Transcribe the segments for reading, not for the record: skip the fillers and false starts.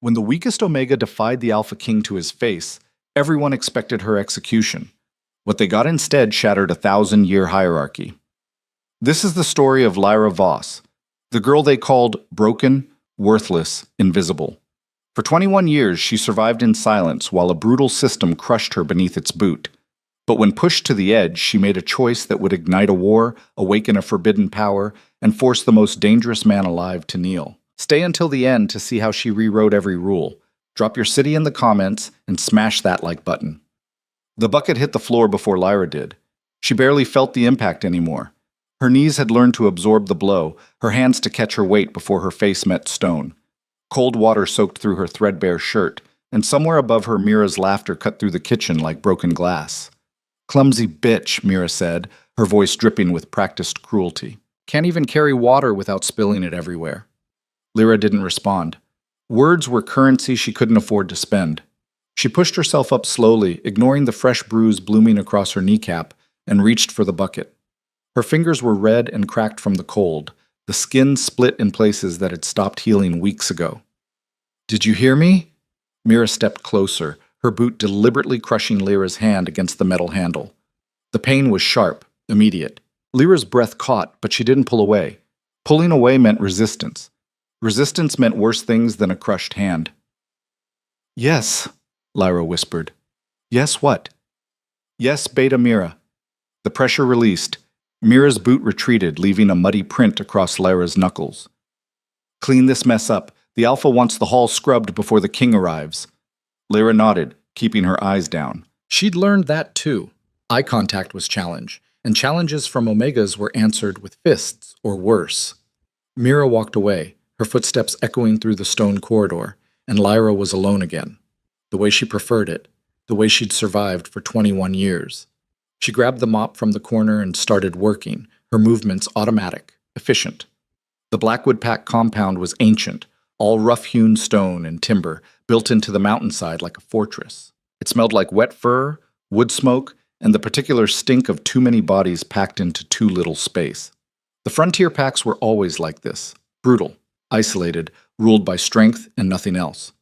When the weakest Omega defied the Alpha King to his face, everyone expected her execution. What they got instead shattered a 1,000-year hierarchy. This is the story of Lyra Voss, the girl they called broken, worthless, invisible. For 21 years, she survived in silence while a brutal system crushed her beneath its boot. But when pushed to the edge, she made a choice that would ignite a war, awaken a forbidden power, and force the most dangerous man alive to kneel. Stay until the end to see how she rewrote every rule. Drop your city in the comments and smash that like button. The bucket hit the floor before Lyra did. She barely felt the impact anymore. Her knees had learned to absorb the blow, her hands to catch her weight before her face met stone. Cold water soaked through her threadbare shirt, and somewhere above her Mira's laughter cut through the kitchen like broken glass. "Clumsy bitch," Mira said, her voice dripping with practiced cruelty. "Can't even carry water without spilling it everywhere." Lyra didn't respond. Words were currency she couldn't afford to spend. She pushed herself up slowly, ignoring the fresh bruise blooming across her kneecap, and reached for the bucket. Her fingers were red and cracked from the cold, the skin split in places that had stopped healing weeks ago. "Did you hear me?" Mira stepped closer, her boot deliberately crushing Lyra's hand against the metal handle. The pain was sharp, immediate. Lyra's breath caught, but she didn't pull away. Pulling away meant resistance. Resistance meant worse things than a crushed hand. "Yes," Lyra whispered. "Yes, what?" "Yes, Beta Mira." The pressure released. Mira's boot retreated, leaving a muddy print across Lyra's knuckles. "Clean this mess up. The Alpha wants the hall scrubbed before the king arrives." Lyra nodded, keeping her eyes down. She'd learned that too. Eye contact was challenge, and challenges from Omegas were answered with fists, or worse. Mira walked away, her footsteps echoing through the stone corridor, and Lyra was alone again. The way she preferred it, the way she'd survived for 21 years. She grabbed the mop from the corner and started working, her movements automatic, efficient. The Blackwood Pack compound was ancient, all rough-hewn stone and timber, built into the mountainside like a fortress. It smelled like wet fur, wood smoke, and the particular stink of too many bodies packed into too little space. The frontier packs were always like this, brutal, isolated, ruled by strength and nothing else.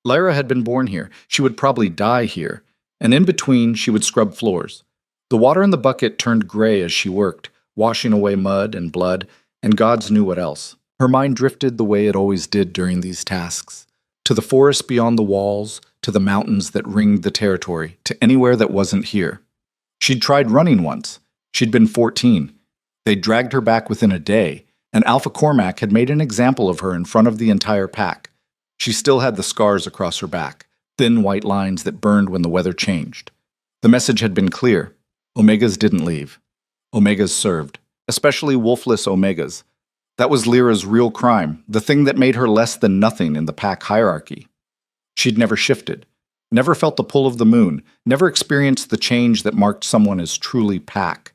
Lyra had been born here. She would probably die here, and in between she would scrub floors. The water in the bucket turned gray as she worked, washing away mud and blood, and gods knew what else. Her mind drifted the way it always did during these tasks, to the forest beyond the walls, to the mountains that ringed the territory, to anywhere that wasn't here. She'd tried running once. She'd been 14. They'd dragged her back within a day, and Alpha Cormac had made an example of her in front of the entire pack. She still had the scars across her back, thin white lines that burned when the weather changed. The message had been clear. Omegas didn't leave. Omegas served, especially wolfless Omegas. That was Lyra's real crime, the thing that made her less than nothing in the pack hierarchy. She'd never shifted, never felt the pull of the moon, never experienced the change that marked someone as truly pack.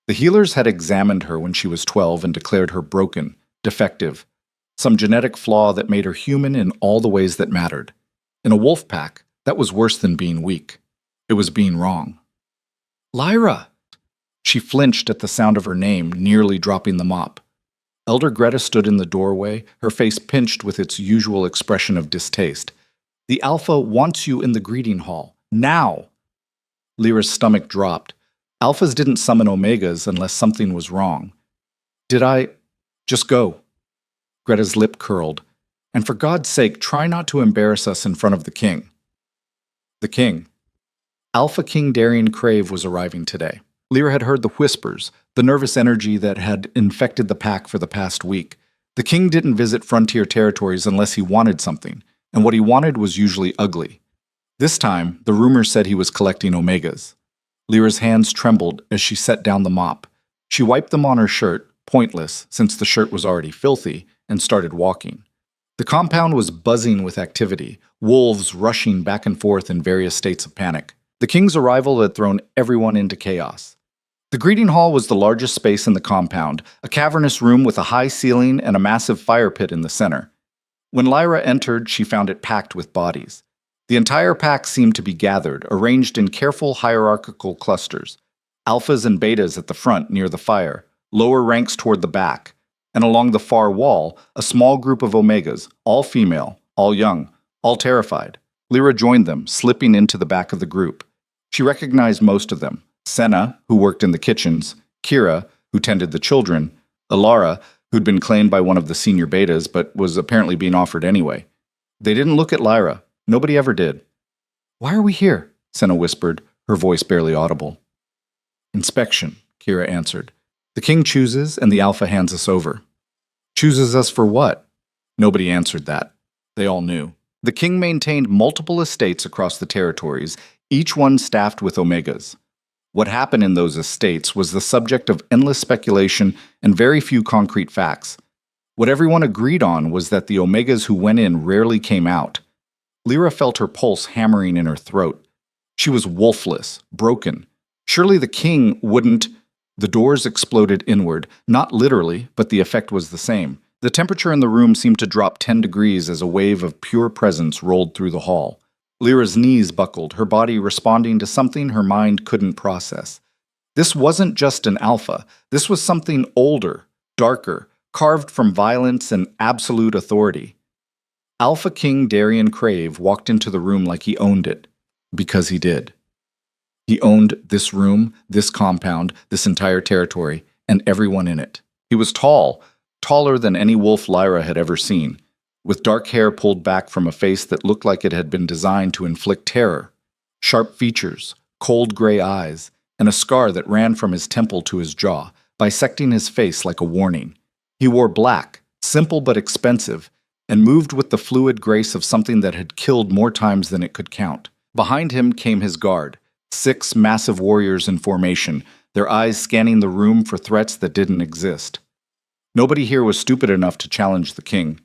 The healers had examined her when she was 12 and declared her broken, defective, some genetic flaw that made her human in all the ways that mattered. In a wolf pack, that was worse than being weak. It was being wrong. "Lyra!" She flinched at the sound of her name, nearly dropping the mop. Elder Greta stood in the doorway, her face pinched with its usual expression of distaste. "The Alpha wants you in the greeting hall. Now!" Lyra's stomach dropped. Alphas didn't summon Omegas unless something was wrong. "Did I? Just go." Greta's lip curled. "And for God's sake, try not to embarrass us in front of the king." The king. Alpha King Darian Crave was arriving today. Lyra had heard the whispers, the nervous energy that had infected the pack for the past week. The king didn't visit frontier territories unless he wanted something, and what he wanted was usually ugly. This time, the rumors said he was collecting Omegas. Lyra's hands trembled as she set down the mop. She wiped them on her shirt, pointless since the shirt was already filthy, and started walking. The compound was buzzing with activity, wolves rushing back and forth in various states of panic. The king's arrival had thrown everyone into chaos. The greeting hall was the largest space in the compound, a cavernous room with a high ceiling and a massive fire pit in the center. When Lyra entered, she found it packed with bodies. The entire pack seemed to be gathered, arranged in careful hierarchical clusters. Alphas and betas at the front near the fire, lower ranks toward the back, and along the far wall, a small group of Omegas, all female, all young, all terrified. Lyra joined them, slipping into the back of the group. She recognized most of them. Senna, who worked in the kitchens, Kira, who tended the children, Alara, who'd been claimed by one of the senior betas but was apparently being offered anyway. They didn't look at Lyra. Nobody ever did. "Why are we here?" Senna whispered, her voice barely audible. "Inspection," Kira answered. "The king chooses and the Alpha hands us over." "Chooses us for what?" Nobody answered that. They all knew. The king maintained multiple estates across the territories, each one staffed with Omegas. What happened in those estates was the subject of endless speculation and very few concrete facts. What everyone agreed on was that the Omegas who went in rarely came out. Lyra felt her pulse hammering in her throat. She was wolfless, broken. Surely the king wouldn't... The doors exploded inward, not literally, but the effect was the same. The temperature in the room seemed to drop 10 degrees as a wave of pure presence rolled through the hall. Lyra's knees buckled, her body responding to something her mind couldn't process. This wasn't just an alpha. This was something older, darker, carved from violence and absolute authority. Alpha King Darian Crave walked into the room like he owned it, because he did. He owned this room, this compound, this entire territory, and everyone in it. He was tall, taller than any wolf Lyra had ever seen, with dark hair pulled back from a face that looked like it had been designed to inflict terror, sharp features, cold gray eyes, and a scar that ran from his temple to his jaw, bisecting his face like a warning. He wore black, simple but expensive, and moved with the fluid grace of something that had killed more times than it could count. Behind him came his guard, 6 massive warriors in formation, their eyes scanning the room for threats that didn't exist. Nobody here was stupid enough to challenge the king.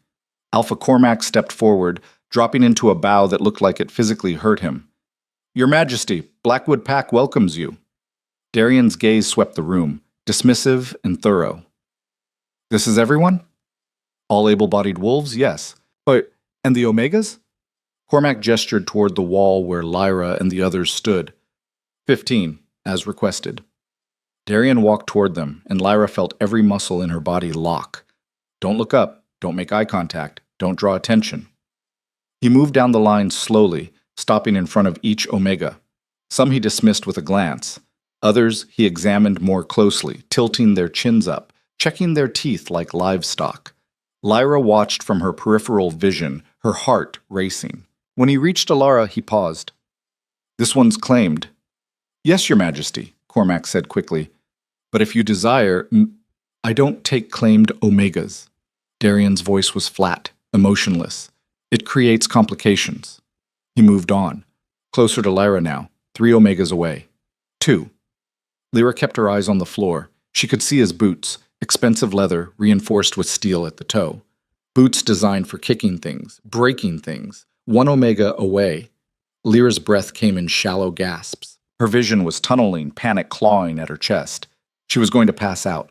Alpha Cormac stepped forward, dropping into a bow that looked like it physically hurt him. "Your Majesty, Blackwood Pack welcomes you." Darian's gaze swept the room, dismissive and thorough. "This is everyone?" "All able-bodied wolves, yes. But, and the Omegas?" Cormac gestured toward the wall where Lyra and the others stood. 15, as requested. Darian walked toward them, and Lyra felt every muscle in her body lock. "Don't look up. Don't make eye contact. Don't draw attention." He moved down the line slowly, stopping in front of each Omega. Some he dismissed with a glance. Others he examined more closely, tilting their chins up, checking their teeth like livestock. Lyra watched from her peripheral vision, her heart racing. When he reached Alara, he paused. "This one's claimed." "Yes, Your Majesty," Cormac said quickly. "But if you desire, I don't take claimed Omegas." Darian's voice was flat, emotionless. "It creates complications." He moved on. Closer to Lyra now, 3 Omegas away. 2. Lyra kept her eyes on the floor. She could see his boots, expensive leather reinforced with steel at the toe. Boots designed for kicking things, breaking things. 1 Omega away. Lyra's breath came in shallow gasps. Her vision was tunneling, panic clawing at her chest. She was going to pass out.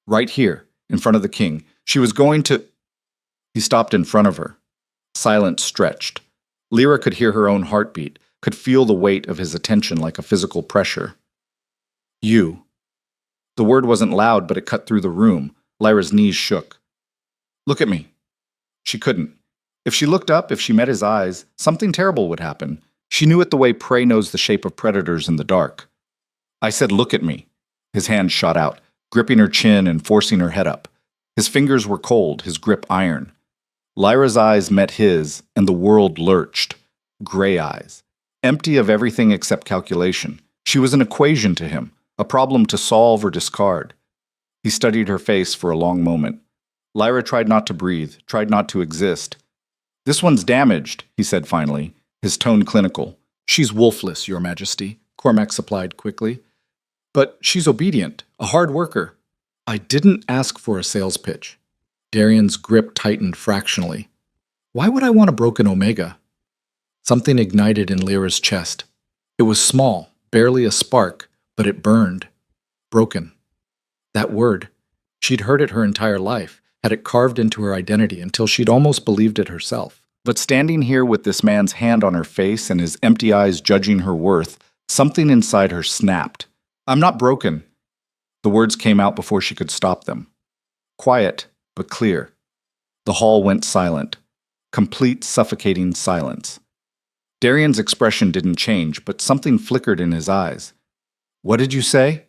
Right here, in front of the king. She was going to... He stopped in front of her. Silence stretched. Lyra could hear her own heartbeat, could feel the weight of his attention like a physical pressure. "You." The word wasn't loud, but it cut through the room. Lyra's knees shook. "Look at me." She couldn't. If she looked up, if she met his eyes, something terrible would happen. She knew it the way prey knows the shape of predators in the dark. "I said, look at me." His hand shot out, gripping her chin and forcing her head up. His fingers were cold, his grip iron. Lyra's eyes met his, and the world lurched. Gray eyes. Empty of everything except calculation. She was an equation to him, a problem to solve or discard. He studied her face for a long moment. Lyra tried not to breathe, tried not to exist. "This one's damaged," he said finally, his tone clinical. "She's wolfless, Your Majesty," Cormac supplied quickly. "But she's obedient, a hard worker." "I didn't ask for a sales pitch." Darian's grip tightened fractionally. "Why would I want a broken Omega?" Something ignited in Lyra's chest. It was small, barely a spark, but it burned. Broken. That word. She'd heard it her entire life, had it carved into her identity until she'd almost believed it herself. But standing here with this man's hand on her face and his empty eyes judging her worth, something inside her snapped. "I'm not broken." The words came out before she could stop them. Quiet, but clear. The hall went silent. Complete, suffocating silence. Darian's expression didn't change, but something flickered in his eyes. What did you say?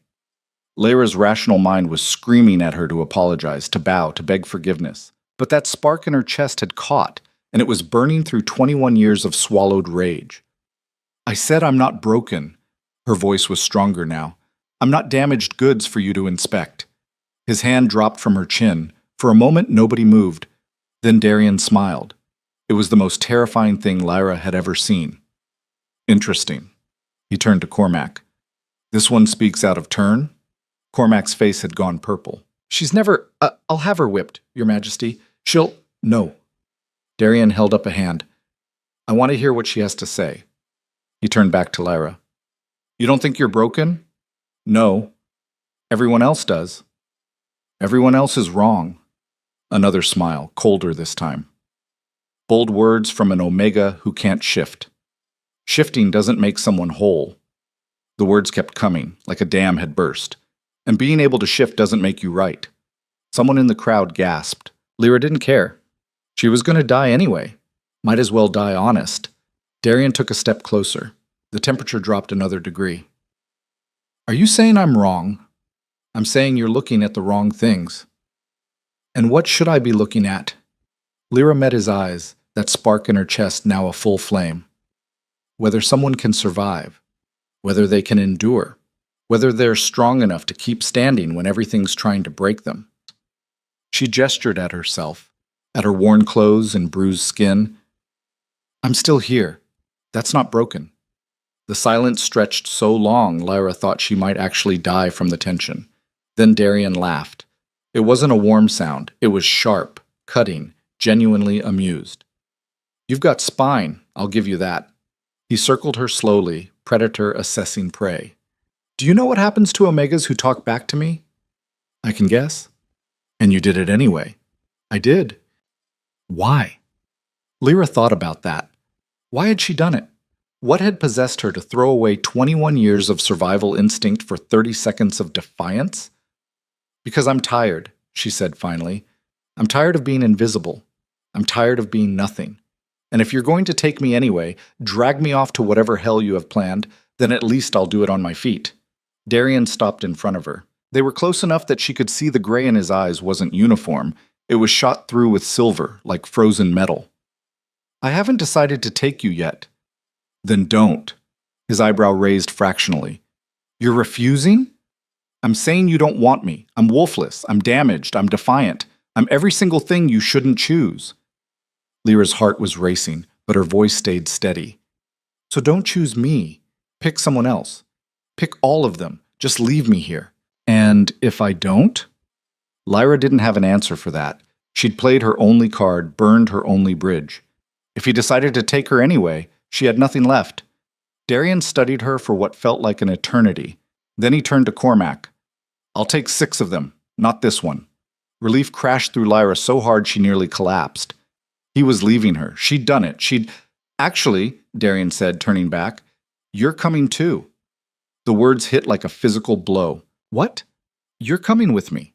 Lyra's rational mind was screaming at her to apologize, to bow, to beg forgiveness. But that spark in her chest had caught, and it was burning through 21 years of swallowed rage. I said I'm not broken. Her voice was stronger now. I'm not damaged goods for you to inspect. His hand dropped from her chin. For a moment, nobody moved. Then Darian smiled. It was the most terrifying thing Lyra had ever seen. Interesting. He turned to Cormac. This one speaks out of turn? Cormac's face had gone purple. She's never... I'll have her whipped, Your Majesty. She'll... No. Darian held up a hand. I want to hear what she has to say. He turned back to Lyra. You don't think you're broken? No. Everyone else does. Everyone else is wrong. Another smile, colder this time. Bold words from an Omega who can't shift. Shifting doesn't make someone whole. The words kept coming, like a dam had burst. And being able to shift doesn't make you right. Someone in the crowd gasped. Lyra didn't care. She was going to die anyway. Might as well die honest. Darian took a step closer. The temperature dropped another degree. Are you saying I'm wrong? I'm saying you're looking at the wrong things. And what should I be looking at? Lyra met his eyes, that spark in her chest now a full flame. Whether someone can survive. Whether they can endure. Whether they're strong enough to keep standing when everything's trying to break them. She gestured at herself, at her worn clothes and bruised skin. I'm still here. That's not broken. The silence stretched so long, Lyra thought she might actually die from the tension. Then Darian laughed. It wasn't a warm sound. It was sharp, cutting, genuinely amused. You've got spine, I'll give you that. He circled her slowly, predator assessing prey. Do you know what happens to Omegas who talk back to me? I can guess. And you did it anyway. I did. Why? Lyra thought about that. Why had she done it? What had possessed her to throw away 21 years of survival instinct for 30 seconds of defiance? Because I'm tired, she said finally. I'm tired of being invisible. I'm tired of being nothing. And if you're going to take me anyway, drag me off to whatever hell you have planned, then at least I'll do it on my feet. Darian stopped in front of her. They were close enough that she could see the gray in his eyes wasn't uniform. It was shot through with silver, like frozen metal. I haven't decided to take you yet. Then don't. His eyebrow raised fractionally. You're refusing? I'm saying you don't want me. I'm wolfless. I'm damaged. I'm defiant. I'm every single thing you shouldn't choose. Lyra's heart was racing, but her voice stayed steady. So don't choose me. Pick someone else. Pick all of them. Just leave me here. And if I don't? Lyra didn't have an answer for that. She'd played her only card, burned her only bridge. If he decided to take her anyway, she had nothing left. Darian studied her for what felt like an eternity. Then he turned to Cormac. I'll take 6 of them, not this one. Relief crashed through Lyra so hard she nearly collapsed. He was leaving her. She'd done it. Actually, Darian said, turning back, you're coming too. The words hit like a physical blow. What? You're coming with me.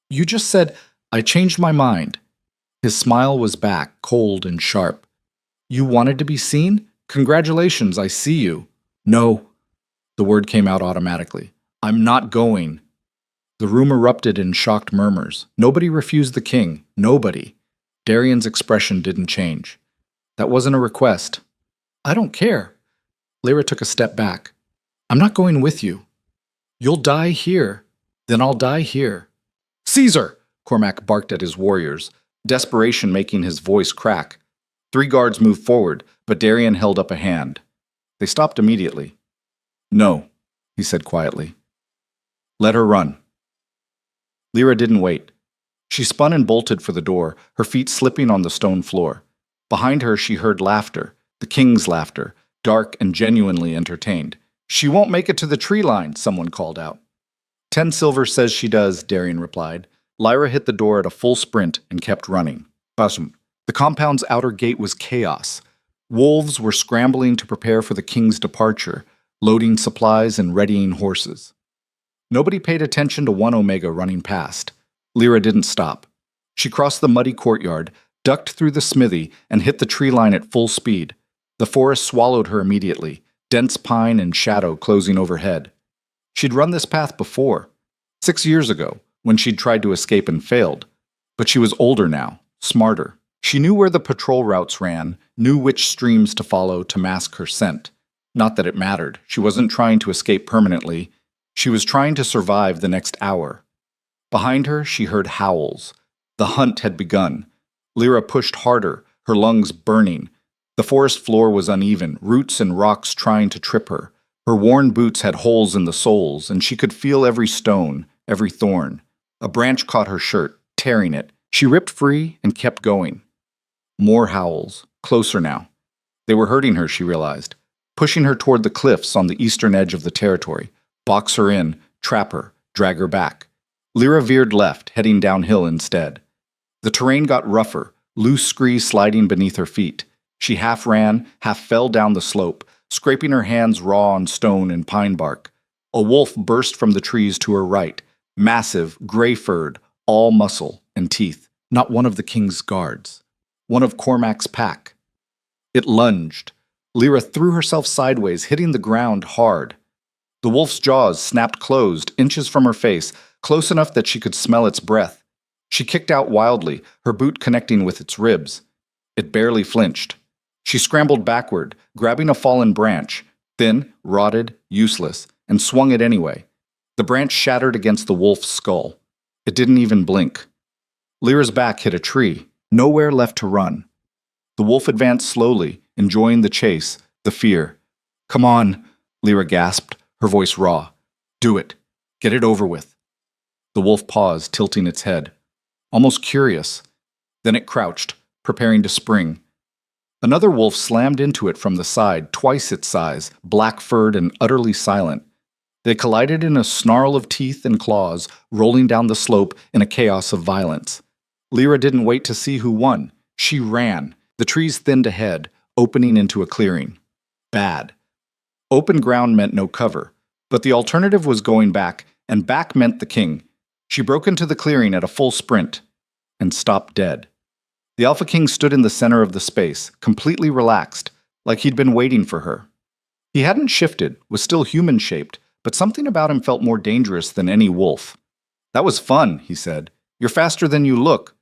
You just said, I changed my mind. His smile was back, cold and sharp. You wanted to be seen? Congratulations, I see you. No. The word came out automatically. I'm not going. The room erupted in shocked murmurs. Nobody refused the king. Nobody. Darian's expression didn't change. That wasn't a request. I don't care. Lyra took a step back. I'm not going with you. You'll die here. Then I'll die here. Caesar! Cormac barked at his warriors, desperation making his voice crack. 3 guards moved forward, but Darian held up a hand. They stopped immediately. No, he said quietly. Let her run. Lyra didn't wait. She spun and bolted for the door, her feet slipping on the stone floor. Behind her she heard laughter, the king's laughter, dark and genuinely entertained. She won't make it to the tree line, someone called out. 10 silver says she does, Darian replied. Lyra hit the door at a full sprint and kept running. The compound's outer gate was chaos. Wolves were scrambling to prepare for the king's departure, loading supplies and readying horses. Nobody paid attention to one Omega running past. Lyra didn't stop. She crossed the muddy courtyard, ducked through the smithy, and hit the tree line at full speed. The forest swallowed her immediately, dense pine and shadow closing overhead. She'd run this path before, 6 years ago, when she'd tried to escape and failed. But she was older now, smarter. She knew where the patrol routes ran, knew which streams to follow to mask her scent. Not that it mattered. She wasn't trying to escape permanently. She was trying to survive the next hour. Behind her, she heard howls. The hunt had begun. Lyra pushed harder, her lungs burning. The forest floor was uneven, roots and rocks trying to trip her. Her worn boots had holes in the soles, and she could feel every stone, every thorn. A branch caught her shirt, tearing it. She ripped free and kept going. More howls, closer now. They were hurting her, she realized, pushing her toward the cliffs on the eastern edge of the territory. Box her in, trap her, drag her back. Lyra veered left, heading downhill instead. The terrain got rougher, loose scree sliding beneath her feet. She half ran, half fell down the slope, scraping her hands raw on stone and pine bark. A wolf burst from the trees to her right, massive, gray-furred, all muscle and teeth. Not one of the king's guards. One of Cormac's pack. It lunged. Lyra threw herself sideways, hitting the ground hard. The wolf's jaws snapped closed, inches from her face, close enough that she could smell its breath. She kicked out wildly, her boot connecting with its ribs. It barely flinched. She scrambled backward, grabbing a fallen branch, thin, rotted, useless, and swung it anyway. The branch shattered against the wolf's skull. It didn't even blink. Lyra's back hit a tree, nowhere left to run. The wolf advanced slowly, enjoying the chase, the fear. "Come on," Lyra gasped, her voice raw. "Do it. Get it over with." The wolf paused, tilting its head. Almost curious. Then it crouched, preparing to spring. Another wolf slammed into it from the side, twice its size, black-furred and utterly silent. They collided in a snarl of teeth and claws, rolling down the slope in a chaos of violence. Lyra didn't wait to see who won. She ran. The trees thinned ahead, opening into a clearing. Bad. Open ground meant no cover, but the alternative was going back, and back meant the king. She broke into the clearing at a full sprint and stopped dead. The Alpha King stood in the center of the space, completely relaxed, like he'd been waiting for her. He hadn't shifted, was still human-shaped, but something about him felt more dangerous than any wolf. "That was fun," he said. "You're faster than you look."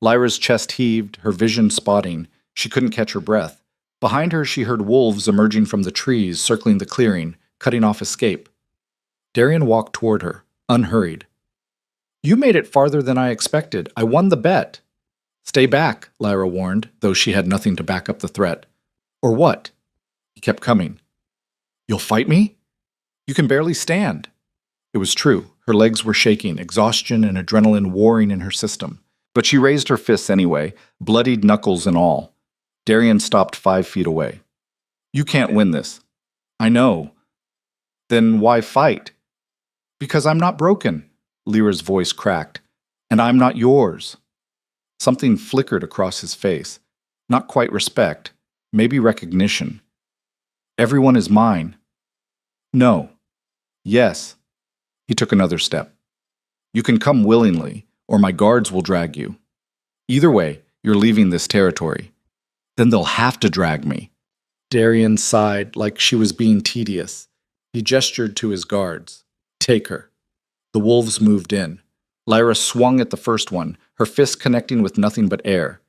Lyra's chest heaved, her vision spotting. She couldn't catch her breath. Behind her, she heard wolves emerging from the trees, circling the clearing, cutting off escape. Darian walked toward her, unhurried. "You made it farther than I expected. I won the bet." "Stay back," Lyra warned, though she had nothing to back up the threat. "Or what?" He kept coming. "You'll fight me? You can barely stand." It was true. Her legs were shaking, exhaustion and adrenaline warring in her system. But she raised her fists anyway, bloodied knuckles and all. Darian stopped 5 feet away. "You can't win this." "I know." "Then why fight?" "Because I'm not broken." Lyra's voice cracked. "And I'm not yours." Something flickered across his face. Not quite respect, maybe recognition. "Everyone is mine." "No." "Yes." He took another step. "You can come willingly, or my guards will drag you. Either way, you're leaving this territory." "Then they'll have to drag me." Darian sighed like she was being tedious. He gestured to his guards. "Take her." The wolves moved in. Lyra swung at the first one, her fists connecting with nothing but air.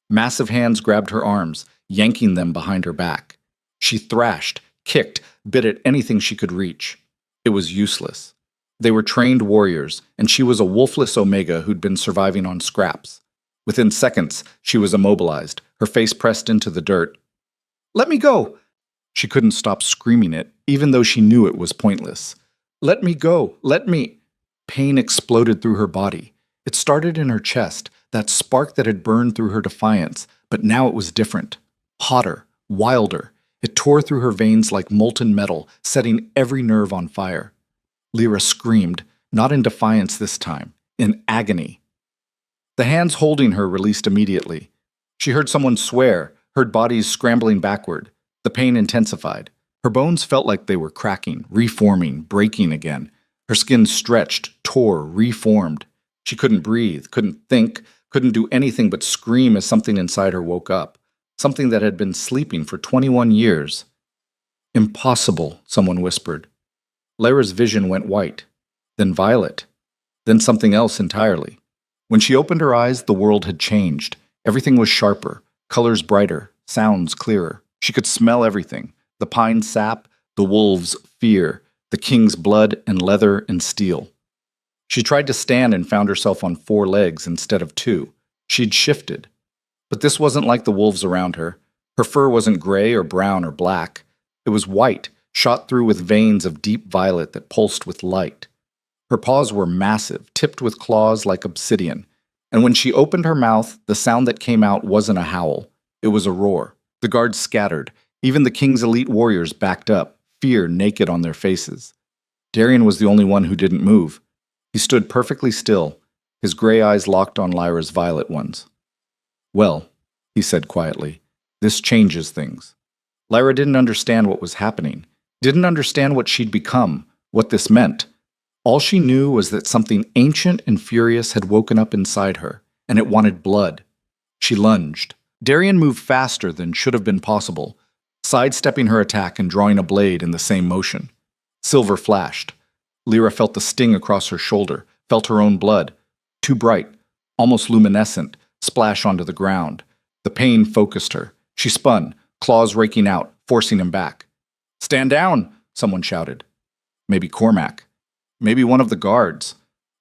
Massive hands grabbed her arms, yanking them behind her back. She thrashed, kicked, bit at anything she could reach. It was useless. They were trained warriors, and she was a wolfless Omega who'd been surviving on scraps. Within seconds, she was immobilized, her face pressed into the dirt. "Let me go!" She couldn't stop screaming it, even though she knew it was pointless. "Let me go! Let me—" Pain exploded through her body. It started in her chest, that spark that had burned through her defiance, but now it was different. Hotter, wilder. It tore through her veins like molten metal, setting every nerve on fire. Lyra screamed, not in defiance this time, in agony. The hands holding her released immediately. She heard someone swear, heard bodies scrambling backward. The pain intensified. Her bones felt like they were cracking, reforming, breaking again. Her skin stretched, tore, reformed. She couldn't breathe, couldn't think, couldn't do anything but scream as something inside her woke up, something that had been sleeping for 21 years. Impossible, someone whispered. Lyra's vision went white, then violet, then something else entirely. When she opened her eyes, the world had changed. Everything was sharper, colors brighter, sounds clearer. She could smell everything: the pine sap, the wolves' fear, the king's blood and leather and steel. She tried to stand and found herself on 4 legs instead of 2. She'd shifted. But this wasn't like the wolves around her. Her fur wasn't gray or brown or black. It was white, shot through with veins of deep violet that pulsed with light. Her paws were massive, tipped with claws like obsidian. And when she opened her mouth, the sound that came out wasn't a howl. It was a roar. The guards scattered. Even the king's elite warriors backed up, fear naked on their faces. Darian was the only one who didn't move. He stood perfectly still, his gray eyes locked on Lyra's violet ones. "Well," he said quietly, "this changes things." Lyra didn't understand what was happening, didn't understand what she'd become, what this meant. All she knew was that something ancient and furious had woken up inside her, and it wanted blood. She lunged. Darian moved faster than should have been possible, sidestepping her attack and drawing a blade in the same motion. Silver flashed. Lyra felt the sting across her shoulder, felt her own blood, too bright, almost luminescent, splash onto the ground. The pain focused her. She spun, claws raking out, forcing him back. "Stand down!" someone shouted. Maybe Cormac. Maybe one of the guards.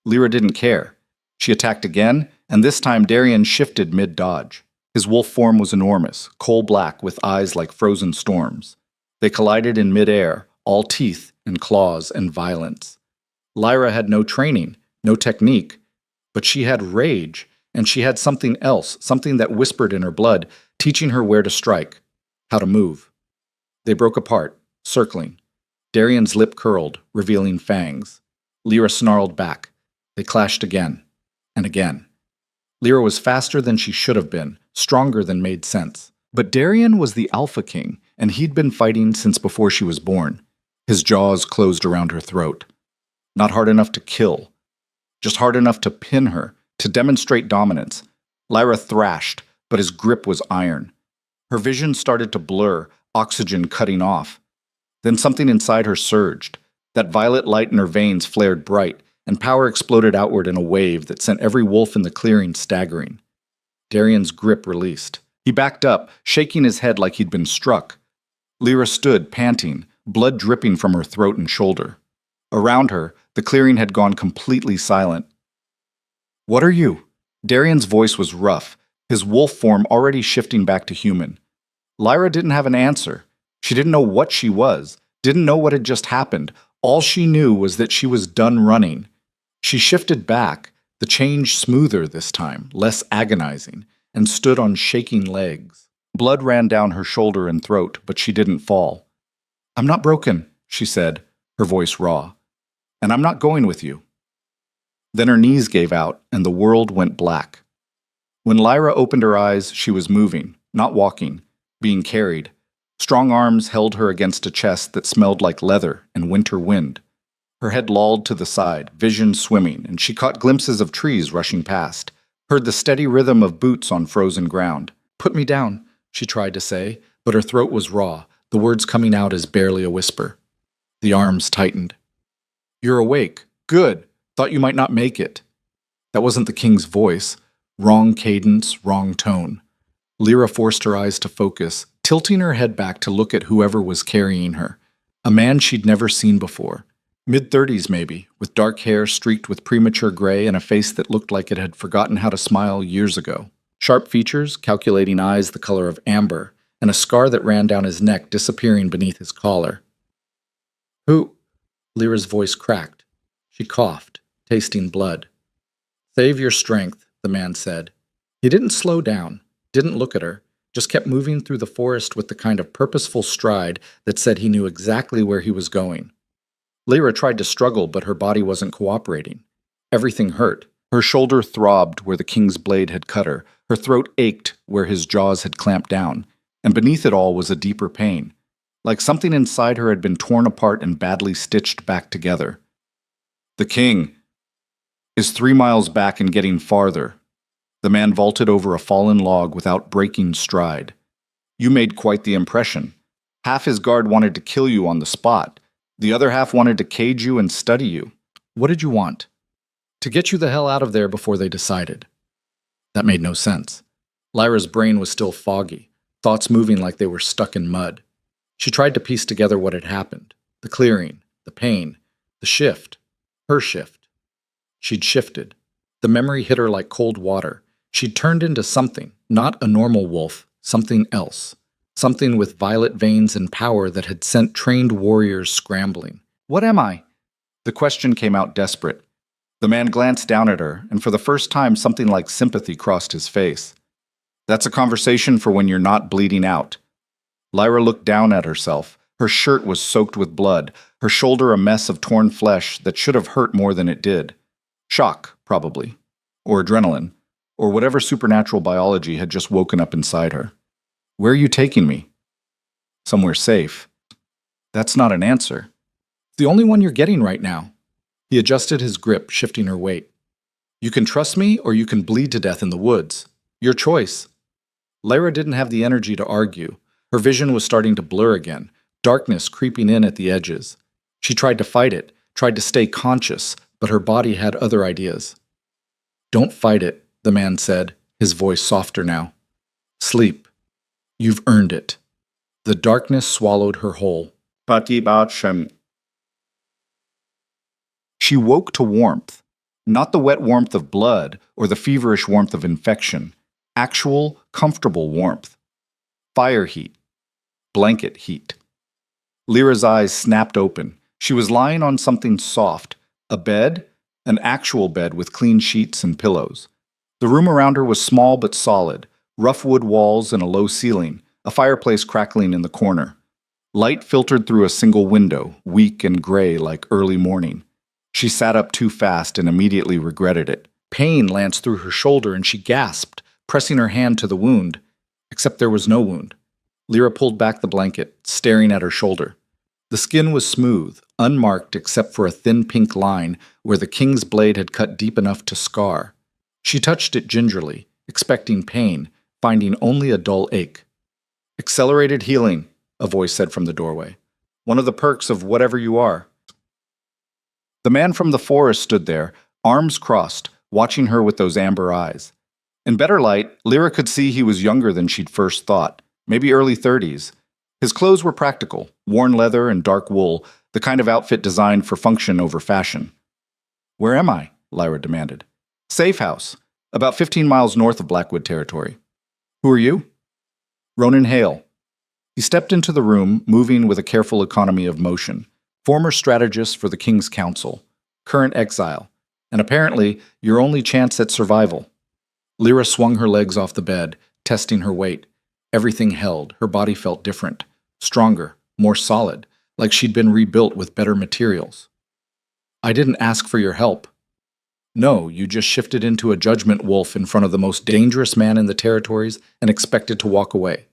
Lyra didn't care. She attacked again, and this time Darian shifted mid-dodge. His wolf form was enormous, coal-black with eyes like frozen storms. They collided in mid-air, all teeth and claws and violence. Lyra had no training, no technique, but she had rage, and she had something else, something that whispered in her blood, teaching her where to strike, how to move. They broke apart, circling. Darian's lip curled, revealing fangs. Lyra snarled back. They clashed again, and again. Lyra was faster than she should have been, stronger than made sense. But Darian was the Alpha King, and he'd been fighting since before she was born. His jaws closed around her throat. Not hard enough to kill, just hard enough to pin her, to demonstrate dominance. Lyra thrashed, but his grip was iron. Her vision started to blur, oxygen cutting off. Then something inside her surged. That violet light in her veins flared bright, and power exploded outward in a wave that sent every wolf in the clearing staggering. Darian's grip released. He backed up, shaking his head like he'd been struck. Lyra stood, panting, blood dripping from her throat and shoulder. Around her, the clearing had gone completely silent. "What are you?" Darian's voice was rough, his wolf form already shifting back to human. Lyra didn't have an answer. She didn't know what she was, didn't know what had just happened. All she knew was that she was done running. She shifted back, the change smoother this time, less agonizing, and stood on shaking legs. Blood ran down her shoulder and throat, but she didn't fall. "I'm not broken," she said, her voice raw. "And I'm not going with you." Then her knees gave out, and the world went black. When Lyra opened her eyes, she was moving, not walking, being carried. Strong arms held her against a chest that smelled like leather and winter wind. Her head lolled to the side, vision swimming, and she caught glimpses of trees rushing past, heard the steady rhythm of boots on frozen ground. "Put me down," she tried to say, but her throat was raw, the words coming out as barely a whisper. The arms tightened. "You're awake. Good. Thought you might not make it." That wasn't the king's voice. Wrong cadence, wrong tone. Lyra forced her eyes to focus, tilting her head back to look at whoever was carrying her. A man she'd never seen before. Mid-30s maybe, with dark hair streaked with premature gray and a face that looked like it had forgotten how to smile years ago. Sharp features, calculating eyes the color of amber, and a scar that ran down his neck disappearing beneath his collar. "Who?" Lyra's voice cracked. She coughed, tasting blood. "Save your strength," the man said. He didn't slow down, didn't look at her, just kept moving through the forest with the kind of purposeful stride that said he knew exactly where he was going. Lyra tried to struggle, but her body wasn't cooperating. Everything hurt. Her shoulder throbbed where the king's blade had cut her, her throat ached where his jaws had clamped down, and beneath it all was a deeper pain, like something inside her had been torn apart and badly stitched back together. "The king is 3 miles back and getting farther." The man vaulted over a fallen log without breaking stride. You made quite the impression. Half his guard wanted to kill you on the spot. The other half wanted to cage you and study you. What did you want? To get you the hell out of there before they decided. That made no sense. Lyra's brain was still foggy, thoughts moving like they were stuck in mud. She tried to piece together what had happened. The clearing, the pain, the shift. Her shift. She'd shifted. The memory hit her like cold water. She'd turned into something, not a normal wolf, something else. Something with violet veins and power that had sent trained warriors scrambling. What am I? The question came out desperate. The man glanced down at her, and for the first time something like sympathy crossed his face. That's a conversation for when you're not bleeding out. Lyra looked down at herself. Her shirt was soaked with blood, her shoulder a mess of torn flesh that should have hurt more than it did. Shock, probably. Or adrenaline. Or whatever supernatural biology had just woken up inside her. Where are you taking me? Somewhere safe. That's not an answer. The only one you're getting right now. He adjusted his grip, shifting her weight. You can trust me, or you can bleed to death in the woods. Your choice. Lyra didn't have the energy to argue. Her vision was starting to blur again, darkness creeping in at the edges. She tried to fight it, tried to stay conscious, but her body had other ideas. Don't fight it, the man said, his voice softer now. Sleep. You've earned it. The darkness swallowed her whole. She woke to warmth. Not the wet warmth of blood or the feverish warmth of infection. Actual, comfortable warmth. Fire heat. Blanket heat. Lyra's eyes snapped open. She was lying on something soft. A bed, an actual bed with clean sheets and pillows. The room around her was small but solid. Rough wood walls and a low ceiling. A fireplace crackling in the corner. Light filtered through a single window, weak and gray like early morning. She sat up too fast and immediately regretted it. Pain lanced through her shoulder and she gasped, pressing her hand to the wound. Except there was no wound. Lyra pulled back the blanket, staring at her shoulder. The skin was smooth, unmarked except for a thin pink line where the king's blade had cut deep enough to scar. She touched it gingerly, expecting pain, finding only a dull ache. Accelerated healing, a voice said from the doorway. One of the perks of whatever you are. The man from the forest stood there, arms crossed, watching her with those amber eyes. In better light, Lyra could see he was younger than she'd first thought, maybe early 30s. His clothes were practical, worn leather and dark wool, the kind of outfit designed for function over fashion. Where am I? Lyra demanded. Safe house, about 15 miles north of Blackwood territory. Who are you? Ronan Hale. He stepped into the room, moving with a careful economy of motion. Former strategist for the King's Council, current exile, and apparently your only chance at survival. Lyra swung her legs off the bed, testing her weight. Everything held. Her body felt different, stronger, more solid, like she'd been rebuilt with better materials. I didn't ask for your help. No, you just shifted into a judgment wolf in front of the most dangerous man in the territories and expected to walk away.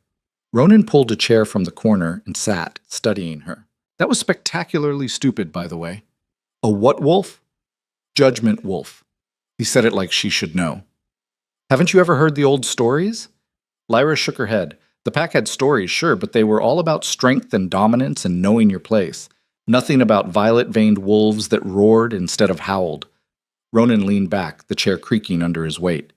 Ronan pulled a chair from the corner and sat, studying her. That was spectacularly stupid, by the way. A what wolf? Judgment wolf. He said it like she should know. Haven't you ever heard the old stories? Lyra shook her head. The pack had stories, sure, but they were all about strength and dominance and knowing your place. Nothing about violet-veined wolves that roared instead of howled. Ronan leaned back, the chair creaking under his weight.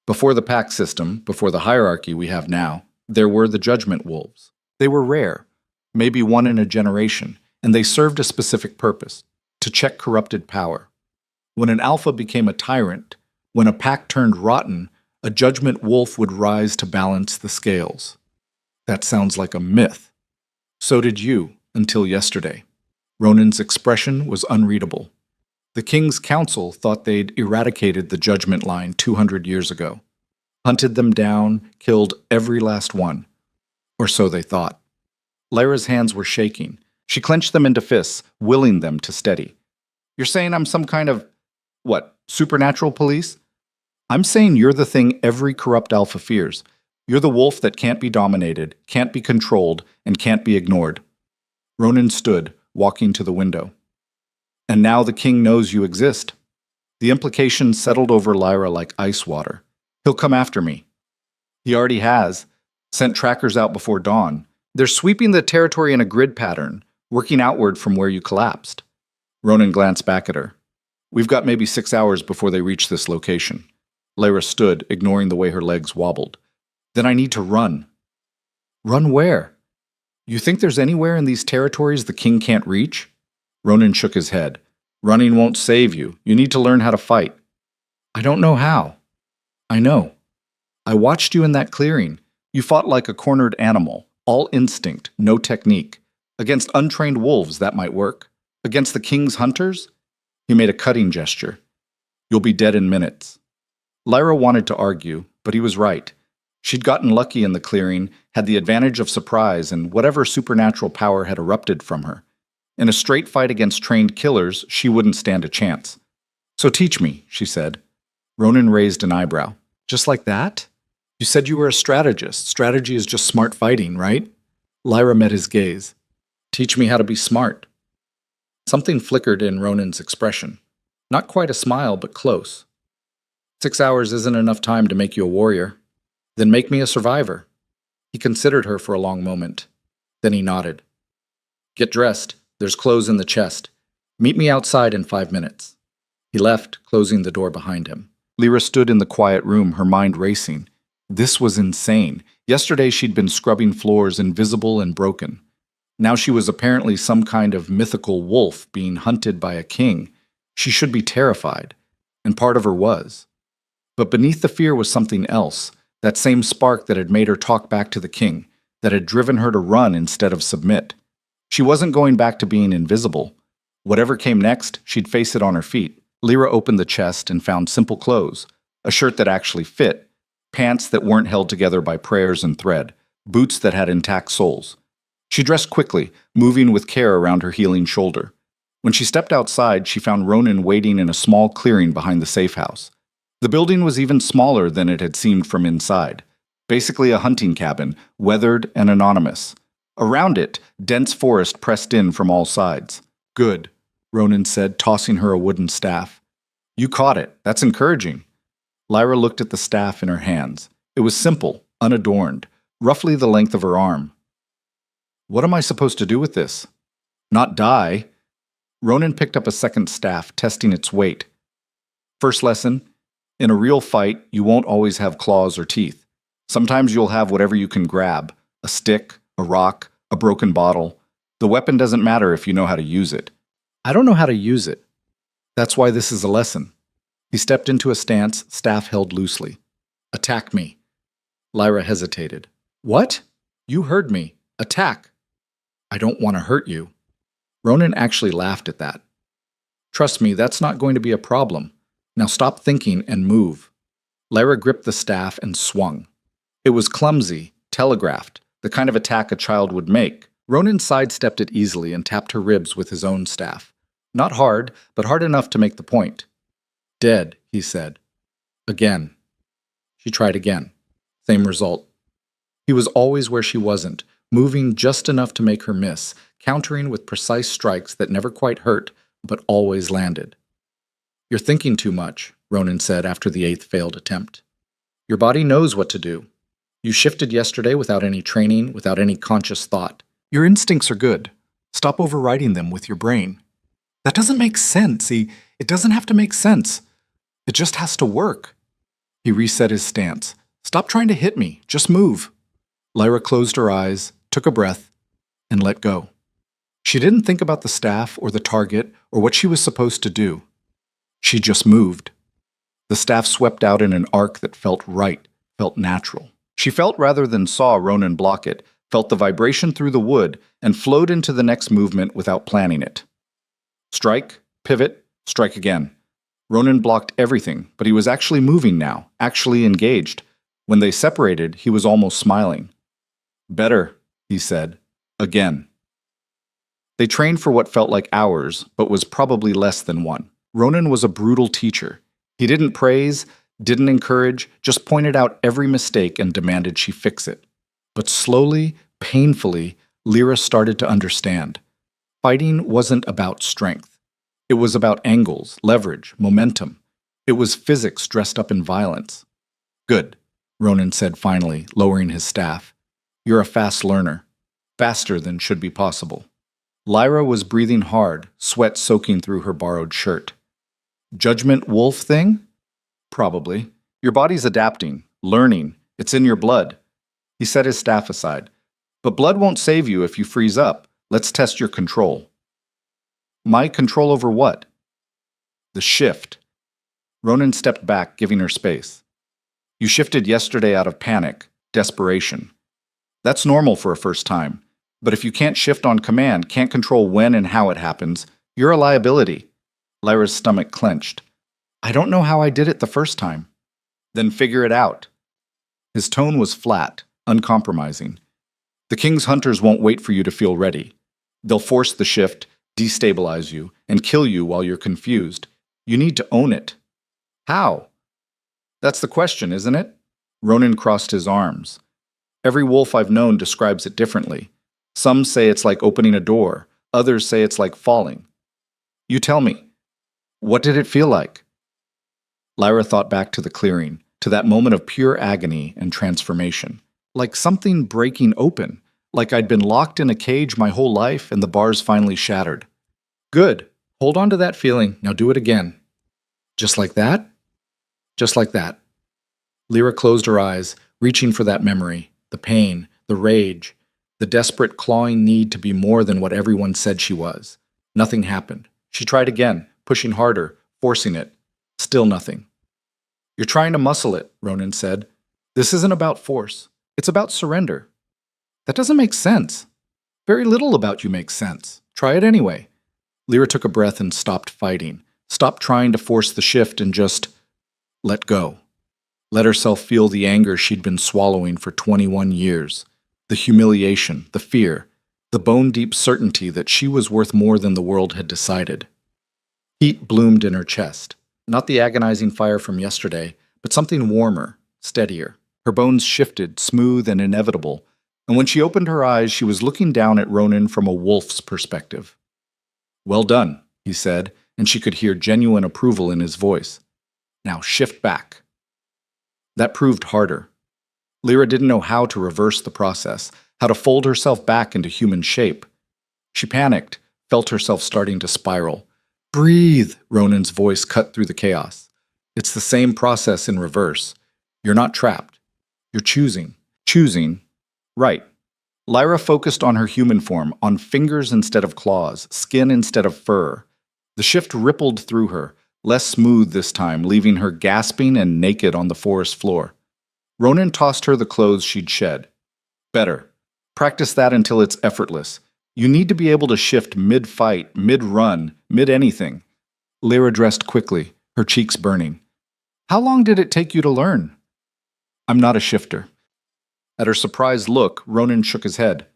Before the pack system, before the hierarchy we have now, there were the judgment wolves. They were rare. Maybe one in a generation, and they served a specific purpose, to check corrupted power. When an alpha became a tyrant, when a pack turned rotten, a judgment wolf would rise to balance the scales. That sounds like a myth. So did you, until yesterday. Ronan's expression was unreadable. The King's Council thought they'd eradicated the judgment line 200 years ago. Hunted them down, killed every last one. Or so they thought. Lyra's hands were shaking. She clenched them into fists, willing them to steady. You're saying I'm some kind of, supernatural police? I'm saying you're the thing every corrupt alpha fears. You're the wolf that can't be dominated, can't be controlled, and can't be ignored. Ronan stood, walking to the window. And now the king knows you exist. The implications settled over Lyra like ice water. He'll come after me. He already has. Sent trackers out before dawn. They're sweeping the territory in a grid pattern, working outward from where you collapsed. Ronan glanced back at her. We've got maybe 6 hours before they reach this location. Lyra stood, ignoring the way her legs wobbled. Then I need to run. Run where? You think there's anywhere in these territories the king can't reach? Ronan shook his head. Running won't save you. You need to learn how to fight. I don't know how. I know. I watched you in that clearing. You fought like a cornered animal, all instinct, no technique. Against untrained wolves, that might work. Against the king's hunters? He made a cutting gesture. You'll be dead in minutes. Lyra wanted to argue, but he was right. She'd gotten lucky in the clearing, had the advantage of surprise, and whatever supernatural power had erupted from her. In a straight fight against trained killers, she wouldn't stand a chance. So teach me, she said. Ronan raised an eyebrow. Just like that? You said you were a strategist. Strategy is just smart fighting, right? Lyra met his gaze. Teach me how to be smart. Something flickered in Ronan's expression. Not quite a smile, but close. 6 hours isn't enough time to make you a warrior. Then make me a survivor. He considered her for a long moment. Then he nodded. Get dressed. There's clothes in the chest. Meet me outside in 5 minutes. He left, closing the door behind him. Lyra stood in the quiet room, her mind racing. This was insane. Yesterday she'd been scrubbing floors invisible and broken. Now she was apparently some kind of mythical wolf being hunted by a king. She should be terrified, and part of her was. But beneath the fear was something else, that same spark that had made her talk back to the king, that had driven her to run instead of submit. She wasn't going back to being invisible. Whatever came next, she'd face it on her feet. Lyra opened the chest and found simple clothes, a shirt that actually fit, pants that weren't held together by prayers and thread, boots that had intact soles. She dressed quickly, moving with care around her healing shoulder. When she stepped outside, she found Ronan waiting in a small clearing behind the safe house. The building was even smaller than it had seemed from inside. Basically a hunting cabin, weathered and anonymous. Around it, dense forest pressed in from all sides. Good, Ronan said, tossing her a wooden staff. You caught it. That's encouraging. Lyra looked at the staff in her hands. It was simple, unadorned, roughly the length of her arm. What am I supposed to do with this? Not die. Ronan picked up a second staff, testing its weight. First lesson, in a real fight, you won't always have claws or teeth. Sometimes you'll have whatever you can grab, a stick, a rock, a broken bottle. The weapon doesn't matter if you know how to use it. I don't know how to use it. That's why this is a lesson. He stepped into a stance, staff held loosely. Attack me. Lyra hesitated. What? You heard me. Attack. I don't want to hurt you. Ronan actually laughed at that. Trust me, that's not going to be a problem. Now stop thinking and move. Lyra gripped the staff and swung. It was clumsy, telegraphed, the kind of attack a child would make. Ronan sidestepped it easily and tapped her ribs with his own staff. Not hard, but hard enough to make the point. Dead, he said. Again. She tried again. Same result. He was always where she wasn't, moving just enough to make her miss, countering with precise strikes that never quite hurt, but always landed. You're thinking too much, Ronan said after the 8th failed attempt. Your body knows what to do. You shifted yesterday without any training, without any conscious thought. Your instincts are good. Stop overriding them with your brain. That doesn't make sense. It doesn't have to make sense. It just has to work. He reset his stance. Stop trying to hit me. Just move. Lyra closed her eyes, took a breath, and let go. She didn't think about the staff or the target or what she was supposed to do. She just moved. The staff swept out in an arc that felt right, felt natural. She felt rather than saw Ronan block it, felt the vibration through the wood, and flowed into the next movement without planning it. Strike, pivot, strike again. Ronan blocked everything, but he was actually moving now, actually engaged. When they separated, he was almost smiling. Better, he said. Again. They trained for what felt like hours, but was probably less than one. Ronan was a brutal teacher. He didn't praise, didn't encourage, just pointed out every mistake and demanded she fix it. But slowly, painfully, Lyra started to understand. Fighting wasn't about strength. It was about angles, leverage, momentum. It was physics dressed up in violence. Good, Ronan said finally, lowering his staff. You're a fast learner. Faster than should be possible. Lyra was breathing hard, sweat soaking through her borrowed shirt. Judgment wolf thing? Probably. Your body's adapting, learning. It's in your blood. He set his staff aside. But blood won't save you if you freeze up. Let's test your control. My control over what? The shift. Ronan stepped back, giving her space. You shifted yesterday out of panic, desperation. That's normal for a first time. But if you can't shift on command, can't control when and how it happens, you're a liability. Lyra's stomach clenched. I don't know how I did it the first time. Then figure it out. His tone was flat, uncompromising. The King's hunters won't wait for you to feel ready. They'll force the shift, destabilize you, and kill you while you're confused. You need to own it. How? That's the question, isn't it? Ronan crossed his arms. Every wolf I've known describes it differently. Some say it's like opening a door. Others say it's like falling. You tell me. What did it feel like? Lyra thought back to the clearing, to that moment of pure agony and transformation. Like something breaking open, like I'd been locked in a cage my whole life and the bars finally shattered. Good. Hold on to that feeling. Now do it again. Just like that? Just like that. Lyra closed her eyes, reaching for that memory, the pain, the rage, the desperate clawing need to be more than what everyone said she was. Nothing happened. She tried again, pushing harder, forcing it. Still nothing. You're trying to muscle it, Ronan said. This isn't about force. It's about surrender. That doesn't make sense. Very little about you makes sense. Try it anyway. Lyra took a breath and stopped fighting. Stopped trying to force the shift and just let go. Let herself feel the anger she'd been swallowing for 21 years. The humiliation, the fear, the bone-deep certainty that she was worth more than the world had decided. Heat bloomed in her chest. Not the agonizing fire from yesterday, but something warmer, steadier. Her bones shifted, smooth and inevitable, and when she opened her eyes, she was looking down at Ronan from a wolf's perspective. Well done, he said, and she could hear genuine approval in his voice. Now shift back. That proved harder. Lyra didn't know how to reverse the process, how to fold herself back into human shape. She panicked, felt herself starting to spiral. Breathe, Ronan's voice cut through the chaos. It's the same process in reverse. You're not trapped. You're choosing. Choosing. Right. Lyra focused on her human form, on fingers instead of claws, skin instead of fur. The shift rippled through her, less smooth this time, leaving her gasping and naked on the forest floor. Ronan tossed her the clothes she'd shed. Better. Practice that until it's effortless. You need to be able to shift mid-fight, mid-run, mid-anything. Lyra dressed quickly, her cheeks burning. How long did it take you to learn? I'm not a shifter. At her surprised look, Ronan shook his head.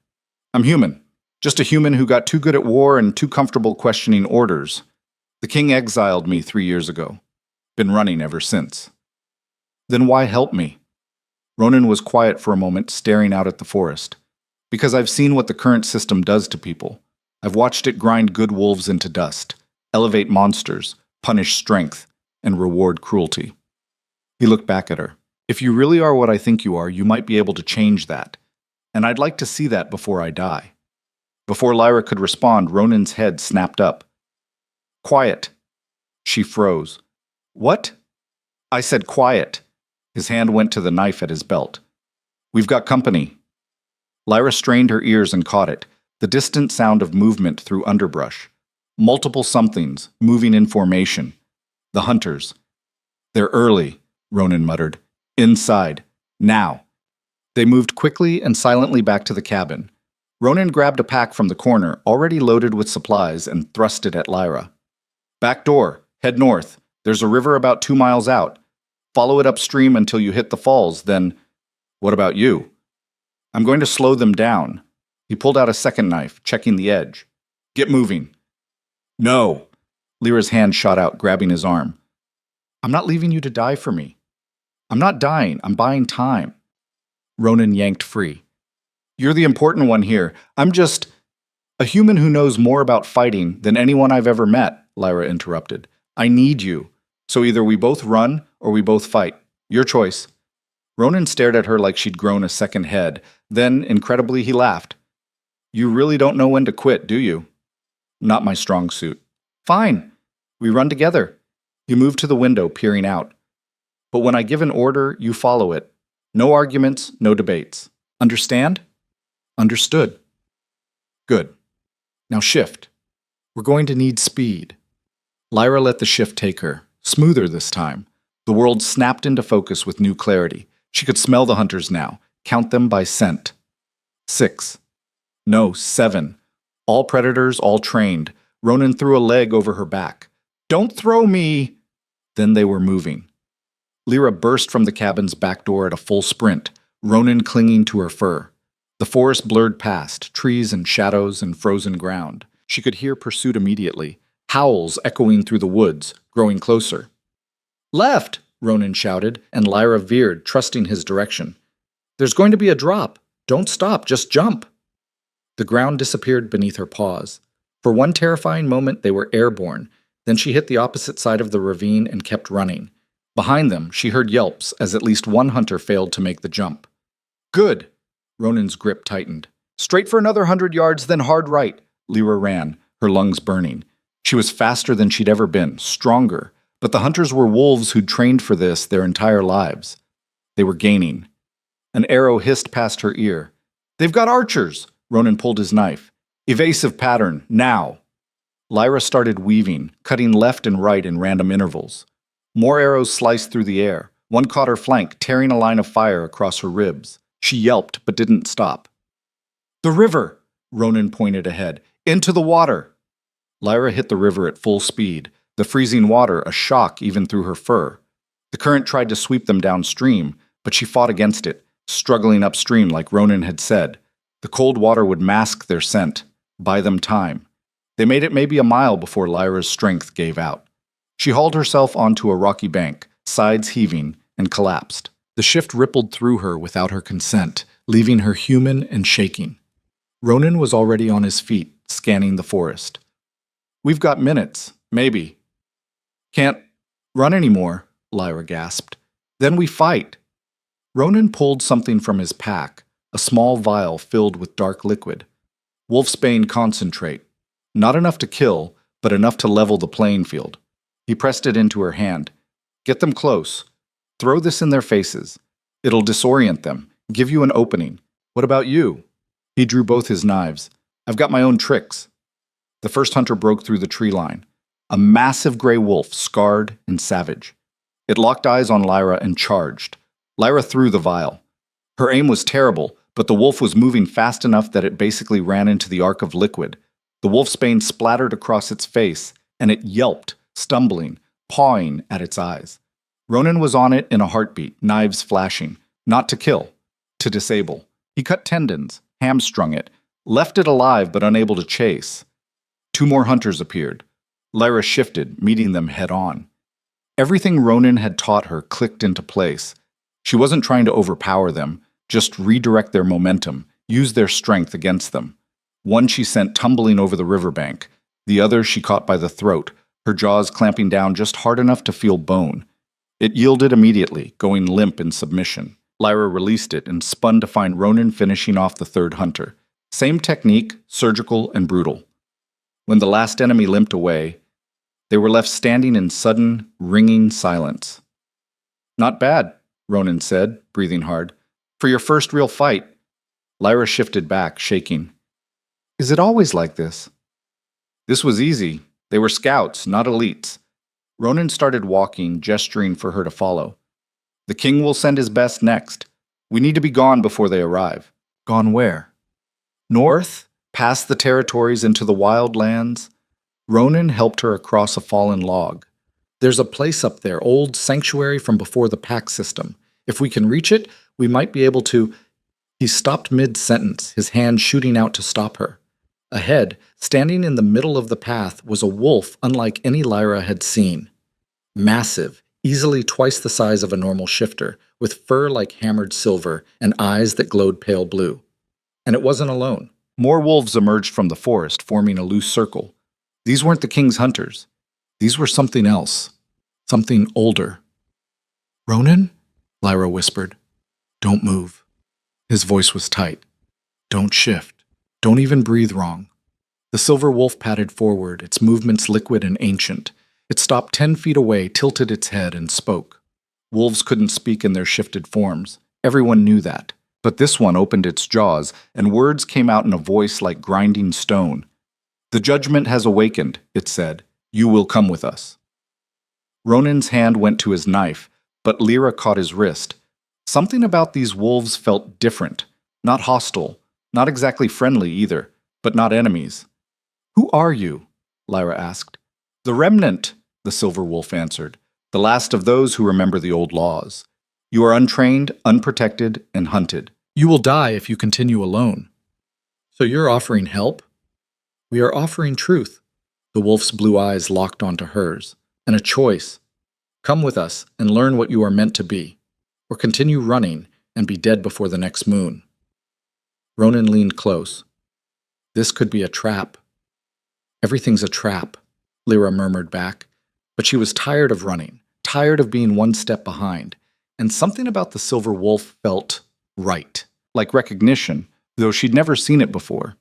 I'm human. Just a human who got too good at war and too comfortable questioning orders. The king exiled me 3 years ago. Been running ever since. Then why help me? Ronan was quiet for a moment, staring out at the forest. Because I've seen what the current system does to people. I've watched it grind good wolves into dust, elevate monsters, punish strength, and reward cruelty. He looked back at her. If you really are what I think you are, you might be able to change that. And I'd like to see that before I die. Before Lyra could respond, Ronan's head snapped up. Quiet. She froze. What? I said quiet. His hand went to the knife at his belt. We've got company. Lyra strained her ears and caught it, the distant sound of movement through underbrush. Multiple somethings, moving in formation. The hunters. They're early, Ronan muttered. Inside. Now. They moved quickly and silently back to the cabin. Ronan grabbed a pack from the corner, already loaded with supplies, and thrust it at Lyra. Back door. Head north. There's a river about 2 miles out. Follow it upstream until you hit the falls, then... What about you? I'm going to slow them down. He pulled out a second knife, checking the edge. Get moving. No. Lyra's hand shot out, grabbing his arm. I'm not leaving you to die for me. I'm not dying. I'm buying time. Ronan yanked free. You're the important one here. I'm just... A human who knows more about fighting than anyone I've ever met, Lyra interrupted. I need you. So either we both run or we both fight. Your choice. Ronan stared at her like she'd grown a second head. Then, incredibly, he laughed. You really don't know when to quit, do you? Not my strong suit. Fine. We run together. He moved to the window, peering out. But when I give an order, you follow it. No arguments, no debates. Understand? Understood. Good. Now shift. We're going to need speed. Lyra let the shift take her, smoother this time. The world snapped into focus with new clarity. She could smell the hunters now, count them by scent. 6. No, 7. All predators, all trained. Ronan threw a leg over her back. Don't throw me! Then they were moving. Lyra burst from the cabin's back door at a full sprint, Ronan clinging to her fur. The forest blurred past, trees and shadows and frozen ground. She could hear pursuit immediately, howls echoing through the woods, growing closer. Left! Ronan shouted, and Lyra veered, trusting his direction. There's going to be a drop. Don't stop, just jump. The ground disappeared beneath her paws. For one terrifying moment, they were airborne. Then she hit the opposite side of the ravine and kept running. Behind them, she heard yelps as at least one hunter failed to make the jump. Good! Ronan's grip tightened. Straight for another 100 yards, then hard right. Lyra ran, her lungs burning. She was faster than she'd ever been, stronger. But the hunters were wolves who'd trained for this their entire lives. They were gaining. An arrow hissed past her ear. They've got archers! Ronan pulled his knife. Evasive pattern, now! Lyra started weaving, cutting left and right in random intervals. More arrows sliced through the air. One caught her flank, tearing a line of fire across her ribs. She yelped, but didn't stop. The river! Ronan pointed ahead. Into the water! Lyra hit the river at full speed, the freezing water a shock even through her fur. The current tried to sweep them downstream, but she fought against it, struggling upstream like Ronan had said. The cold water would mask their scent, buy them time. They made it maybe a mile before Lyra's strength gave out. She hauled herself onto a rocky bank, sides heaving, and collapsed. The shift rippled through her without her consent, leaving her human and shaking. Ronan was already on his feet, scanning the forest. We've got minutes, maybe. Can't run anymore, Lyra gasped. Then we fight. Ronan pulled something from his pack, a small vial filled with dark liquid. Wolfsbane concentrate. Not enough to kill, but enough to level the playing field. He pressed it into her hand. Get them close. Throw this in their faces. It'll disorient them, give you an opening. What about you? He drew both his knives. I've got my own tricks. The first hunter broke through the tree line. A massive gray wolf, scarred and savage. It locked eyes on Lyra and charged. Lyra threw the vial. Her aim was terrible, but the wolf was moving fast enough that it basically ran into the arc of liquid. The wolfsbane splattered across its face, and it yelped, stumbling, pawing at its eyes. Ronan was on it in a heartbeat, knives flashing. Not to kill, to disable. He cut tendons, hamstrung it, left it alive but unable to chase. 2 more hunters appeared. Lyra shifted, meeting them head-on. Everything Ronan had taught her clicked into place. She wasn't trying to overpower them, just redirect their momentum, use their strength against them. One she sent tumbling over the riverbank. The other she caught by the throat, her jaws clamping down just hard enough to feel bone. It yielded immediately, going limp in submission. Lyra released it and spun to find Ronan finishing off the third hunter. Same technique, surgical and brutal. When the last enemy limped away, they were left standing in sudden, ringing silence. Not bad, Ronan said, breathing hard. For your first real fight. Lyra shifted back, shaking. Is it always like this? This was easy. They were scouts, not elites. Ronan started walking, gesturing for her to follow. The king will send his best next. We need to be gone before they arrive. Gone where? North? Past the territories into the wild lands? Ronan helped her across a fallen log. There's a place up there, old sanctuary from before the pack system. If we can reach it, we might be able to... He stopped mid-sentence, his hand shooting out to stop her. Ahead, standing in the middle of the path, was a wolf unlike any Lyra had seen. Massive, easily twice the size of a normal shifter, with fur like hammered silver and eyes that glowed pale blue. And it wasn't alone. More wolves emerged from the forest, forming a loose circle. These weren't the king's hunters. These were something else. Something older. Ronan? Lyra whispered. Don't move. His voice was tight. Don't shift. Don't even breathe wrong. The silver wolf padded forward, its movements liquid and ancient. It stopped 10 feet away, tilted its head, and spoke. Wolves couldn't speak in their shifted forms. Everyone knew that. But this one opened its jaws, and words came out in a voice like grinding stone. The judgment has awakened, it said. You will come with us. Ronan's hand went to his knife, but Lyra caught his wrist. Something about these wolves felt different, not hostile, not exactly friendly either, but not enemies. Who are you? Lyra asked. The Remnant, the silver wolf answered, the last of those who remember the old laws. You are untrained, unprotected, and hunted. You will die if you continue alone. So you're offering help? We are offering truth. The wolf's blue eyes locked onto hers, and a choice. Come with us and learn what you are meant to be, or continue running and be dead before the next moon. Ronan leaned close. This could be a trap. Everything's a trap, Lyra murmured back, but she was tired of running, tired of being one step behind, and something about the silver wolf felt right, like recognition, though she'd never seen it before.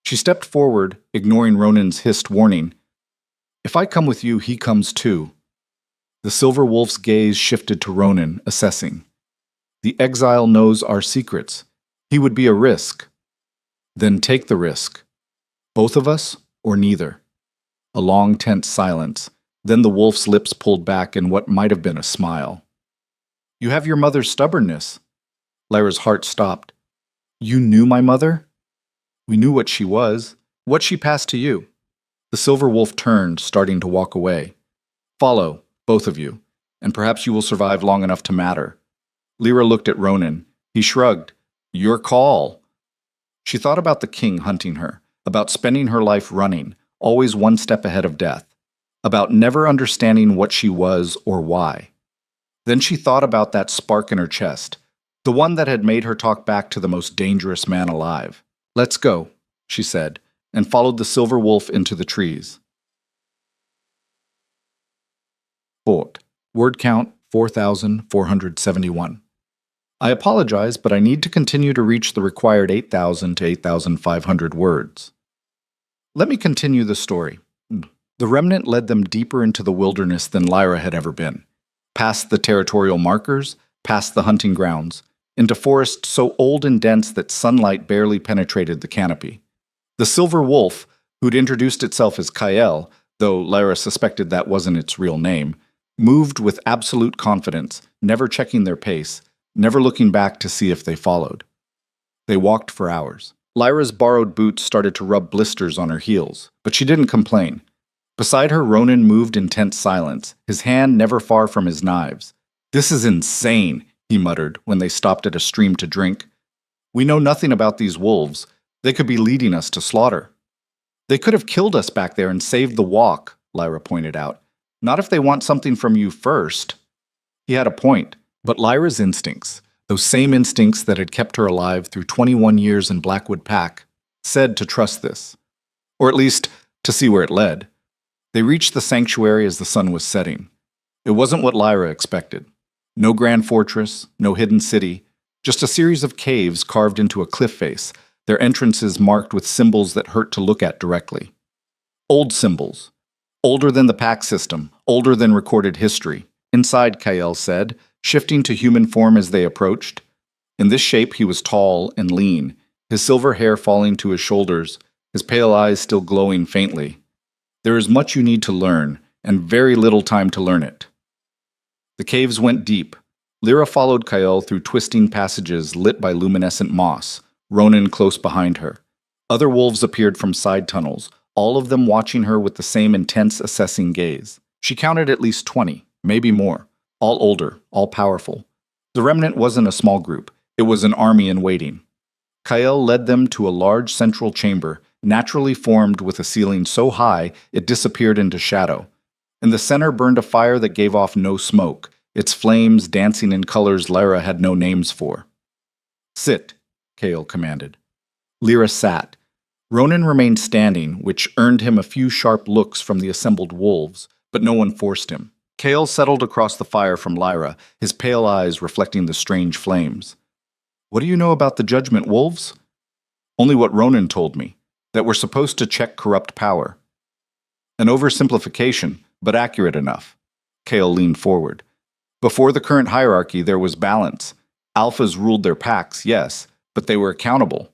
She stepped forward, ignoring Ronan's hissed warning. If I come with you, he comes too. The silver wolf's gaze shifted to Ronan, assessing. The exile knows our secrets. He would be a risk. Then take the risk. Both of us, or neither. A long, tense silence. Then the wolf's lips pulled back in what might have been a smile. You have your mother's stubbornness. Lyra's heart stopped. You knew my mother? We knew what she was, what she passed to you. The silver wolf turned, starting to walk away. Follow, both of you, and perhaps you will survive long enough to matter. Lyra looked at Ronan. He shrugged. Your call. She thought about the king hunting her, about spending her life running, always one step ahead of death, about never understanding what she was or why. Then she thought about that spark in her chest, the one that had made her talk back to the most dangerous man alive. Let's go, she said, and followed the silver wolf into the trees. Fort. Word count 4,471. I apologize, but I need to continue to reach the required 8,000 to 8,500 words. Let me continue the story. The Remnant led them deeper into the wilderness than Lyra had ever been, past the territorial markers, past the hunting grounds, into forests so old and dense that sunlight barely penetrated the canopy. The silver wolf, who'd introduced itself as Kael, though Lyra suspected that wasn't its real name, moved with absolute confidence, never checking their pace, never looking back to see if they followed. They walked for hours. Lyra's borrowed boots started to rub blisters on her heels, but she didn't complain. Beside her, Ronan moved in tense silence, his hand never far from his knives. This is insane, he muttered when they stopped at a stream to drink. We know nothing about these wolves. They could be leading us to slaughter. They could have killed us back there and saved the walk, Lyra pointed out. Not if they want something from you first. He had a point, but Lyra's instincts, those same instincts that had kept her alive through 21 years in Blackwood Pack, said to trust this. Or at least, to see where it led. They reached the sanctuary as the sun was setting. It wasn't what Lyra expected. No grand fortress, no hidden city, just a series of caves carved into a cliff face, their entrances marked with symbols that hurt to look at directly. Old symbols. Older than the pack system, older than recorded history. Inside, Kael said, shifting to human form as they approached. In this shape, he was tall and lean, his silver hair falling to his shoulders, his pale eyes still glowing faintly. There is much you need to learn, and very little time to learn it. The caves went deep. Lyra followed Kael through twisting passages lit by luminescent moss, Ronan close behind her. Other wolves appeared from side tunnels, all of them watching her with the same intense, assessing gaze. She counted at least 20, maybe more, all older, all powerful. The Remnant wasn't a small group. It was an army in waiting. Kael led them to a large central chamber, naturally formed with a ceiling so high it disappeared into shadow. In the center burned a fire that gave off no smoke, its flames dancing in colors Lyra had no names for. Sit, Kael commanded. Lyra sat. Ronan remained standing, which earned him a few sharp looks from the assembled wolves, but no one forced him. Kael settled across the fire from Lyra, his pale eyes reflecting the strange flames. What do you know about the Judgment Wolves? Only what Ronan told me, that we're supposed to check corrupt power. An oversimplification, but accurate enough. Kale leaned forward. Before the current hierarchy, there was balance. Alphas ruled their packs, yes, but they were accountable.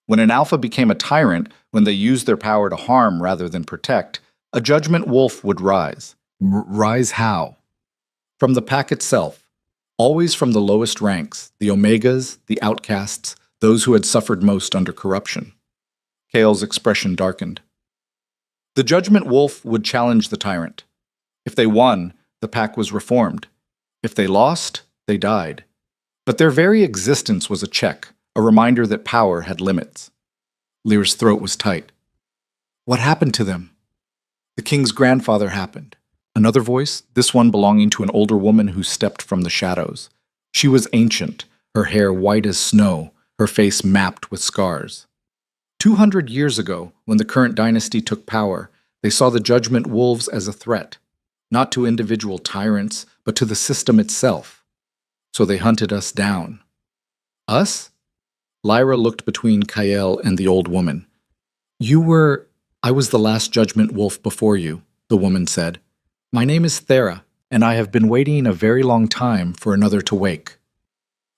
When an alpha became a tyrant, when they used their power to harm rather than protect, a Judgment Wolf would rise. Rise how? From the pack itself. Always from the lowest ranks, the Omegas, the outcasts, those who had suffered most under corruption. Kale's expression darkened. The Judgment Wolf would challenge the tyrant. If they won, the pack was reformed. If they lost, they died. But their very existence was a check, a reminder that power had limits. Lyra's throat was tight. What happened to them? The king's grandfather happened. Another voice, this one belonging to an older woman who stepped from the shadows. She was ancient, her hair white as snow, her face mapped with scars. 200 years ago, when the current dynasty took power, they saw the Judgment Wolves as a threat, not to individual tyrants, but to the system itself. So they hunted us down. Us? Lyra looked between Kael and the old woman. I was the last Judgment Wolf before you, the woman said. My name is Thera, and I have been waiting a very long time for another to wake.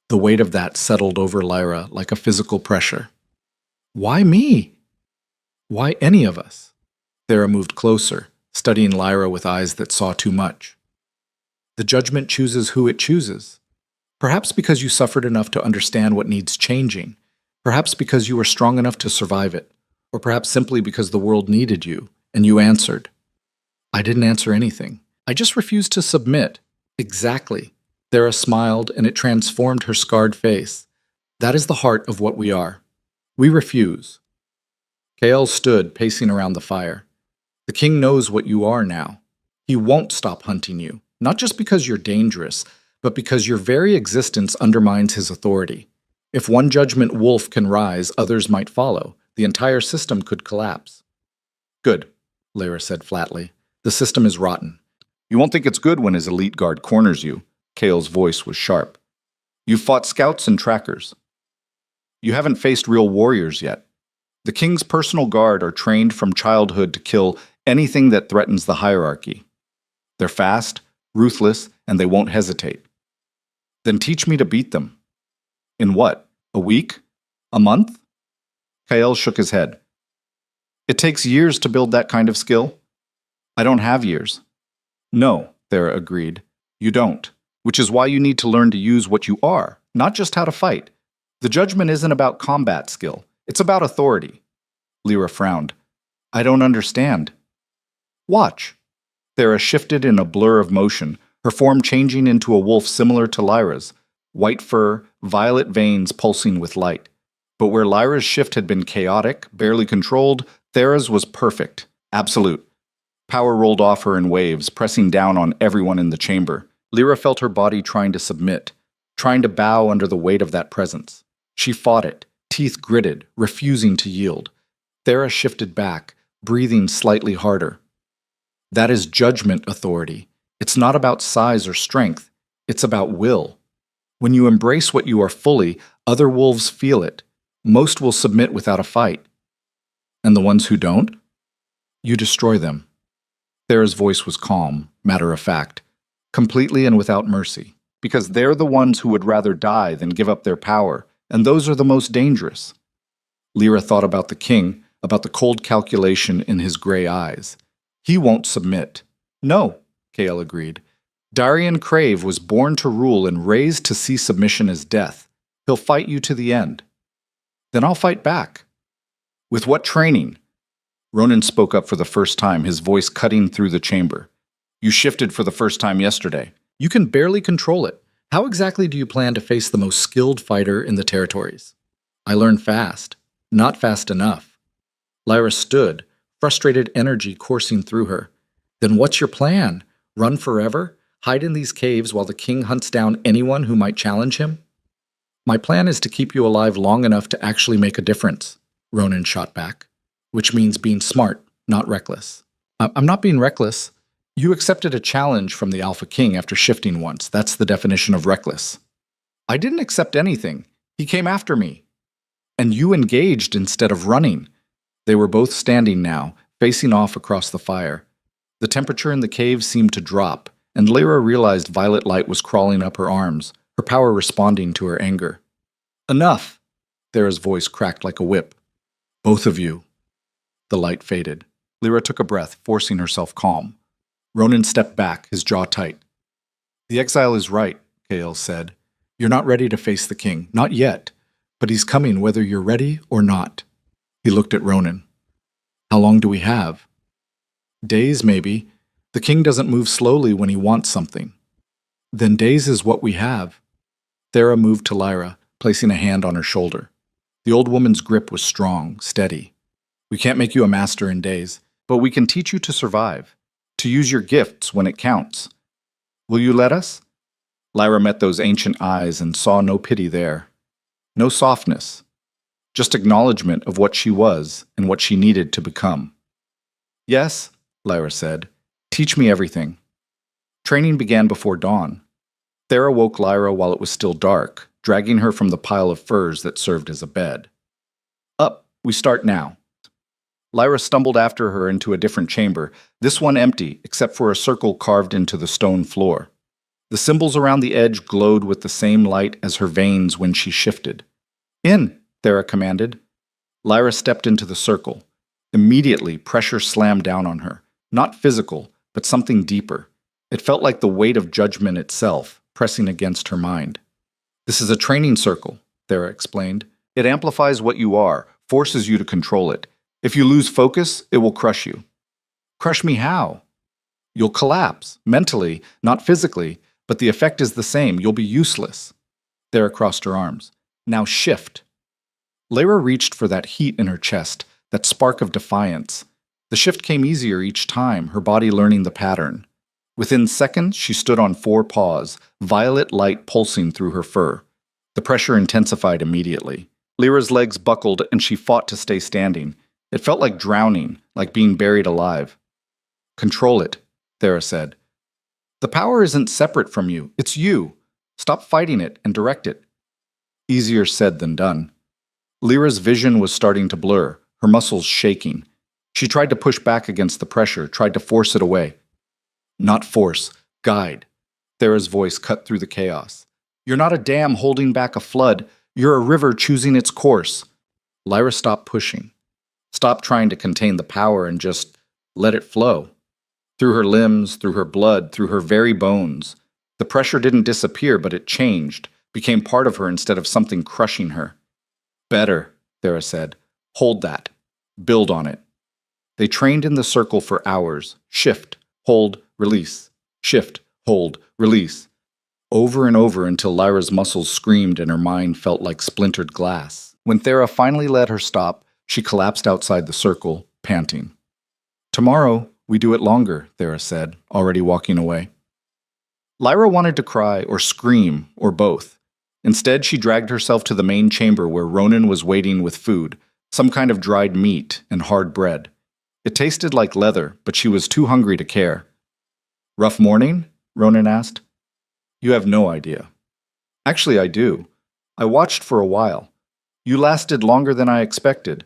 The weight of that settled over Lyra like a physical pressure. Why me? Why any of us? Thera moved closer, studying Lyra with eyes that saw too much. The judgment chooses who it chooses. Perhaps because you suffered enough to understand what needs changing. Perhaps because you were strong enough to survive it. Or perhaps simply because the world needed you, and you answered. I didn't answer anything. I just refused to submit. Exactly. Thera smiled, and it transformed her scarred face. That is the heart of what we are. We refuse. Kael stood, pacing around the fire. The king knows what you are now. He won't stop hunting you, not just because you're dangerous, but because your very existence undermines his authority. If one Judgment Wolf can rise, others might follow. The entire system could collapse. Good, Lyra said flatly. The system is rotten. You won't think it's good when his elite guard corners you. Kael's voice was sharp. You've fought scouts and trackers. You haven't faced real warriors yet. The king's personal guard are trained from childhood to kill anything that threatens the hierarchy. They're fast, ruthless, and they won't hesitate. Then teach me to beat them. In what? A week? A month? Kael shook his head. It takes years to build that kind of skill. I don't have years. No, Thera agreed. You don't. Which is why you need to learn to use what you are, not just how to fight. The judgment isn't about combat skill. It's about authority. Lyra frowned. I don't understand. Watch. Thera shifted in a blur of motion, her form changing into a wolf similar to Lyra's, white fur, violet veins pulsing with light. But where Lyra's shift had been chaotic, barely controlled, Thera's was perfect, absolute. Power rolled off her in waves, pressing down on everyone in the chamber. Lyra felt her body trying to submit, trying to bow under the weight of that presence. She fought it, teeth gritted, refusing to yield. Thera shifted back, breathing slightly harder. That is judgment authority. It's not about size or strength. It's about will. When you embrace what you are fully, other wolves feel it. Most will submit without a fight. And the ones who don't? You destroy them. Thera's voice was calm, matter of fact, completely and without mercy, because they're the ones who would rather die than give up their power, and those are the most dangerous. Lyra thought about the king, about the cold calculation in his gray eyes. He won't submit. No, Kael agreed. Darian Crave was born to rule and raised to see submission as death. He'll fight you to the end. Then I'll fight back. With what training? Ronan spoke up for the first time, his voice cutting through the chamber. You shifted for the first time yesterday. You can barely control it. How exactly do you plan to face the most skilled fighter in the territories? I learned fast. Not fast enough. Lyra stood, frustrated energy coursing through her. Then what's your plan? Run forever? Hide in these caves while the king hunts down anyone who might challenge him? My plan is to keep you alive long enough to actually make a difference, Ronan shot back, which means being smart, not reckless. I'm not being reckless. You accepted a challenge from the Alpha King after shifting once. That's the definition of reckless. I didn't accept anything. He came after me. And you engaged instead of running. They were both standing now, facing off across the fire. The temperature in the cave seemed to drop, and Lyra realized violet light was crawling up her arms, her power responding to her anger. Enough! Thera's voice cracked like a whip. Both of you. The light faded. Lyra took a breath, forcing herself calm. Ronan stepped back, his jaw tight. The exile is right, Kael said. You're not ready to face the king, not yet. But he's coming whether you're ready or not. He looked at Ronan. How long do we have? Days, maybe. The king doesn't move slowly when he wants something. Then days is what we have. Thera moved to Lyra, placing a hand on her shoulder. The old woman's grip was strong, steady. We can't make you a master in days, but we can teach you to survive, to use your gifts when it counts. Will you let us? Lyra met those ancient eyes and saw no pity there. No softness, just acknowledgement of what she was and what she needed to become. Yes, Lyra said, teach me everything. Training began before dawn. Thera woke Lyra while it was still dark, dragging her from the pile of furs that served as a bed. Up, we start now. Lyra stumbled after her into a different chamber, this one empty except for a circle carved into the stone floor. The symbols around the edge glowed with the same light as her veins when she shifted. In, Thera commanded. Lyra stepped into the circle. Immediately, pressure slammed down on her. Not physical, but something deeper. It felt like the weight of judgment itself, pressing against her mind. This is a training circle, Thera explained. It amplifies what you are, forces you to control it. If you lose focus, it will crush you. Crush me how? You'll collapse, mentally, not physically, but the effect is the same. You'll be useless. Thera crossed her arms. Now shift. Lyra reached for that heat in her chest, that spark of defiance. The shift came easier each time, her body learning the pattern. Within seconds, she stood on 4 paws, violet light pulsing through her fur. The pressure intensified immediately. Lyra's legs buckled and she fought to stay standing. It felt like drowning, like being buried alive. Control it, Thera said. The power isn't separate from you, it's you. Stop fighting it and direct it. Easier said than done. Lyra's vision was starting to blur, her muscles shaking. She tried to push back against the pressure, tried to force it away. Not force, guide. Thera's voice cut through the chaos. You're not a dam holding back a flood, you're a river choosing its course. Lyra stopped pushing. Stopped trying to contain the power and just let it flow. Through her limbs, through her blood, through her very bones. The pressure didn't disappear, but it changed, became part of her instead of something crushing her. Better, Thera said. Hold that. Build on it. They trained in the circle for hours. Shift, hold, release. Shift, hold, release. Over and over until Lyra's muscles screamed and her mind felt like splintered glass. When Thera finally let her stop, she collapsed outside the circle, panting. Tomorrow, we do it longer, Thera said, already walking away. Lyra wanted to cry or scream, or both. Instead, she dragged herself to the main chamber where Ronan was waiting with food, some kind of dried meat and hard bread. It tasted like leather, but she was too hungry to care. Rough morning? Ronan asked. You have no idea. Actually, I do. I watched for a while. You lasted longer than I expected.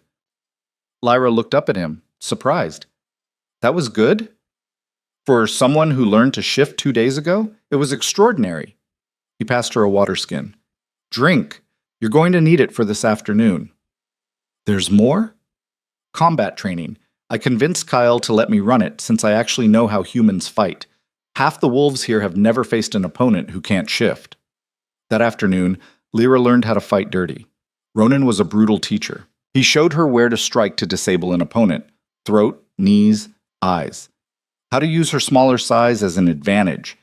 Lyra looked up at him, surprised. That was good? For someone who learned to shift 2 days ago, it was extraordinary. He passed her a water skin. Drink. You're going to need it for this afternoon. There's more? Combat training. I convinced Kyle to let me run it since I actually know how humans fight. Half the wolves here have never faced an opponent who can't shift. That afternoon, Lyra learned how to fight dirty. Ronan was a brutal teacher. He showed her where to strike to disable an opponent. Throat, knees, eyes. How to use her smaller size as an advantage,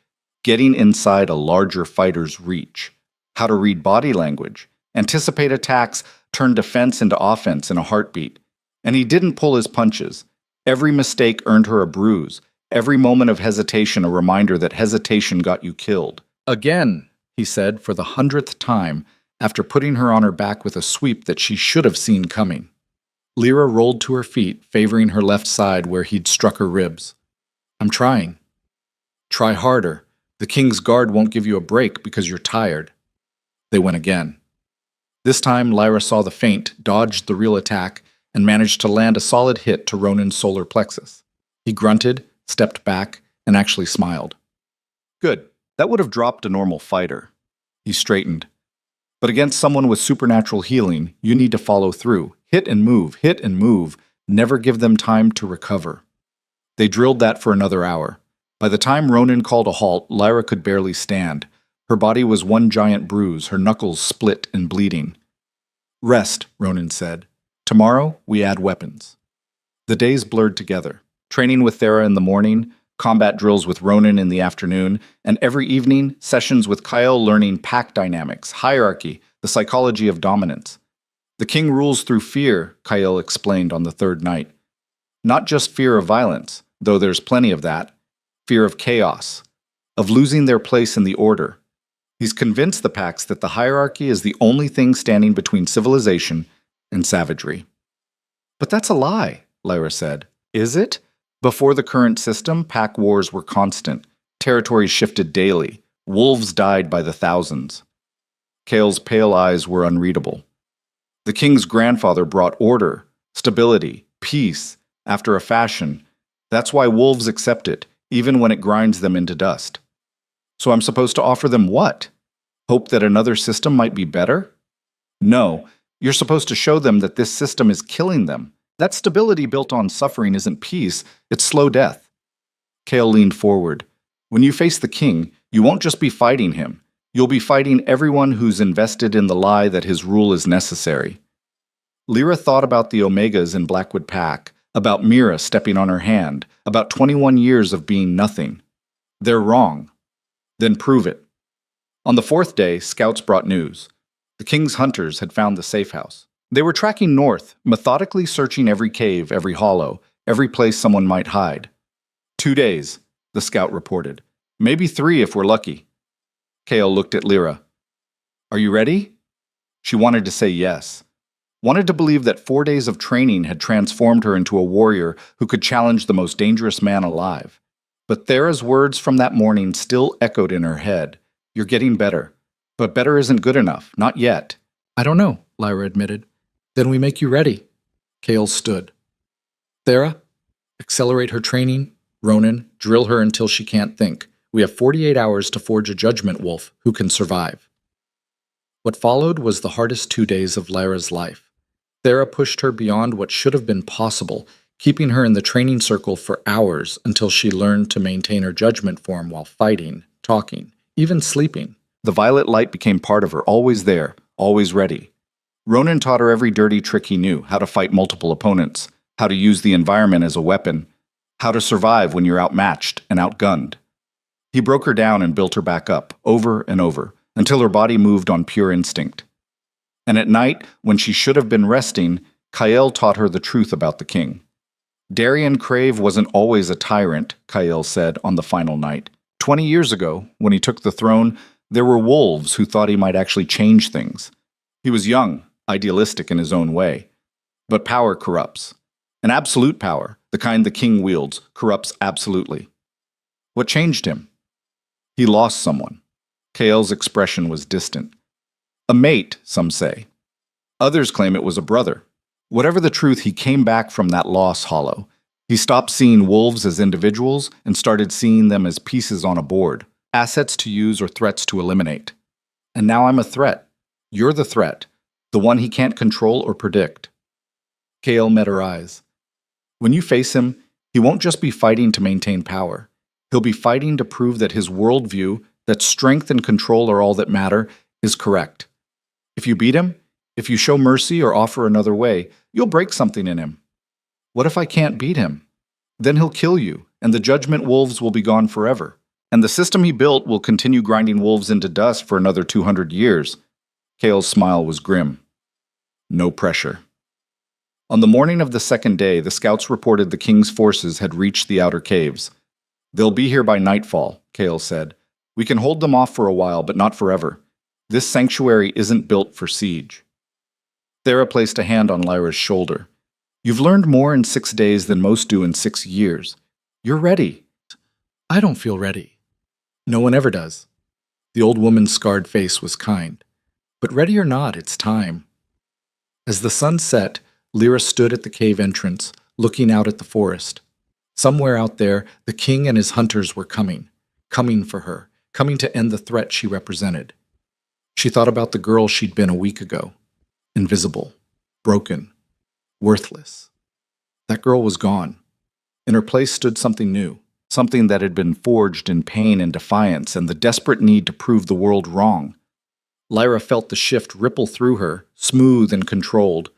getting inside a larger fighter's reach. How to read body language, anticipate attacks, turn defense into offense in a heartbeat. And he didn't pull his punches. Every mistake earned her a bruise. Every moment of hesitation a reminder that hesitation got you killed. Again, he said for the 100th time, after putting her on her back with a sweep that she should have seen coming. Lyra rolled to her feet, favoring her left side where he'd struck her ribs. I'm trying. Try harder. The King's Guard won't give you a break because you're tired. They went again. This time, Lyra saw the feint, dodged the real attack, and managed to land a solid hit to Ronan's solar plexus. He grunted, stepped back, and actually smiled. Good. That would have dropped a normal fighter. He straightened. But against someone with supernatural healing, you need to follow through. Hit and move, never give them time to recover. They drilled that for another hour. By the time Ronan called a halt, Lyra could barely stand. Her body was one giant bruise, her knuckles split and bleeding. Rest, Ronan said. Tomorrow, we add weapons. The days blurred together. Training with Thera in the morning, combat drills with Ronan in the afternoon, and every evening, sessions with Kyle learning pack dynamics, hierarchy, the psychology of dominance. The king rules through fear, Kyle explained on the third night. Not just fear of violence, though there's plenty of that. Fear of chaos, of losing their place in the order. He's convinced the packs that the hierarchy is the only thing standing between civilization and savagery. But that's a lie, Lyra said. Is it? Before the current system, pack wars were constant. Territories shifted daily. Wolves died by the thousands. Kale's pale eyes were unreadable. The king's grandfather brought order, stability, peace, after a fashion. That's why wolves accept it, even when it grinds them into dust. So I'm supposed to offer them what? Hope that another system might be better? No, you're supposed to show them that this system is killing them. That stability built on suffering isn't peace, it's slow death. Kale leaned forward. When you face the king, you won't just be fighting him. You'll be fighting everyone who's invested in the lie that his rule is necessary. Lyra thought about the Omegas in Blackwood Pack, about Mira stepping on her hand, about 21 years of being nothing. They're wrong. Then prove it. On the fourth day, scouts brought news. The king's hunters had found the safe house. They were tracking north, methodically searching every cave, every hollow, every place someone might hide. 2 days, the scout reported. Maybe 3 if we're lucky. Kale looked at Lyra. Are you ready? She wanted to say yes. Wanted to believe that 4 days of training had transformed her into a warrior who could challenge the most dangerous man alive. But Thera's words from that morning still echoed in her head. You're getting better. But better isn't good enough. Not yet. I don't know, Lyra admitted. Then we make you ready. Kale stood. Thera, accelerate her training. Ronan, drill her until she can't think. We have 48 hours to forge a judgment wolf who can survive. What followed was the hardest 2 days of Lyra's life. Thera pushed her beyond what should have been possible, keeping her in the training circle for hours until she learned to maintain her judgment form while fighting, talking, even sleeping. The violet light became part of her, always there, always ready. Ronan taught her every dirty trick he knew, how to fight multiple opponents, how to use the environment as a weapon, how to survive when you're outmatched and outgunned. He broke her down and built her back up, over and over, until her body moved on pure instinct. And at night, when she should have been resting, Kyle taught her the truth about the king. Darian Crave wasn't always a tyrant, Kyle said on the final night. 20 years ago, when he took the throne, there were wolves who thought he might actually change things. He was young, idealistic in his own way. But power corrupts. An absolute power, the kind the king wields, corrupts absolutely. What changed him? He lost someone. Kale's expression was distant. A mate, some say. Others claim it was a brother. Whatever the truth, he came back from that loss hollow. He stopped seeing wolves as individuals and started seeing them as pieces on a board, assets to use or threats to eliminate. And now I'm a threat. You're the threat, the one he can't control or predict. Kale met her eyes. When you face him, he won't just be fighting to maintain power. He'll be fighting to prove that his worldview, that strength and control are all that matter, is correct. If you beat him, if you show mercy or offer another way, you'll break something in him. What if I can't beat him? Then he'll kill you, and the judgment wolves will be gone forever. And the system he built will continue grinding wolves into dust for another 200 years. Kale's smile was grim. No pressure. On the morning of the second day, the scouts reported the king's forces had reached the outer caves. They'll be here by nightfall, Kale said. We can hold them off for a while, but not forever. This sanctuary isn't built for siege. Thera placed a hand on Lyra's shoulder. You've learned more in 6 days than most do in 6 years. You're ready. I don't feel ready. No one ever does. The old woman's scarred face was kind. But ready or not, it's time. As the sun set, Lyra stood at the cave entrance, looking out at the forest. Somewhere out there, the king and his hunters were coming for her, coming to end the threat she represented. She thought about the girl she'd been a week ago. Invisible, broken, worthless. That girl was gone. In her place stood something new, something that had been forged in pain and defiance and the desperate need to prove the world wrong. Lyra felt the shift ripple through her, smooth and controlled.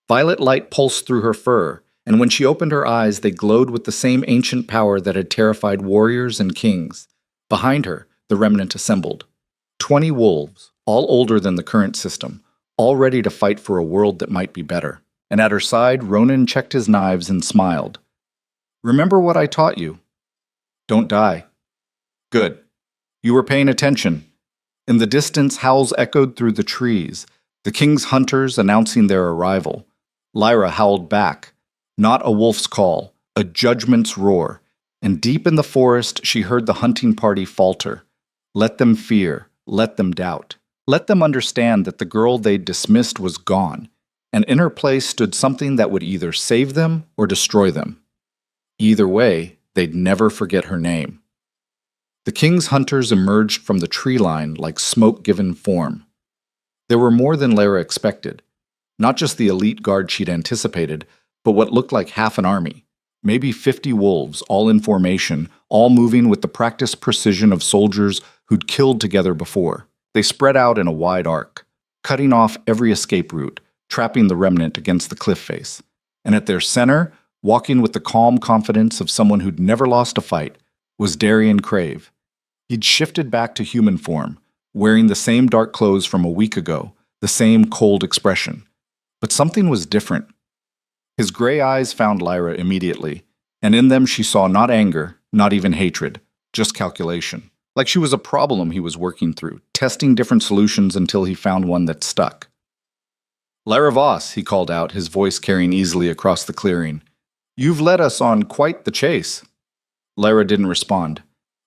Violet light pulsed through her fur, and when she opened her eyes, they glowed with the same ancient power that had terrified warriors and kings. Behind her, the remnant assembled. 20 wolves, all older than the current system, all ready to fight for a world that might be better. And at her side, Ronan checked his knives and smiled. Remember what I taught you. Don't die. Good. You were paying attention. In the distance, howls echoed through the trees, the king's hunters announcing their arrival. Lyra howled back. Not a wolf's call, a judgment's roar. And deep in the forest, she heard the hunting party falter. Let them fear, let them doubt. Let them understand that the girl they'd dismissed was gone, and in her place stood something that would either save them or destroy them. Either way, they'd never forget her name. The king's hunters emerged from the tree line like smoke given form. There were more than Lyra expected. Not just the elite guard she'd anticipated, but what looked like half an army. Maybe 50 wolves, all in formation, all moving with the practiced precision of soldiers who'd killed together before. They spread out in a wide arc, cutting off every escape route, trapping the remnant against the cliff face. And at their center, walking with the calm confidence of someone who'd never lost a fight, was Darian Crave. He'd shifted back to human form, wearing the same dark clothes from a week ago, the same cold expression. But something was different. His gray eyes found Lyra immediately, and in them she saw not anger, not even hatred, just calculation. Like she was a problem he was working through, testing different solutions until he found one that stuck. Lyra Voss, he called out, his voice carrying easily across the clearing. You've led us on quite the chase. Lyra didn't respond.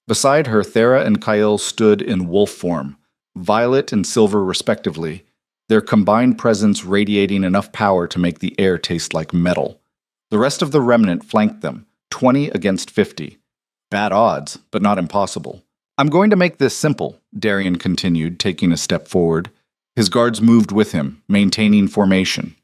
Beside her, Thera and Kyle stood in wolf form, violet and silver respectively, their combined presence radiating enough power to make the air taste like metal. The rest of the remnant flanked them, 20 against 50. Bad odds, but not impossible. I'm going to make this simple, Darian continued, taking a step forward. His guards moved with him, maintaining formation.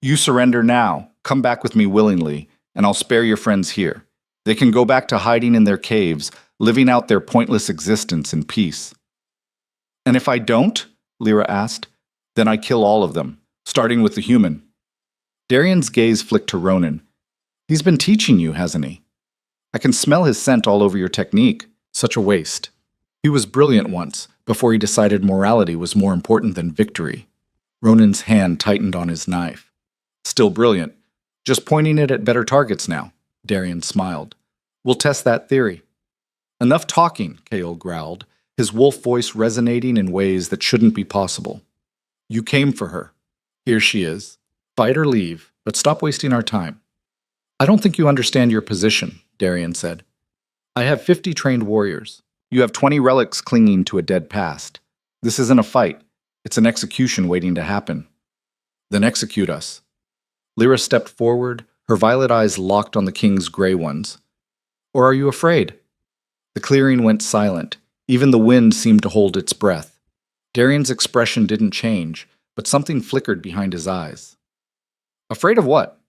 You surrender now, come back with me willingly, and I'll spare your friends here. They can go back to hiding in their caves, living out their pointless existence in peace. And if I don't? Lyra asked. Then I kill all of them, starting with the human. Darian's gaze flicked to Ronan. He's been teaching you, hasn't he? I can smell his scent all over your technique. Such a waste. He was brilliant once, before he decided morality was more important than victory. Ronan's hand tightened on his knife. Still brilliant. Just pointing it at better targets now, Darian smiled. We'll test that theory. Enough talking, Kael growled, his wolf voice resonating in ways that shouldn't be possible. You came for her. Here she is. Fight or leave, but stop wasting our time. I don't think you understand your position, Darian said. I have 50 trained warriors. You have 20 relics clinging to a dead past. This isn't a fight. It's an execution waiting to happen. Then execute us. Lyra stepped forward, her violet eyes locked on the king's gray ones. Or are you afraid? The clearing went silent. Even the wind seemed to hold its breath. Darian's expression didn't change, but something flickered behind his eyes. Afraid of what?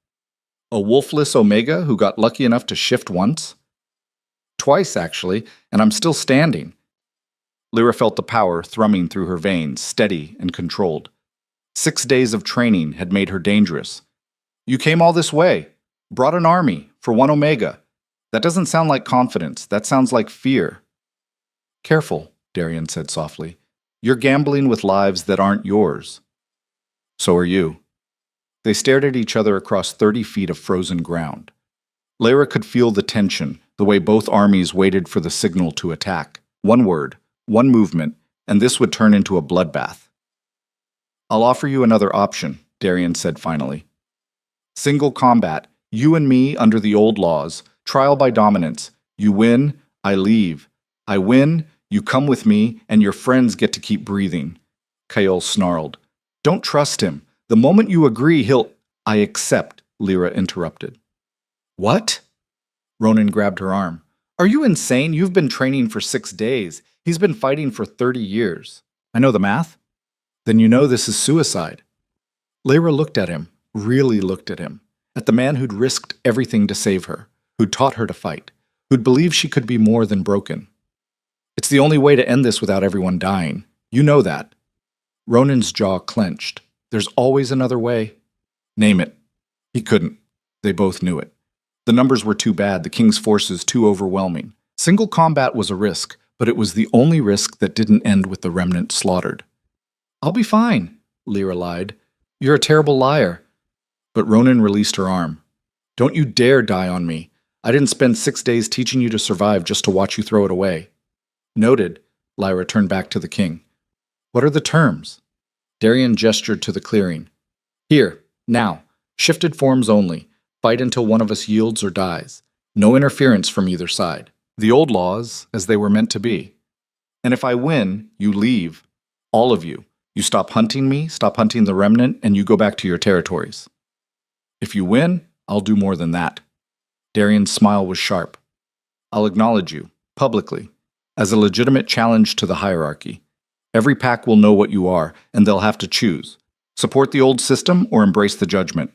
A wolfless Omega who got lucky enough to shift once? Twice, actually, and I'm still standing. Lyra felt the power thrumming through her veins, steady and controlled. 6 days of training had made her dangerous. You came all this way, brought an army, for one Omega. That doesn't sound like confidence, that sounds like fear. Careful, Darian said softly. You're gambling with lives that aren't yours. So are you. They stared at each other across 30 feet of frozen ground. Lyra could feel the tension, the way both armies waited for the signal to attack. One word, one movement, and this would turn into a bloodbath. I'll offer you another option, Darian said finally. Single combat, you and me under the old laws, trial by dominance. You win, I leave. I win, you come with me, and your friends get to keep breathing. Kaiol snarled. Don't trust him. The moment you agree, he'll— I accept, Lyra interrupted. What? Ronan grabbed her arm. Are you insane? You've been training for 6 days. He's been fighting for 30 years. I know the math. Then you know this is suicide. Lyra looked at him, really looked at him, at the man who'd risked everything to save her, who'd taught her to fight, who'd believed she could be more than broken. It's the only way to end this without everyone dying. You know that. Ronan's jaw clenched. There's always another way. Name it. He couldn't. They both knew it. The numbers were too bad, the king's forces too overwhelming. Single combat was a risk, but it was the only risk that didn't end with the remnant slaughtered. I'll be fine, Lyra lied. You're a terrible liar. But Ronan released her arm. Don't you dare die on me. I didn't spend 6 days teaching you to survive just to watch you throw it away. Noted, Lyra turned back to the king. What are the terms? Darian gestured to the clearing. Here, now, shifted forms only. Fight until one of us yields or dies. No interference from either side. The old laws, as they were meant to be. And if I win, you leave. All of you. You stop hunting me, stop hunting the remnant, and you go back to your territories. If you win, I'll do more than that. Darian's smile was sharp. I'll acknowledge you, publicly, as a legitimate challenge to the hierarchy. Every pack will know what you are, and they'll have to choose. Support the old system or embrace the judgment.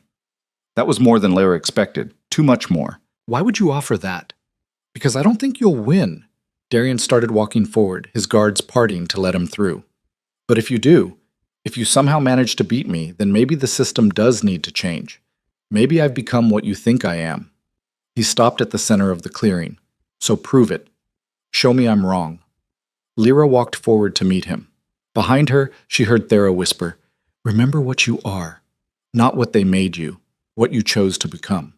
That was more than Lyra expected, too much more. Why would you offer that? Because I don't think you'll win. Darian started walking forward, his guards parting to let him through. But if you do, if you somehow manage to beat me, then maybe the system does need to change. Maybe I've become what you think I am. He stopped at the center of the clearing. So prove it. Show me I'm wrong. Lyra walked forward to meet him. Behind her, she heard Thera whisper, Remember what you are, not what they made you, what you chose to become.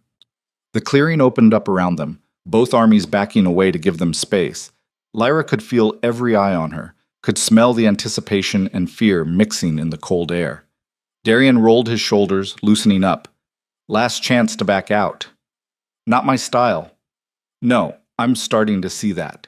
The clearing opened up around them, both armies backing away to give them space. Lyra could feel every eye on her, could smell the anticipation and fear mixing in the cold air. Darian rolled his shoulders, loosening up. Last chance to back out. Not my style. No, I'm starting to see that.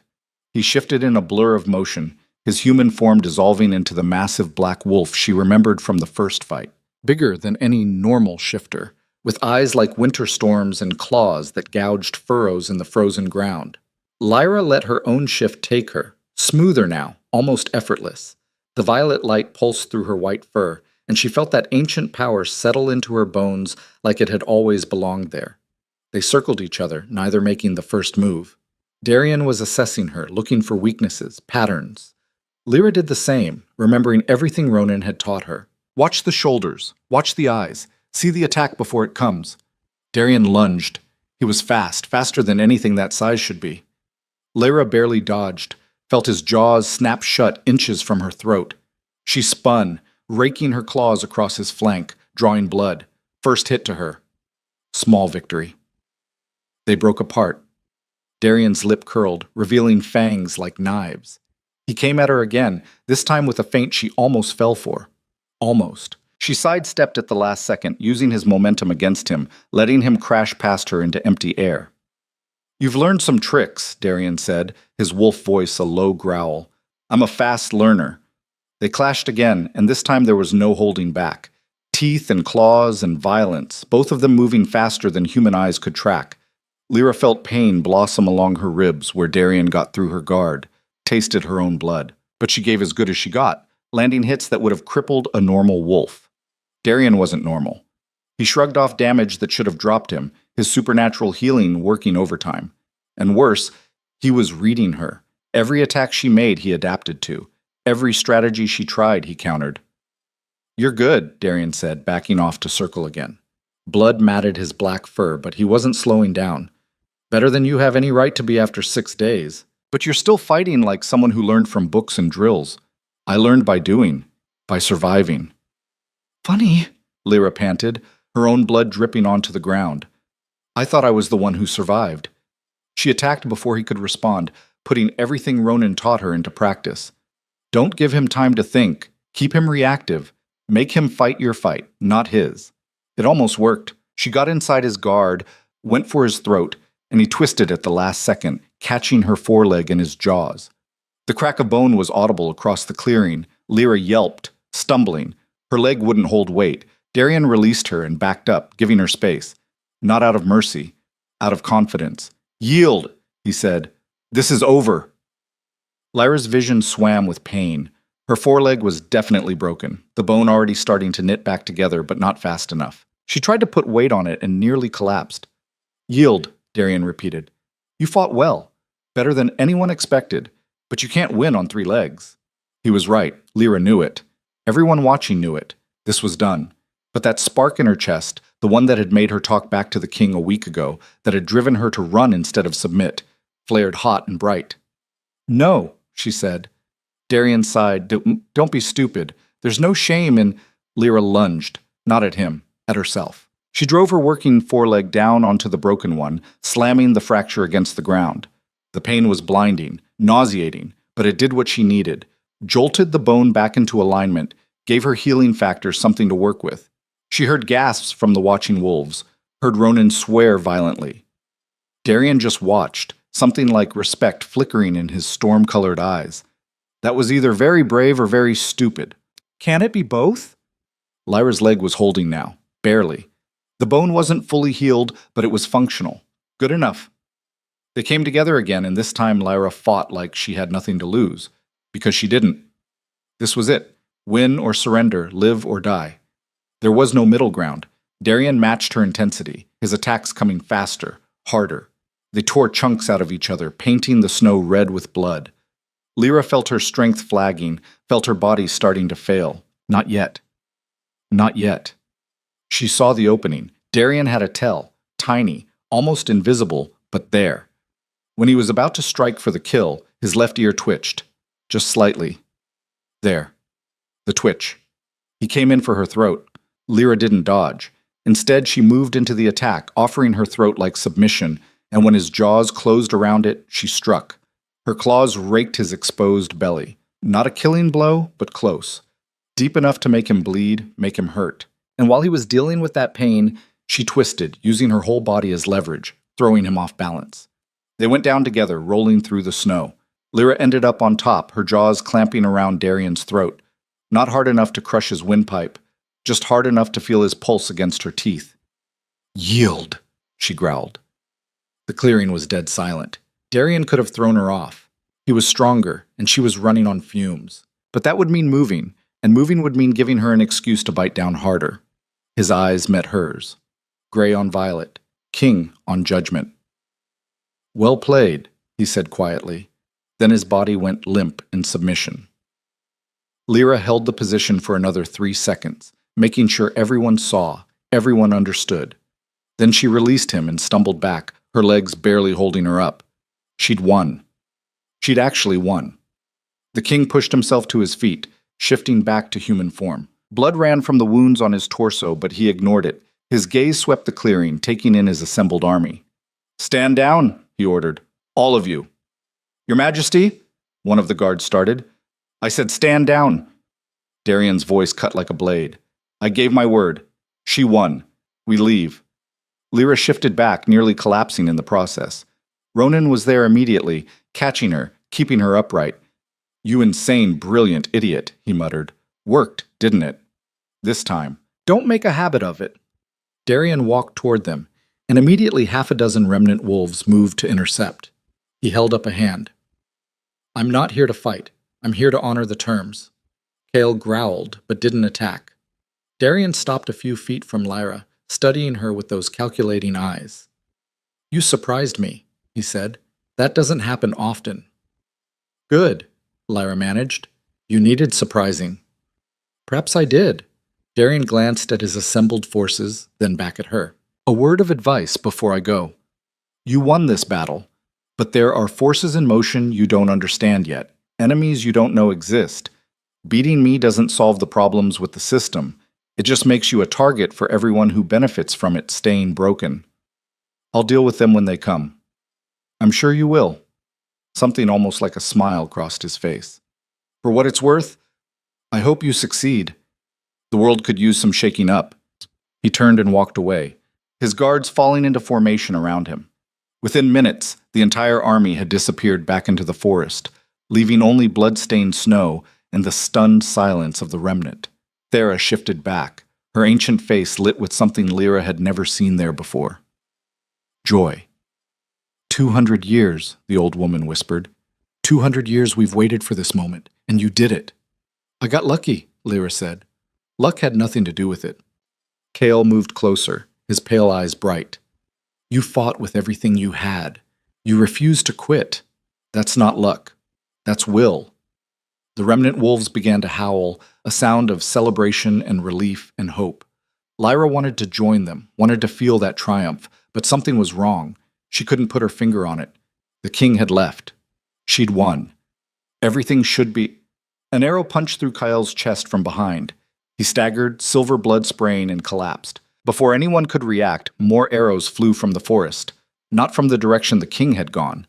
He shifted in a blur of motion, his human form dissolving into the massive black wolf she remembered from the first fight. Bigger than any normal shifter, with eyes like winter storms and claws that gouged furrows in the frozen ground. Lyra let her own shift take her, smoother now, almost effortless. The violet light pulsed through her white fur, and she felt that ancient power settle into her bones like it had always belonged there. They circled each other, neither making the first move. Darian was assessing her, looking for weaknesses, patterns. Lyra did the same, remembering everything Ronan had taught her. Watch the shoulders, watch the eyes, see the attack before it comes. Darian lunged. He was fast, faster than anything that size should be. Lyra barely dodged, felt his jaws snap shut inches from her throat. She spun, raking her claws across his flank, drawing blood. First hit to her. Small victory. They broke apart. Darian's lip curled, revealing fangs like knives. He came at her again, this time with a feint she almost fell for. Almost. She sidestepped at the last second, using his momentum against him, letting him crash past her into empty air. You've learned some tricks, Darian said, his wolf voice a low growl. I'm a fast learner. They clashed again, and this time there was no holding back. Teeth and claws and violence, both of them moving faster than human eyes could track. Lyra felt pain blossom along her ribs where Darian got through her guard, tasted her own blood. But she gave as good as she got, landing hits that would have crippled a normal wolf. Darian wasn't normal. He shrugged off damage that should have dropped him, his supernatural healing working overtime. And worse, he was reading her. Every attack she made, he adapted to. Every strategy she tried, he countered. You're good, Darian said, backing off to circle again. Blood matted his black fur, but he wasn't slowing down. Better than you have any right to be after 6 days. But you're still fighting like someone who learned from books and drills. I learned by doing, by surviving. Funny, Lyra panted, her own blood dripping onto the ground. I thought I was the one who survived. She attacked before he could respond, putting everything Ronan taught her into practice. Don't give him time to think. Keep him reactive. Make him fight your fight, not his. It almost worked. She got inside his guard, went for his throat, and he twisted at the last second, catching her foreleg in his jaws. The crack of bone was audible across the clearing. Lyra yelped, Stumbling, her leg wouldn't hold weight. Darian released her and backed up, giving her space. Not out of mercy, out of confidence. "Yield," he said. "This is over." Lyra's vision swam with pain. Her foreleg was definitely broken, the bone already starting to knit back together, but not fast enough. She tried to put weight on it and nearly collapsed. "Yield," Darian repeated. "You fought well, better than anyone expected, but you can't win on 3 legs." He was right. Lyra knew it. Everyone watching knew it. This was done. But that spark in her chest, the one that had made her talk back to the king a week ago, that had driven her to run instead of submit, flared hot and bright. "No," she said. Darian sighed. Don't be stupid. There's no shame in—" Lyra lunged, not at him, at herself. She drove her working foreleg down onto the broken one, slamming the fracture against the ground. The pain was blinding, nauseating, but it did what she needed. Jolted the bone back into alignment, gave her healing factor something to work with. She heard gasps from the watching wolves, heard Ronan swear violently. Darian just watched, something like respect flickering in his storm-colored eyes. That was either very brave or very stupid. Can it be both? Lyra's leg was holding now, barely. The bone wasn't fully healed, but it was functional. Good enough. They came together again, and this time Lyra fought like she had nothing to lose, because she didn't. This was it. Win or surrender, live or die. There was no middle ground. Darian matched her intensity, his attacks coming faster, harder. They tore chunks out of each other, painting the snow red with blood. Lyra felt her strength flagging, felt her body starting to fail. Not yet. Not yet. She saw the opening. Darian had a tell, tiny, almost invisible, but there. When he was about to strike for the kill, his left ear twitched. Just slightly. There. The twitch. He came in for her throat. Lyra didn't dodge. Instead, she moved into the attack, offering her throat like submission, and when his jaws closed around it, she struck. Her claws raked his exposed belly. Not a killing blow, but close. Deep enough to make him bleed, make him hurt. And while he was dealing with that pain, she twisted, using her whole body as leverage, throwing him off balance. They went down together, rolling through the snow. Lyra ended up on top, her jaws clamping around Darian's throat. Not hard enough to crush his windpipe, just hard enough to feel his pulse against her teeth. "Yield," she growled. The clearing was dead silent. Darian could have thrown her off. He was stronger, and she was running on fumes. But that would mean moving, and moving would mean giving her an excuse to bite down harder. His eyes met hers. Gray on violet, king on judgment. "Well played," he said quietly. Then his body went limp in submission. Lyra held the position for another 3 seconds, making sure everyone saw, everyone understood. Then she released him and stumbled back, her legs barely holding her up. She'd won. She'd actually won. The king pushed himself to his feet, shifting back to human form. Blood ran from the wounds on his torso, but he ignored it. His gaze swept the clearing, taking in his assembled army. "Stand down," he ordered. "All of you." "Your Majesty?" One of the guards started. "I said stand down." Darian's voice cut like a blade. "I gave my word. She won. We leave." Lyra shifted back, nearly collapsing in the process. Ronan was there immediately, catching her, keeping her upright. "You insane, brilliant idiot," he muttered. "Worked, didn't it? This time. Don't make a habit of it." Darian walked toward them, and immediately 6 remnant wolves moved to intercept. He held up a hand. "I'm not here to fight. I'm here to honor the terms." Kale growled, but didn't attack. Darian stopped a few feet from Lyra, studying her with those calculating eyes. "You surprised me," he said. "That doesn't happen often." "Good," Lyra managed. "You needed surprising." "Perhaps I did." Darian glanced at his assembled forces, then back at her. "A word of advice before I go. You won this battle, but there are forces in motion you don't understand yet, enemies you don't know exist. Beating me doesn't solve the problems with the system. It just makes you a target for everyone who benefits from it staying broken. I'll deal with them when they come." "I'm sure you will." Something almost like a smile crossed his face. "For what it's worth, I hope you succeed. The world could use some shaking up." He turned and walked away, his guards falling into formation around him. Within minutes, the entire army had disappeared back into the forest, leaving only blood-stained snow in the stunned silence of the remnant. Thera shifted back, her ancient face lit with something Lyra had never seen there before. Joy. 200 years, the old woman whispered. 200 years we've waited for this moment, and you did it. I got lucky, Lyra said. Luck had nothing to do with it. Kale moved closer, his pale eyes bright. You fought with everything you had. You refused to quit. That's not luck. That's will. The remnant wolves began to howl, a sound of celebration and relief and hope. Lyra wanted to join them, wanted to feel that triumph, but something was wrong. She couldn't put her finger on it. The king had left. She'd won. Everything should be... An arrow punched through Kyle's chest from behind. He staggered, silver blood spraying, and collapsed. Before anyone could react, more arrows flew from the forest. Not from the direction the king had gone.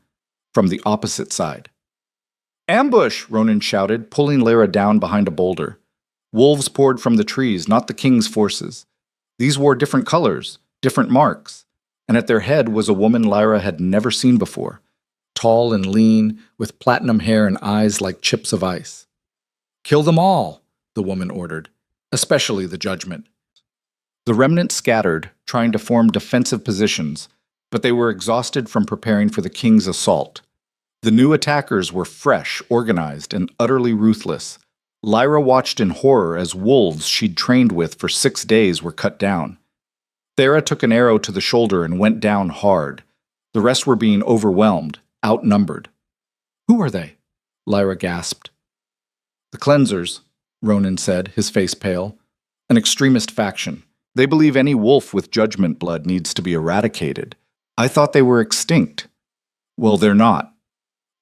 From the opposite side. Ambush! Ronan shouted, pulling Lyra down behind a boulder. Wolves poured from the trees, not the king's forces. These wore different colors, different marks, and at their head was a woman Lyra had never seen before, tall and lean, with platinum hair and eyes like chips of ice. Kill them all, the woman ordered, especially the judgment. The remnant scattered, trying to form defensive positions, but they were exhausted from preparing for the king's assault. The new attackers were fresh, organized, and utterly ruthless. Lyra watched in horror as wolves she'd trained with for 6 days were cut down. Thera took an arrow to the shoulder and went down hard. The rest were being overwhelmed, outnumbered. Who are they? Lyra gasped. The Cleansers, Ronan said, his face pale. An extremist faction. They believe any wolf with judgment blood needs to be eradicated. I thought they were extinct. Well, they're not.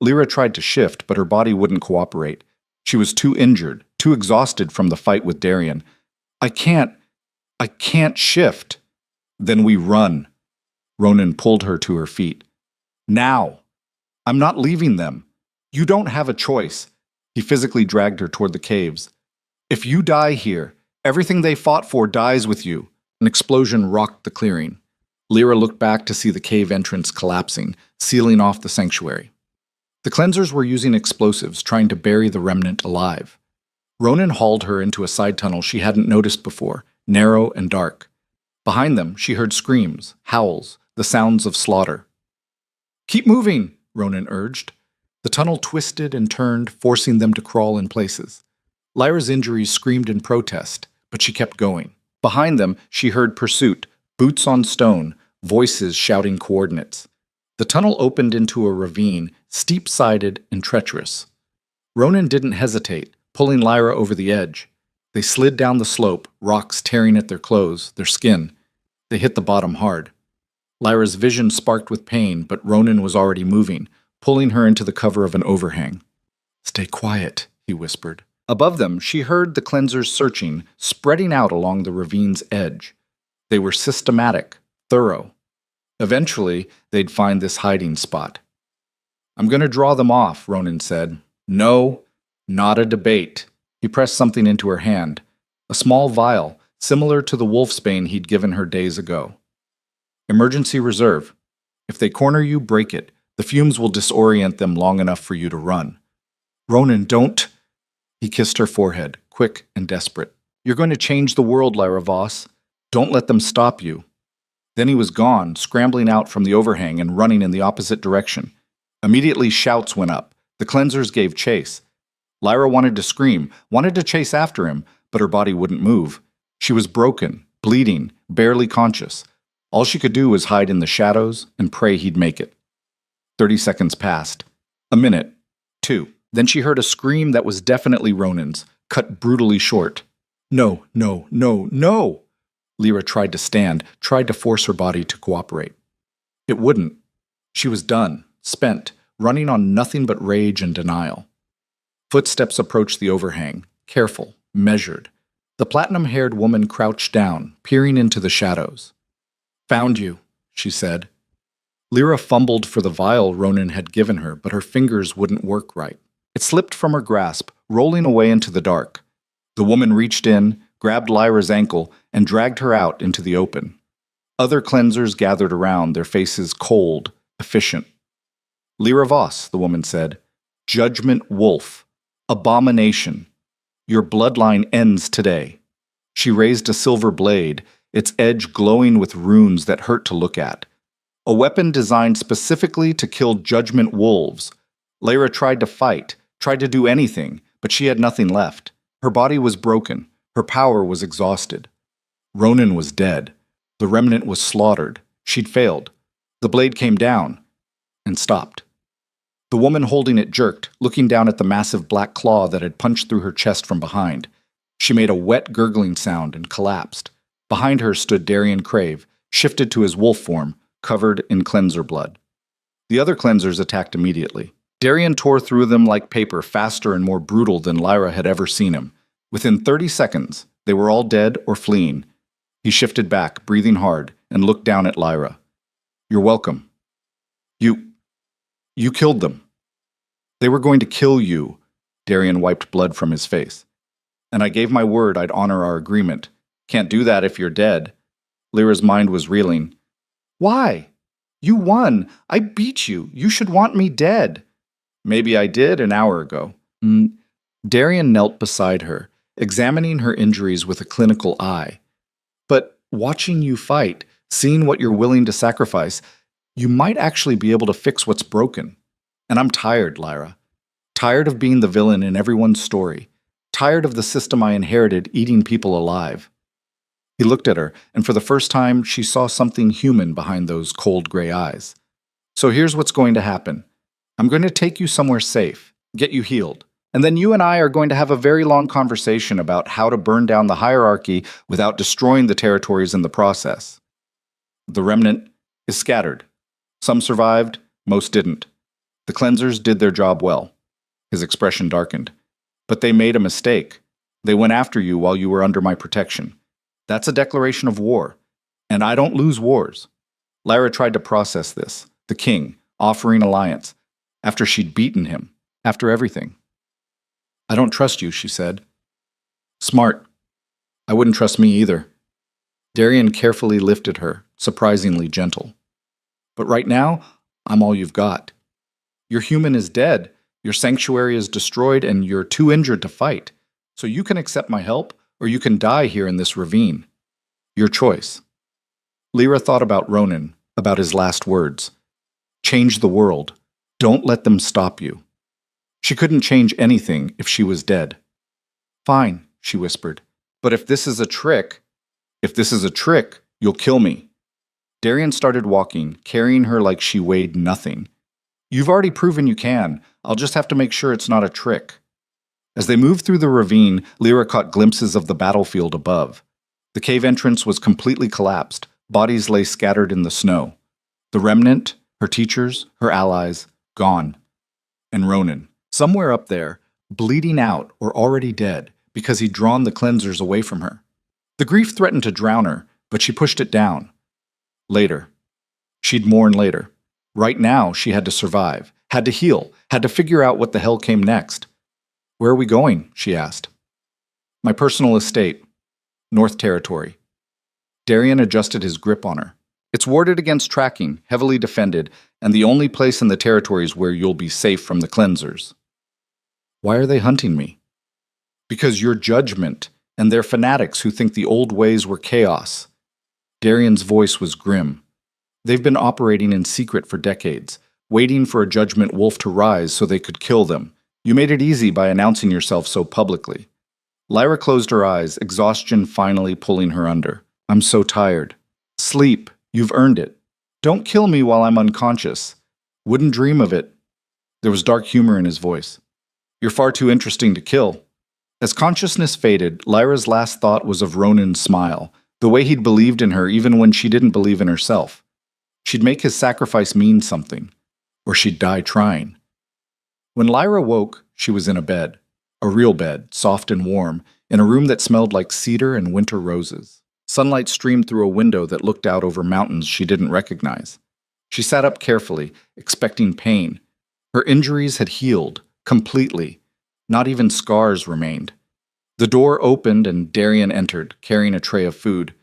Lyra tried to shift, but her body wouldn't cooperate. She was too injured, too exhausted from the fight with Darien. I can't shift. Then we run. Ronan pulled her to her feet. Now. I'm not leaving them. You don't have a choice. He physically dragged her toward the caves. If you die here, everything they fought for dies with you. An explosion rocked the clearing. Lyra looked back to see the cave entrance collapsing, sealing off the sanctuary. The Cleansers were using explosives, trying to bury the remnant alive. Ronan hauled her into a side tunnel she hadn't noticed before, narrow and dark. Behind them, she heard screams, howls, the sounds of slaughter. Keep moving, Ronan urged. The tunnel twisted and turned, forcing them to crawl in places. Lyra's injuries screamed in protest, but she kept going. Behind them, she heard pursuit, boots on stone, voices shouting coordinates. The tunnel opened into a ravine, steep-sided and treacherous. Ronan didn't hesitate, pulling Lyra over the edge. They slid down the slope, rocks tearing at their clothes, their skin. They hit the bottom hard. Lyra's vision sparked with pain, but Ronan was already moving, pulling her into the cover of an overhang. Stay quiet, he whispered. Above them, she heard the Cleansers searching, spreading out along the ravine's edge. They were systematic, thorough. Eventually, they'd find this hiding spot. I'm going to draw them off, Ronan said. No, not a debate. He pressed something into her hand, a small vial, similar to the wolfsbane he'd given her days ago. Emergency reserve. If they corner you, break it. The fumes will disorient them long enough for you to run. Ronan, don't... He kissed her forehead, quick and desperate. You're going to change the world, Lyra Voss. Don't let them stop you. Then he was gone, scrambling out from the overhang and running in the opposite direction. Immediately, shouts went up. The Cleansers gave chase. Lyra wanted to scream, wanted to chase after him, but her body wouldn't move. She was broken, bleeding, barely conscious. All she could do was hide in the shadows and pray he'd make it. 30 seconds passed. A minute. 2. Then she heard a scream that was definitely Ronan's, cut brutally short. No, no, no, no! Lyra tried to stand, tried to force her body to cooperate. It wouldn't. She was done, spent, running on nothing but rage and denial. Footsteps approached the overhang, careful, measured. The platinum-haired woman crouched down, peering into the shadows. Found you, she said. Lyra fumbled for the vial Ronan had given her, but her fingers wouldn't work right. It slipped from her grasp, rolling away into the dark. The woman reached in, grabbed Lyra's ankle, and dragged her out into the open. Other Cleansers gathered around, their faces cold, efficient. Lyra Voss, the woman said. Judgment Wolf. Abomination. Your bloodline ends today. She raised a silver blade, its edge glowing with runes that hurt to look at. A weapon designed specifically to kill judgment wolves. Lyra tried to fight, tried to do anything, but she had nothing left. Her body was broken. Her power was exhausted. Ronan was dead. The remnant was slaughtered. She'd failed. The blade came down and stopped. The woman holding it jerked, looking down at the massive black claw that had punched through her chest from behind. She made a wet, gurgling sound and collapsed. Behind her stood Darian Crave, shifted to his wolf form, covered in cleanser blood. The other cleansers attacked immediately. Darian tore through them like paper, faster and more brutal than Lyra had ever seen him. Within 30 seconds, they were all dead or fleeing. He shifted back, breathing hard, and looked down at Lyra. "You're welcome. You killed them. They were going to kill you." Darian wiped blood from his face. "And I gave my word I'd honor our agreement. Can't do that if you're dead." Lyra's mind was reeling. "Why? You won. I beat you. You should want me dead." "Maybe I did an hour ago." Darian knelt beside her, examining her injuries with a clinical eye. "But watching you fight, seeing what you're willing to sacrifice, you might actually be able to fix what's broken. And I'm tired, Lyra. Tired of being the villain in everyone's story. Tired of the system I inherited eating people alive." He looked at her, and for the first time, she saw something human behind those cold gray eyes. "So here's what's going to happen. I'm going to take you somewhere safe, get you healed. And then you and I are going to have a very long conversation about how to burn down the hierarchy without destroying the territories in the process. The remnant is scattered. Some survived, most didn't. The cleansers did their job well." His expression darkened. "But they made a mistake. They went after you while you were under my protection. That's a declaration of war. And I don't lose wars." Lyra tried to process this. The king, offering alliance, after she'd beaten him, after everything. "I don't trust you," she said. "Smart. I wouldn't trust me either." Darian carefully lifted her, surprisingly gentle. "But right now, I'm all you've got. Your human is dead, your sanctuary is destroyed, and you're too injured to fight. So you can accept my help, or you can die here in this ravine. Your choice." Lyra thought about Ronan, about his last words. "Change the world. Don't let them stop you." She couldn't change anything if she was dead. "Fine," she whispered. "But if this is a trick, you'll kill me." Darian started walking, carrying her like she weighed nothing. "You've already proven you can. I'll just have to make sure it's not a trick." As they moved through the ravine, Lyra caught glimpses of the battlefield above. The cave entrance was completely collapsed. Bodies lay scattered in the snow. The remnant, her teachers, her allies, gone. And Ronan, somewhere up there, bleeding out or already dead because he'd drawn the cleansers away from her. The grief threatened to drown her, but she pushed it down. Later. She'd mourn later. Right now, she had to survive, had to heal, had to figure out what the hell came next. "Where are we going?" she asked. "My personal estate. North Territory." Darian adjusted his grip on her. "It's warded against tracking, heavily defended, and the only place in the territories where you'll be safe from the cleansers." "Why are they hunting me?" "Because you're judgment, and they're fanatics who think the old ways were chaos." Darian's voice was grim. "They've been operating in secret for decades, waiting for a judgment wolf to rise so they could kill them. You made it easy by announcing yourself so publicly." Lyra closed her eyes, exhaustion finally pulling her under. "I'm so tired." "Sleep. You've earned it. Don't kill me while I'm unconscious. Wouldn't dream of it." There was dark humor in his voice. "You're far too interesting to kill." As consciousness faded, Lyra's last thought was of Ronan's smile, the way he'd believed in her even when she didn't believe in herself. She'd make his sacrifice mean something, or she'd die trying. When Lyra woke, she was in a bed. A real bed, soft and warm, in a room that smelled like cedar and winter roses. Sunlight streamed through a window that looked out over mountains she didn't recognize. She sat up carefully, expecting pain. Her injuries had healed, completely. Not even scars remained. The door opened and Darian entered, carrying a tray of food.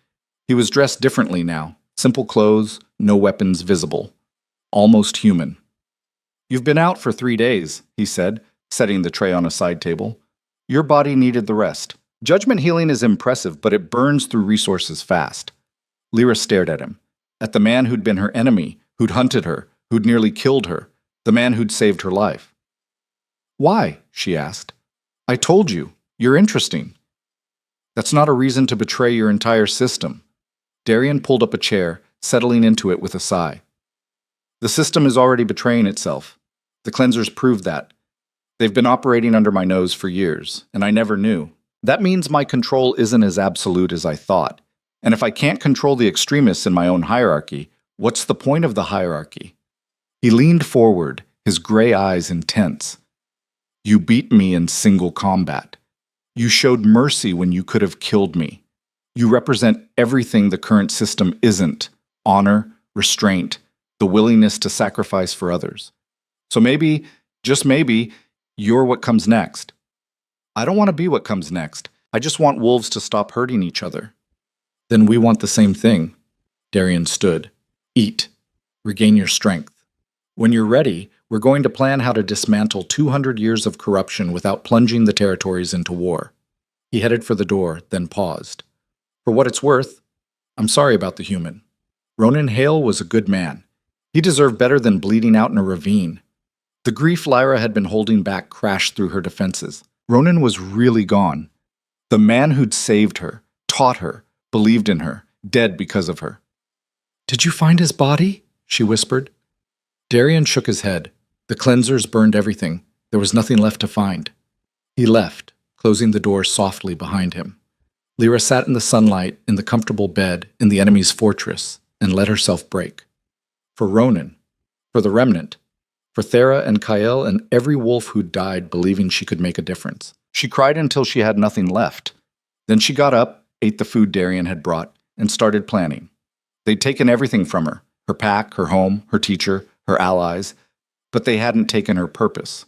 He was dressed differently now. Simple clothes, no weapons visible. Almost human. "You've been out for 3 days," he said, setting the tray on a side table. Your body needed the rest. Judgment healing is impressive, but it burns through resources fast. Lyra stared at him, at the man who'd been her enemy, who'd hunted her, who'd nearly killed her, the man who'd saved her life. Why? She asked. I told you. You're interesting. That's not a reason to betray your entire system. Darian pulled up a chair, settling into it with a sigh. The system is already betraying itself. The cleansers proved that. They've been operating under my nose for years, and I never knew. That means my control isn't as absolute as I thought. And if I can't control the extremists in my own hierarchy, what's the point of the hierarchy? He leaned forward, his gray eyes intense. You beat me in single combat. You showed mercy when you could have killed me. You represent everything the current system isn't: honor, restraint, the willingness to sacrifice for others. So maybe, just maybe, you're what comes next. I don't want to be what comes next. I just want wolves to stop hurting each other. Then we want the same thing. Darian stood. Eat. Regain your strength. When you're ready, we're going to plan how to dismantle 200 years of corruption without plunging the territories into war. He headed for the door, then paused. For what it's worth, I'm sorry about the human. Ronan Hale was a good man. He deserved better than bleeding out in a ravine. The grief Lyra had been holding back crashed through her defenses. Ronan was really gone. The man who'd saved her, taught her, believed in her, dead because of her. Did you find his body? She whispered. Darian shook his head. The cleansers burned everything. There was nothing left to find. He left, closing the door softly behind him. Lyra sat in the sunlight, in the comfortable bed, in the enemy's fortress, and let herself break. For Ronan, for the remnant, for Thera and Kyle and every wolf who died believing she could make a difference. She cried until she had nothing left. Then she got up, ate the food Darian had brought, and started planning. They'd taken everything from her: her pack, her home, her teacher, her allies, but they hadn't taken her purpose.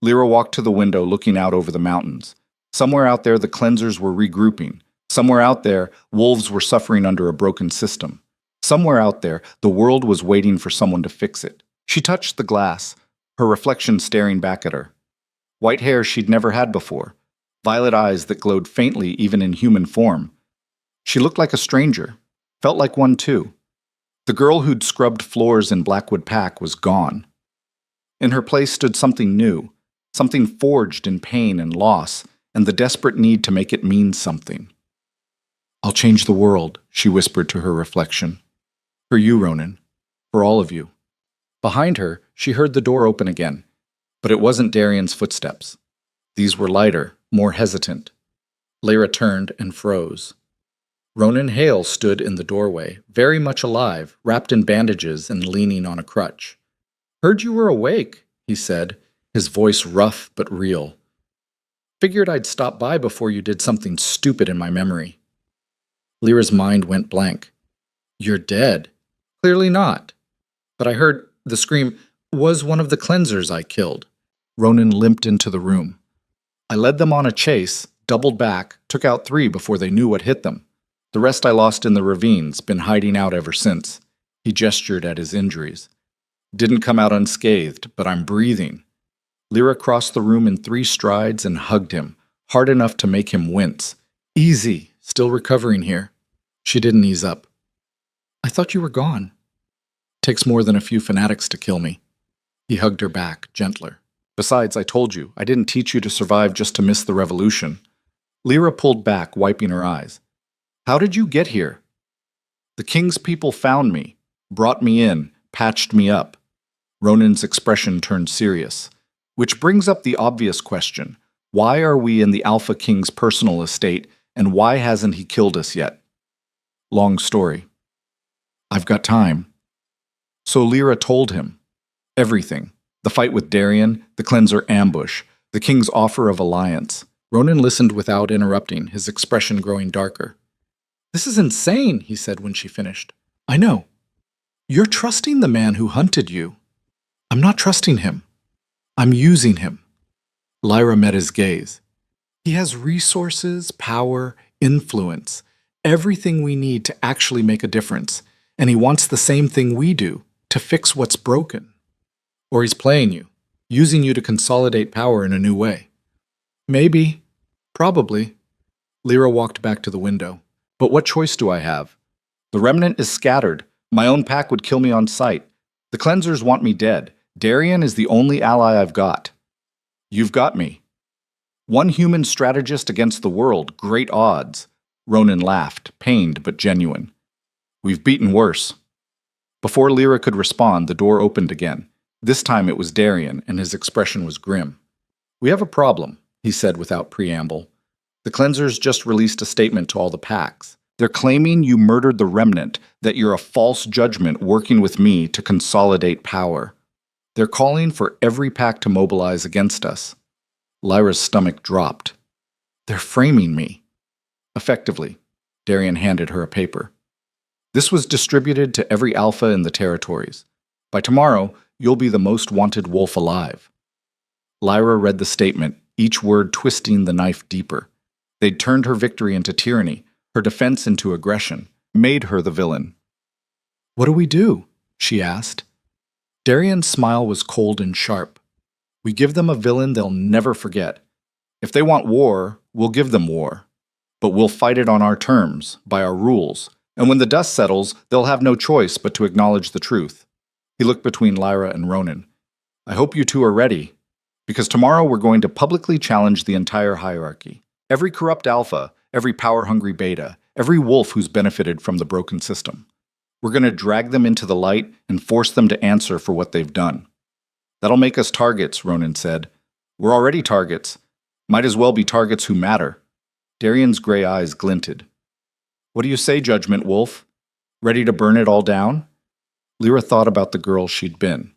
Lyra walked to the window looking out over the mountains. Somewhere out there, the cleansers were regrouping. Somewhere out there, wolves were suffering under a broken system. Somewhere out there, the world was waiting for someone to fix it. She touched the glass, her reflection staring back at her. White hair she'd never had before, violet eyes that glowed faintly even in human form. She looked like a stranger, felt like one too. The girl who'd scrubbed floors in Blackwood Pack was gone. In her place stood something new, something forged in pain and loss, and the desperate need to make it mean something. I'll change the world, she whispered to her reflection. For you, Ronan. For all of you. Behind her, she heard the door open again, but it wasn't Darian's footsteps. These were lighter, more hesitant. Lyra turned and froze. Ronan Hale stood in the doorway, very much alive, wrapped in bandages and leaning on a crutch. Heard you were awake, he said, his voice rough but real. Figured I'd stop by before you did something stupid in my memory. Lyra's mind went blank. You're dead. Clearly not. But I heard the scream was one of the cleansers I killed. Ronan limped into the room. I led them on a chase, doubled back, took out 3 before they knew what hit them. The rest I lost in the ravines, been hiding out ever since. He gestured at his injuries. Didn't come out unscathed, but I'm breathing. Lyra crossed the room in 3 strides and hugged him, hard enough to make him wince. Easy, still recovering here. She didn't ease up. I thought you were gone. Takes more than a few fanatics to kill me. He hugged her back, gentler. Besides, I told you, I didn't teach you to survive just to miss the revolution. Lyra pulled back, wiping her eyes. How did you get here? The king's people found me, brought me in, patched me up. Ronan's expression turned serious. Which brings up the obvious question. Why are we in the Alpha King's personal estate, and why hasn't he killed us yet? Long story. I've got time. So Lyra told him. Everything. The fight with Darian, the cleanser ambush, the king's offer of alliance. Ronan listened without interrupting, his expression growing darker. This is insane, he said when she finished. I know. You're trusting the man who hunted you. I'm not trusting him. I'm using him. Lyra met his gaze. He has resources, power, influence, everything we need to actually make a difference, and he wants the same thing we do, to fix what's broken. Or he's playing you, using you to consolidate power in a new way. Maybe, Probably. Lyra walked back to the window. But what choice do I have? The remnant is scattered. My own pack would kill me on sight. The cleansers want me dead. Darien is the only ally I've got. You've got me. One human strategist against the world, great odds. Ronan laughed, pained but genuine. We've beaten worse. Before Lyra could respond, the door opened again. This time it was Darien, and his expression was grim. We have a problem, he said without preamble. The cleansers just released a statement to all the packs. They're claiming you murdered the remnant, that you're a false judgment working with me to consolidate power. They're calling for every pack to mobilize against us. Lyra's stomach dropped. They're framing me. Effectively, Darien handed her a paper. This was distributed to every alpha in the territories. By tomorrow, you'll be the most wanted wolf alive. Lyra read the statement, each word twisting the knife deeper. They'd turned her victory into tyranny, her defense into aggression, made her the villain. What do we do? She asked. Darien's smile was cold and sharp. We give them a villain they'll never forget. If they want war, we'll give them war. But we'll fight it on our terms, by our rules, and when the dust settles, they'll have no choice but to acknowledge the truth. He looked between Lyra and Ronan. I hope you two are ready, because tomorrow we're going to publicly challenge the entire hierarchy. Every corrupt alpha, every power-hungry beta, every wolf who's benefited from the broken system. We're going to drag them into the light and force them to answer for what they've done. That'll make us targets, Ronan said. We're already targets. Might as well be targets who matter. Darien's gray eyes glinted. What do you say, Judgment Wolf? Ready to burn it all down? Lyra thought about the girl she'd been.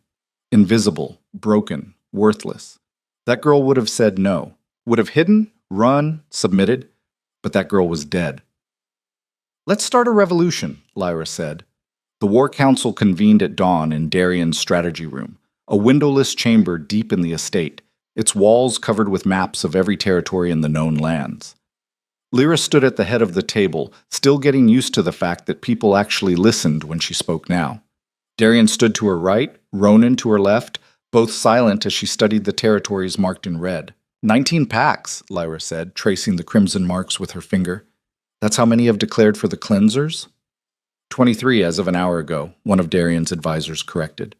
Invisible, broken, worthless. That girl would have said no. Would have hidden, run, submitted. But that girl was dead. Let's start a revolution, Lyra said. The War Council convened at dawn in Darien's strategy room, a windowless chamber deep in the estate, its walls covered with maps of every territory in the known lands. Lyra stood at the head of the table, still getting used to the fact that people actually listened when she spoke now. Darien stood to her right, Ronan to her left, both silent as she studied the territories marked in red. 19 packs, Lyra said, tracing the crimson marks with her finger. That's how many have declared for the cleansers? 23 as of an hour ago, one of Darien's advisors corrected.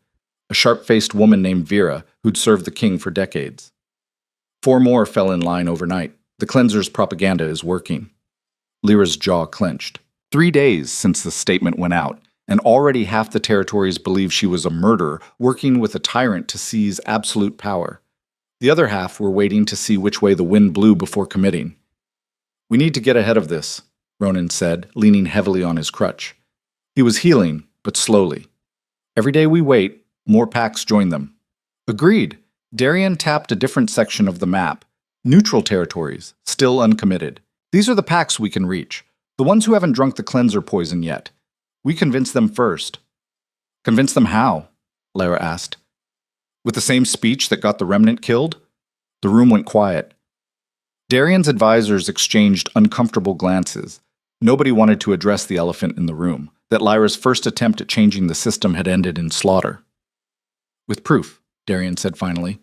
A sharp-faced woman named Vera, who'd served the king for decades. 4 more fell in line overnight. The cleanser's propaganda is working. Lyra's jaw clenched. 3 days since the statement went out, and already half the territories believe she was a murderer working with a tyrant to seize absolute power. The other half were waiting to see which way the wind blew before committing. We need to get ahead of this, Ronan said, leaning heavily on his crutch. He was healing, but slowly. Every day we wait, more packs join them. Agreed. Darien tapped a different section of the map. Neutral territories, still uncommitted. These are the packs we can reach, the ones who haven't drunk the cleanser poison yet. We convince them first. Convince them how? Lyra asked. With the same speech that got the remnant killed? The room went quiet. Darien's advisors exchanged uncomfortable glances. Nobody wanted to address the elephant in the room, that Lyra's first attempt at changing the system had ended in slaughter. With proof, Darien said finally.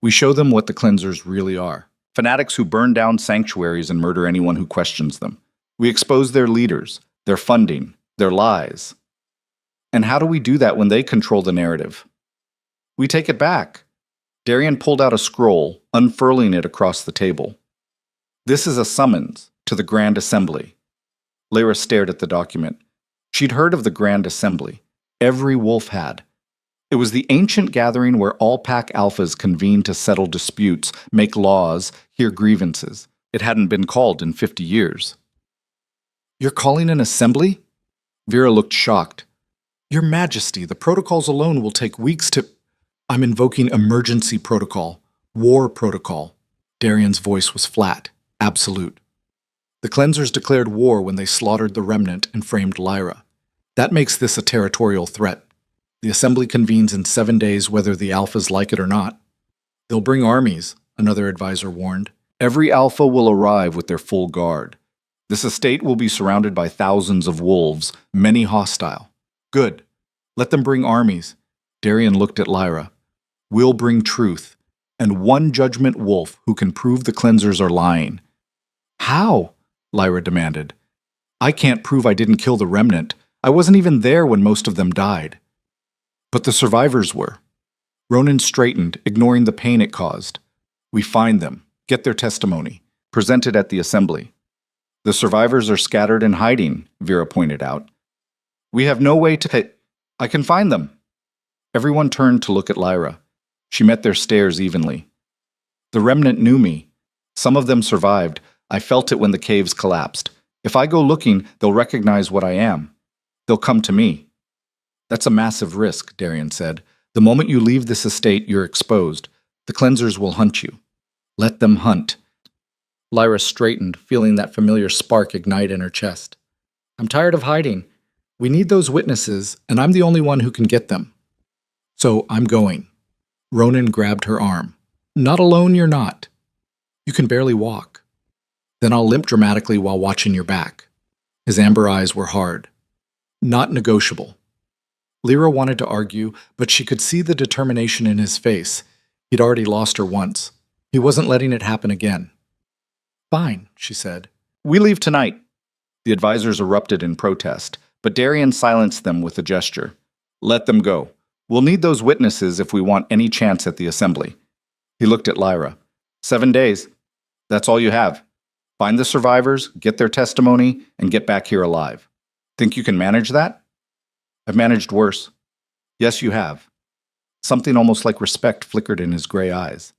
We show them what the cleansers really are. Fanatics who burn down sanctuaries and murder anyone who questions them. We expose their leaders, their funding, their lies. And how do we do that when they control the narrative? We take it back. Darien pulled out a scroll, unfurling it across the table. This is a summons to the Grand Assembly. Lyra stared at the document. She'd heard of the Grand Assembly. Every wolf had. It was the ancient gathering where all pack alphas convened to settle disputes, make laws, hear grievances. It hadn't been called in 50 years. You're calling an assembly? Vera looked shocked. Your Majesty, the protocols alone will take weeks to... I'm invoking emergency protocol, war protocol. Darien's voice was flat, absolute. The cleansers declared war when they slaughtered the remnant and framed Lyra. That makes this a territorial threat. The assembly convenes in 7 days whether the alphas like it or not. They'll bring armies, another advisor warned. Every alpha will arrive with their full guard. This estate will be surrounded by thousands of wolves, many hostile. Good. Let them bring armies. Darien looked at Lyra. We'll bring truth, and one judgment wolf who can prove the cleansers are lying. How? Lyra demanded. I can't prove I didn't kill the remnant. I wasn't even there when most of them died. But the survivors were. Ronan straightened, ignoring the pain it caused. We find them, get their testimony, presented at the assembly. The survivors are scattered and hiding, Vera pointed out. We have no way to... I can find them. Everyone turned to look at Lyra. She met their stares evenly. The remnant knew me. Some of them survived. I felt it when the caves collapsed. If I go looking, they'll recognize what I am. They'll come to me. That's a massive risk, Darian said. The moment you leave this estate, you're exposed. The cleansers will hunt you. Let them hunt. Lyra straightened, feeling that familiar spark ignite in her chest. I'm tired of hiding. We need those witnesses, and I'm the only one who can get them. So I'm going. Ronan grabbed her arm. Not alone, you're not. You can barely walk. Then I'll limp dramatically while watching your back. His amber eyes were hard. Not negotiable. Lyra wanted to argue, but she could see the determination in his face. He'd already lost her once. He wasn't letting it happen again. Fine, she said. We leave tonight. The advisors erupted in protest, but Darian silenced them with a gesture. Let them go. We'll need those witnesses if we want any chance at the assembly. He looked at Lyra. 7 days. That's all you have. Find the survivors, get their testimony, and get back here alive. Think you can manage that? I've managed worse. Yes, you have. Something almost like respect flickered in his gray eyes.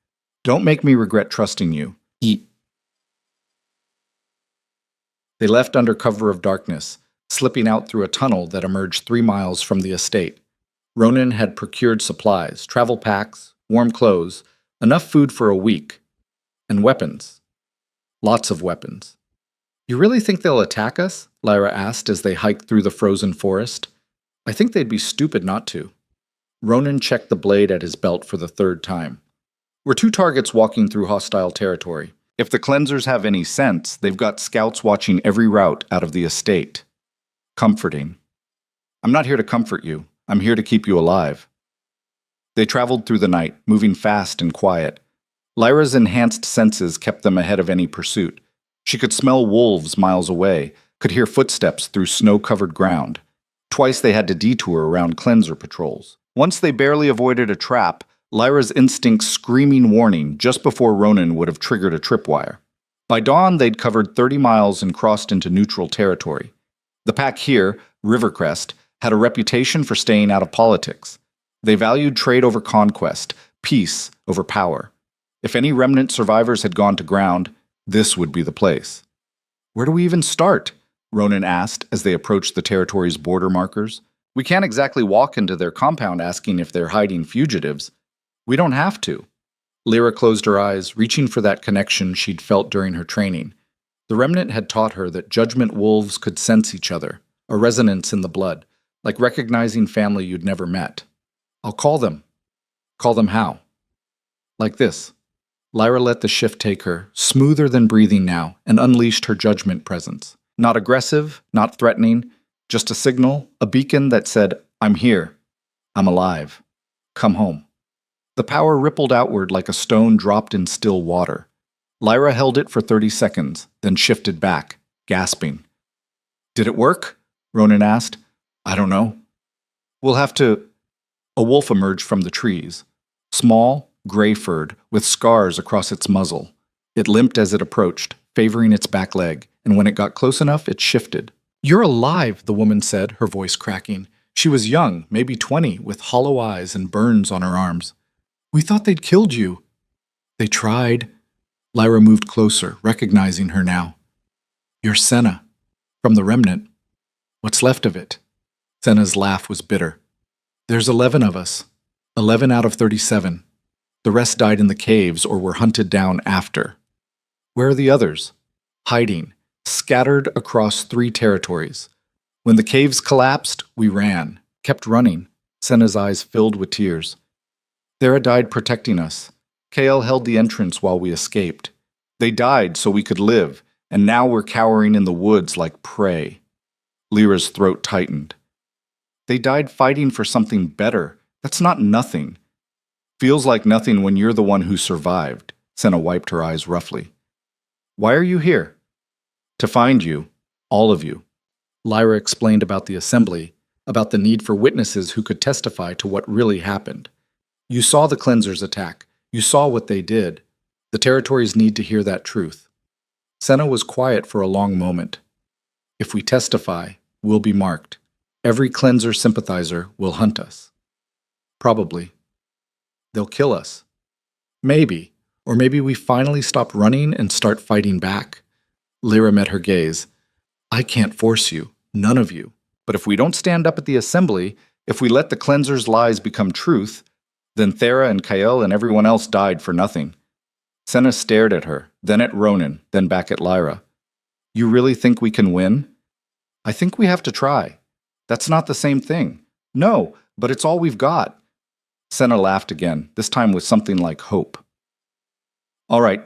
Don't make me regret trusting you. Eat. They left under cover of darkness, slipping out through a tunnel that emerged 3 miles from the estate. Ronan had procured supplies, travel packs, warm clothes, enough food for a week, and weapons. Lots of weapons. You really think they'll attack us? Lyra asked as they hiked through the frozen forest. I think they'd be stupid not to. Ronan checked the blade at his belt for the 3rd time. We're 2 targets walking through hostile territory. If the cleansers have any sense, they've got scouts watching every route out of the estate. Comforting. I'm not here to comfort you. I'm here to keep you alive. They traveled through the night, moving fast and quiet. Lyra's enhanced senses kept them ahead of any pursuit. She could smell wolves miles away, could hear footsteps through snow-covered ground. Twice they had to detour around cleanser patrols. Once they barely avoided a trap, Lyra's instincts screaming warning just before Ronan would have triggered a tripwire. By dawn, they'd covered 30 miles and crossed into neutral territory. The pack here, Rivercrest, had a reputation for staying out of politics. They valued trade over conquest, peace over power. If any remnant survivors had gone to ground, this would be the place. Where do we even start? Ronan asked as they approached the territory's border markers. We can't exactly walk into their compound asking if they're hiding fugitives. We don't have to. Lyra closed her eyes, reaching for that connection she'd felt during her training. The remnant had taught her that judgment wolves could sense each other, a resonance in the blood, like recognizing family you'd never met. I'll call them. Call them how? Like this. Lyra let the shift take her, smoother than breathing now, and unleashed her judgment presence. Not aggressive, not threatening, just a signal, a beacon that said, I'm here. I'm alive. Come home. The power rippled outward like a stone dropped in still water. Lyra held it for 30 seconds, then shifted back, gasping. Did it work? Ronan asked. I don't know. We'll have to... A wolf emerged from the trees. Small, gray-furred, with scars across its muzzle. It limped as it approached, favoring its back leg, and when it got close enough, it shifted. You're alive, the woman said, her voice cracking. She was young, maybe 20, with hollow eyes and burns on her arms. We thought they'd killed you. They tried. Lyra moved closer, recognizing her now. You're Senna, from the remnant. What's left of it? Senna's laugh was bitter. There's 11 of us. 11 out of 37. The rest died in the caves or were hunted down after. Where are the others? Hiding, scattered across 3 territories. When the caves collapsed, we ran, kept running. Senna's eyes filled with tears. Thera died protecting us. Kael held the entrance while we escaped. They died so we could live, and now we're cowering in the woods like prey. Lyra's throat tightened. They died fighting for something better. That's not nothing. Feels like nothing when you're the one who survived. Senna wiped her eyes roughly. Why are you here? To find you, all of you. Lyra explained about the assembly, about the need for witnesses who could testify to what really happened. You saw the cleansers attack. You saw what they did. The territories need to hear that truth. Senna was quiet for a long moment. If we testify, we'll be marked. Every cleanser sympathizer will hunt us. Probably. They'll kill us. Maybe. Or maybe we finally stop running and start fighting back. Lyra met her gaze. I can't force you. None of you. But if we don't stand up at the assembly, if we let the cleanser's lies become truth, then Thera and Kael and everyone else died for nothing. Senna stared at her, then at Ronan, then back at Lyra. You really think we can win? I think we have to try. That's not the same thing. No, but it's all we've got. Senna laughed again, this time with something like hope. All right,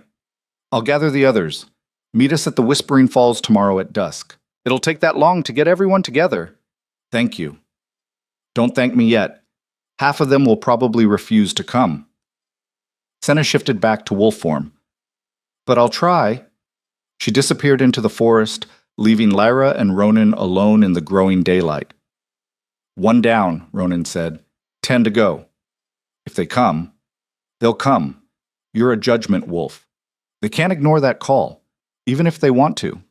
I'll gather the others. Meet us at the Whispering Falls tomorrow at dusk. It'll take that long to get everyone together. Thank you. Don't thank me yet. Half of them will probably refuse to come. Senna shifted back to wolf form. But I'll try. She disappeared into the forest, leaving Lyra and Ronan alone in the growing daylight. 1 down, Ronan said. 10 to go. If they come, they'll come. You're a judgment wolf. They can't ignore that call, even if they want to.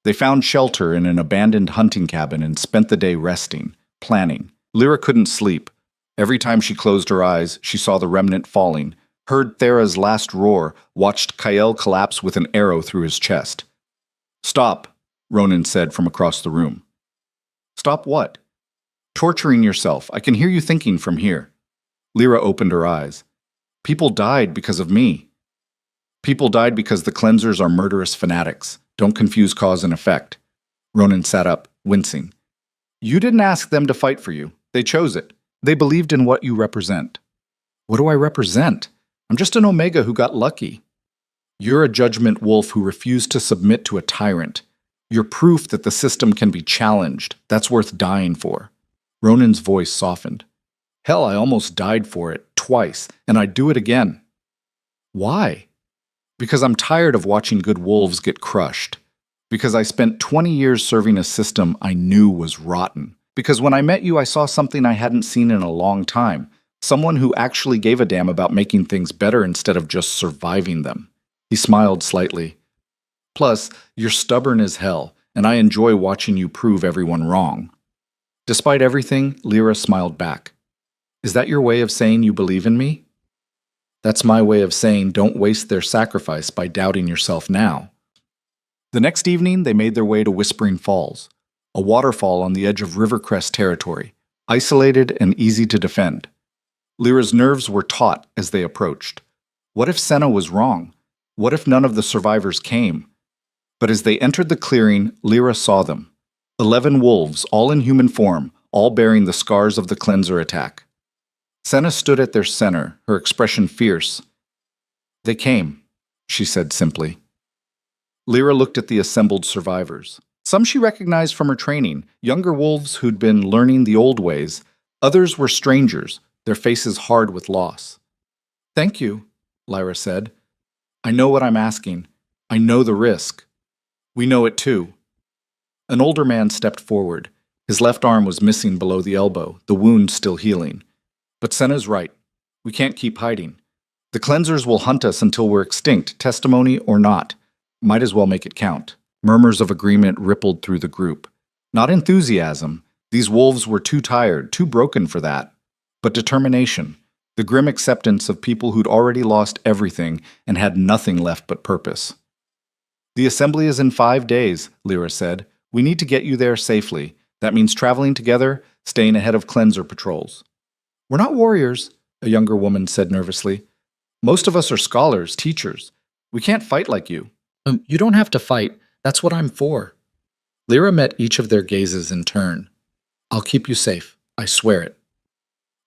They found shelter in an abandoned hunting cabin and spent the day resting, planning. Lyra couldn't sleep. Every time she closed her eyes, she saw the remnant falling, heard Thera's last roar, watched Kael collapse with an arrow through his chest. Stop, Ronan said from across the room. Stop what? Torturing yourself. I can hear you thinking from here. Lyra opened her eyes. People died because of me. People died because the cleansers are murderous fanatics. Don't confuse cause and effect. Ronan sat up, wincing. You didn't ask them to fight for you. They chose it. They believed in what you represent. What do I represent? I'm just an Omega who got lucky. You're a judgment wolf who refused to submit to a tyrant. You're proof that the system can be challenged. That's worth dying for. Ronan's voice softened. Hell, I almost died for it, twice, and I'd do it again. Why? Because I'm tired of watching good wolves get crushed. Because I spent 20 years serving a system I knew was rotten. Because when I met you, I saw something I hadn't seen in a long time. Someone who actually gave a damn about making things better instead of just surviving them. He smiled slightly. Plus, you're stubborn as hell, and I enjoy watching you prove everyone wrong. Despite everything, Lyra smiled back. Is that your way of saying you believe in me? That's my way of saying don't waste their sacrifice by doubting yourself now. The next evening, they made their way to Whispering Falls, a waterfall on the edge of Rivercrest territory, isolated and easy to defend. Lyra's nerves were taut as they approached. What if Senna was wrong? What if none of the survivors came? But as they entered the clearing, Lyra saw them. 11 wolves, all in human form, all bearing the scars of the cleanser attack. Senna stood at their center, her expression fierce. They came, she said simply. Lyra looked at the assembled survivors. Some she recognized from her training, younger wolves who'd been learning the old ways. Others were strangers, their faces hard with loss. Thank you, Lyra said. I know what I'm asking. I know the risk. We know it too. An older man stepped forward. His left arm was missing below the elbow, the wound still healing. But Senna's right. We can't keep hiding. The cleansers will hunt us until we're extinct, testimony or not. Might as well make it count. Murmurs of agreement rippled through the group. Not enthusiasm. These wolves were too tired, too broken for that. But determination. The grim acceptance of people who'd already lost everything and had nothing left but purpose. The assembly is in 5 days, Lyra said. We need to get you there safely. That means traveling together, staying ahead of cleanser patrols. We're not warriors, a younger woman said nervously. Most of us are scholars, teachers. We can't fight like you. You don't have to fight. That's what I'm for. Lyra met each of their gazes in turn. I'll keep you safe. I swear it.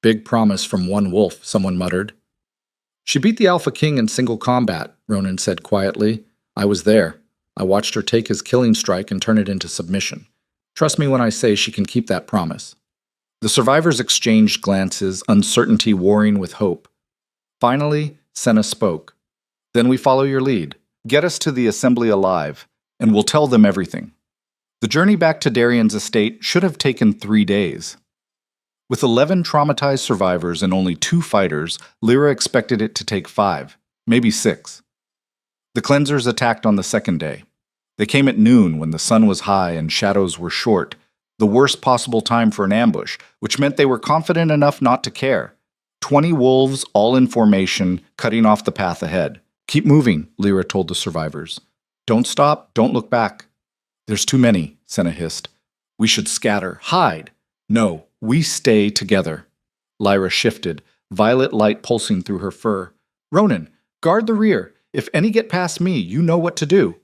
Big promise from one wolf, someone muttered. She beat the Alpha King in single combat, Ronan said quietly. I was there. I watched her take his killing strike and turn it into submission. Trust me when I say she can keep that promise. The survivors exchanged glances, uncertainty warring with hope. Finally, Senna spoke. Then we follow your lead. Get us to the assembly alive. and we'll tell them everything. The journey back to Darian's estate should have taken 3 days. With 11 traumatized survivors and only 2 fighters, Lyra expected it to take 5, maybe 6. The cleansers attacked on the second day. They came at noon when the sun was high and shadows were short, the worst possible time for an ambush, which meant they were confident enough not to care. 20 wolves, all in formation, cutting off the path ahead. Keep moving, Lyra told the survivors. Don't stop, don't look back. There's too many, Senna hissed. We should scatter, hide. No, we stay together. Lyra shifted, violet light pulsing through her fur. Ronan, guard the rear. If any get past me, you know what to do.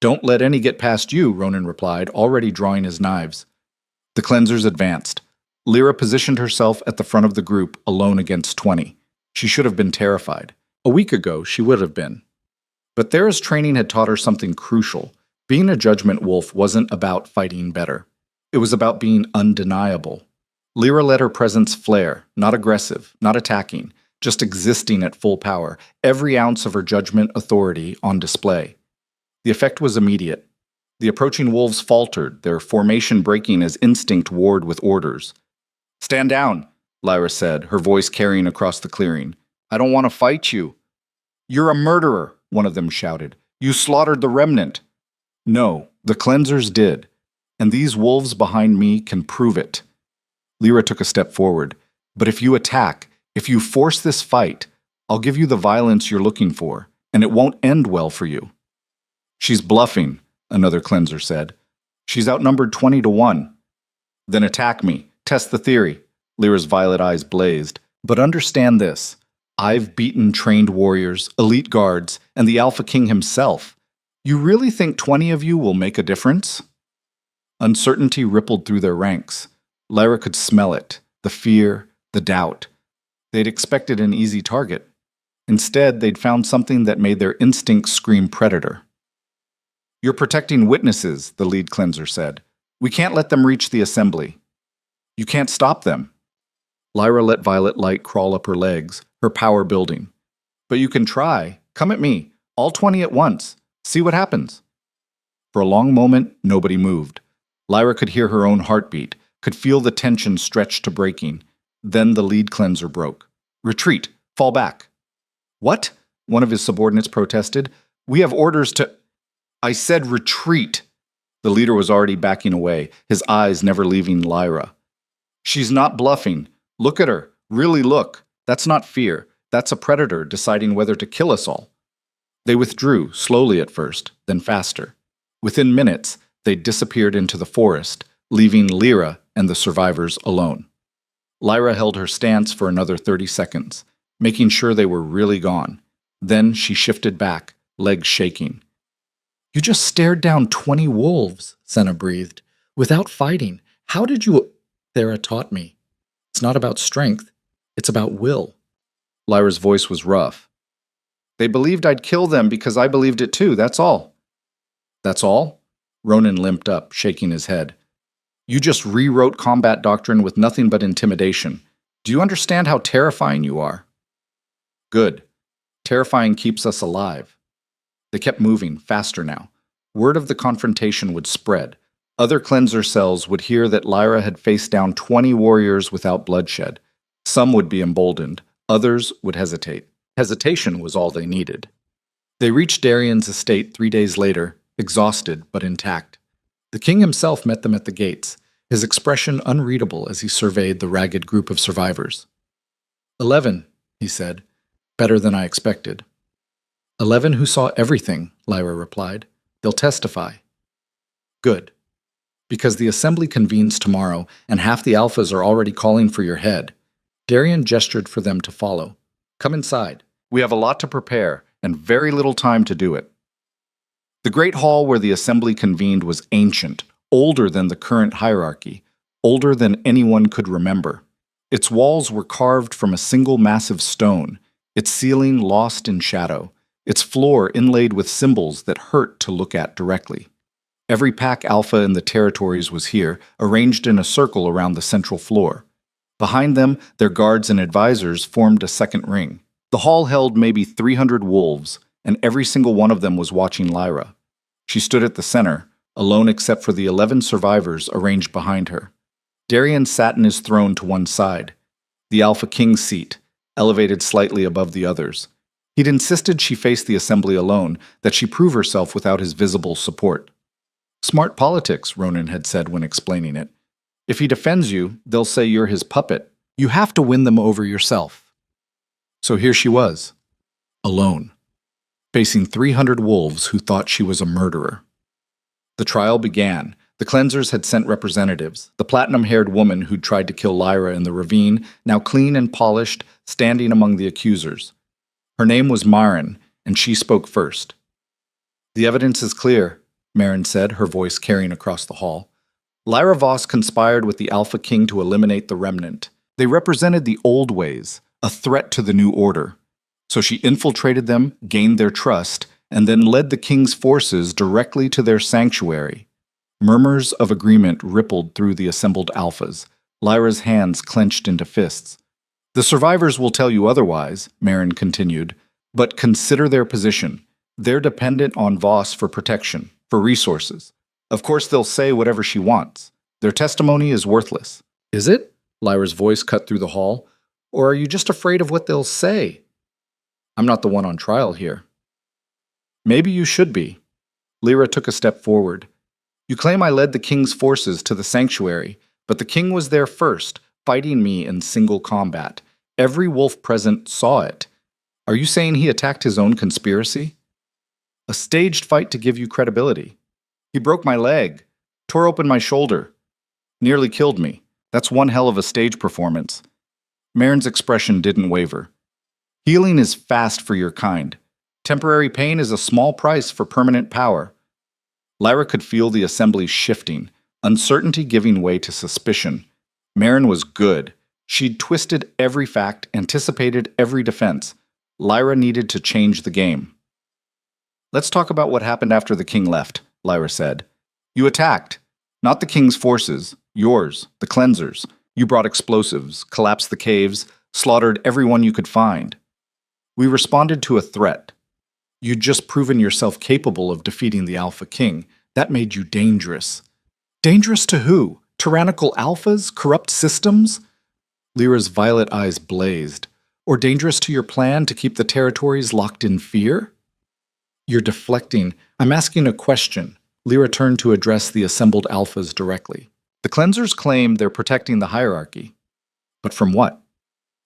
Don't let any get past you, Ronan replied, already drawing his knives. The cleansers advanced. Lyra positioned herself at the front of the group, alone against 20. She should have been terrified. A week ago, she would have been. But Thera's training had taught her something crucial. Being a judgment wolf wasn't about fighting better. It was about being undeniable. Lyra let her presence flare, not aggressive, not attacking, just existing at full power, every ounce of her judgment authority on display. The effect was immediate. The approaching wolves faltered, their formation breaking as instinct warred with orders. Stand down, Lyra said, her voice carrying across the clearing. I don't want to fight you. You're a murderer, one of them shouted. You slaughtered the remnant. No, the cleansers did, and these wolves behind me can prove it. Lyra took a step forward. But if you attack, if you force this fight, I'll give you the violence you're looking for, and it won't end well for you. She's bluffing, another cleanser said. She's outnumbered 20-1. Then attack me. Test the theory. Lyra's violet eyes blazed. But understand this. I've beaten trained warriors, elite guards, and the Alpha King himself. You really think 20 of you will make a difference? Uncertainty rippled through their ranks. Lyra could smell it, the fear, the doubt. They'd expected an easy target. Instead, they'd found something that made their instincts scream predator. You're protecting witnesses, the lead cleanser said. We can't let them reach the assembly. You can't stop them. Lyra let violet light crawl up her legs, her power building. But you can try. Come at me, all 20 at once. See what happens. For a long moment, nobody moved. Lyra could hear her own heartbeat, could feel the tension stretch to breaking. Then the lead cleanser broke. Retreat. Fall back. What? One of his subordinates protested. We have orders to... I said retreat. The leader was already backing away, his eyes never leaving Lyra. She's not bluffing. Look at her. Really look. That's not fear. That's a predator deciding whether to kill us all. They withdrew, slowly at first, then faster. Within minutes, they disappeared into the forest, leaving Lyra and the survivors alone. Lyra held her stance for another 30 seconds, making sure they were really gone. Then she shifted back, legs shaking. You just stared down 20 wolves, Senna breathed, without fighting. How did you... Thera taught me. It's not about strength. It's about will. Lyra's voice was rough. They believed I'd kill them because I believed it too, that's all. That's all? Ronan limped up, shaking his head. You just rewrote combat doctrine with nothing but intimidation. Do you understand how terrifying you are? Good. Terrifying keeps us alive. They kept moving, faster now. Word of the confrontation would spread. Other cleanser cells would hear that Lyra had faced down 20 warriors without bloodshed. Some would be emboldened. Others would hesitate. Hesitation was all they needed. They reached Darian's estate 3 days later, exhausted but intact. The king himself met them at the gates, his expression unreadable as he surveyed the ragged group of survivors. 11, he said. Better than I expected. 11 who saw everything, Lyra replied. They'll testify. Good. Because the assembly convenes tomorrow, and half the alphas are already calling for your head. Darian gestured for them to follow. Come inside. We have a lot to prepare, and very little time to do it. The great hall where the assembly convened was ancient, older than the current hierarchy, older than anyone could remember. Its walls were carved from a single massive stone, its ceiling lost in shadow, its floor inlaid with symbols that hurt to look at directly. Every pack alpha in the territories was here, arranged in a circle around the central floor. Behind them, their guards and advisors formed a second ring. The hall held maybe 300 wolves, and every single one of them was watching Lyra. She stood at the center, alone except for the 11 survivors arranged behind her. Darien sat in his throne to one side, the Alpha King's seat, elevated slightly above the others. He'd insisted she face the assembly alone, that she prove herself without his visible support. Smart politics, Ronan had said when explaining it. If he defends you, they'll say you're his puppet. You have to win them over yourself. So here she was, alone, facing 300 wolves who thought she was a murderer. The trial began. The cleansers had sent representatives. The platinum-haired woman who'd tried to kill Lyra in the ravine, now clean and polished, standing among the accusers. Her name was Maren, and she spoke first. The evidence is clear, Maren said, her voice carrying across the hall. Lyra Voss conspired with the Alpha King to eliminate the remnant. They represented the old ways, a threat to the new order. So she infiltrated them, gained their trust, and then led the king's forces directly to their sanctuary. Murmurs of agreement rippled through the assembled alphas, Lyra's hands clenched into fists. The survivors will tell you otherwise, Maren continued, but consider their position. They're dependent on Voss for protection, for resources. Of course they'll say whatever she wants. Their testimony is worthless. Is it? Lyra's voice cut through the hall. Or are you just afraid of what they'll say? I'm not the one on trial here. Maybe you should be. Lyra took a step forward. You claim I led the king's forces to the sanctuary, but the king was there first, fighting me in single combat. Every wolf present saw it. Are you saying he attacked his own conspiracy? A staged fight to give you credibility. He broke my leg, tore open my shoulder, nearly killed me. That's one hell of a stage performance. Maren's expression didn't waver. Healing is fast for your kind. Temporary pain is a small price for permanent power. Lyra could feel the assembly shifting, uncertainty giving way to suspicion. Maren was good. She'd twisted every fact, anticipated every defense. Lyra needed to change the game. Let's talk about what happened after the king left, Lyra said. You attacked. Not the king's forces, yours, the cleansers. You brought explosives, collapsed the caves, slaughtered everyone you could find. We responded to a threat. You'd just proven yourself capable of defeating the Alpha King. That made you dangerous. Dangerous to who? Tyrannical alphas? Corrupt systems? Lyra's violet eyes blazed. Or dangerous to your plan to keep the territories locked in fear? You're deflecting. I'm asking a question. Lyra turned to address the assembled alphas directly. The cleansers claim they're protecting the hierarchy. But from what?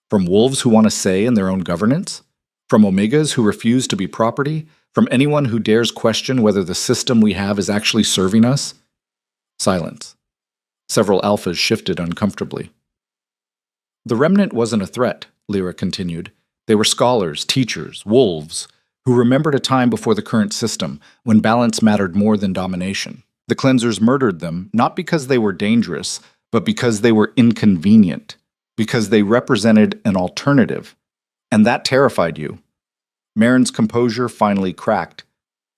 From wolves who want a say in their own governance? From omegas who refuse to be property? From anyone who dares question whether the system we have is actually serving us? Silence. Several alphas shifted uncomfortably. The remnant wasn't a threat, Lyra continued. They were scholars, teachers, wolves, who remembered a time before the current system, when balance mattered more than domination. The cleansers murdered them, not because they were dangerous, but because they were inconvenient, because they represented an alternative. And that terrified you. Maren's composure finally cracked.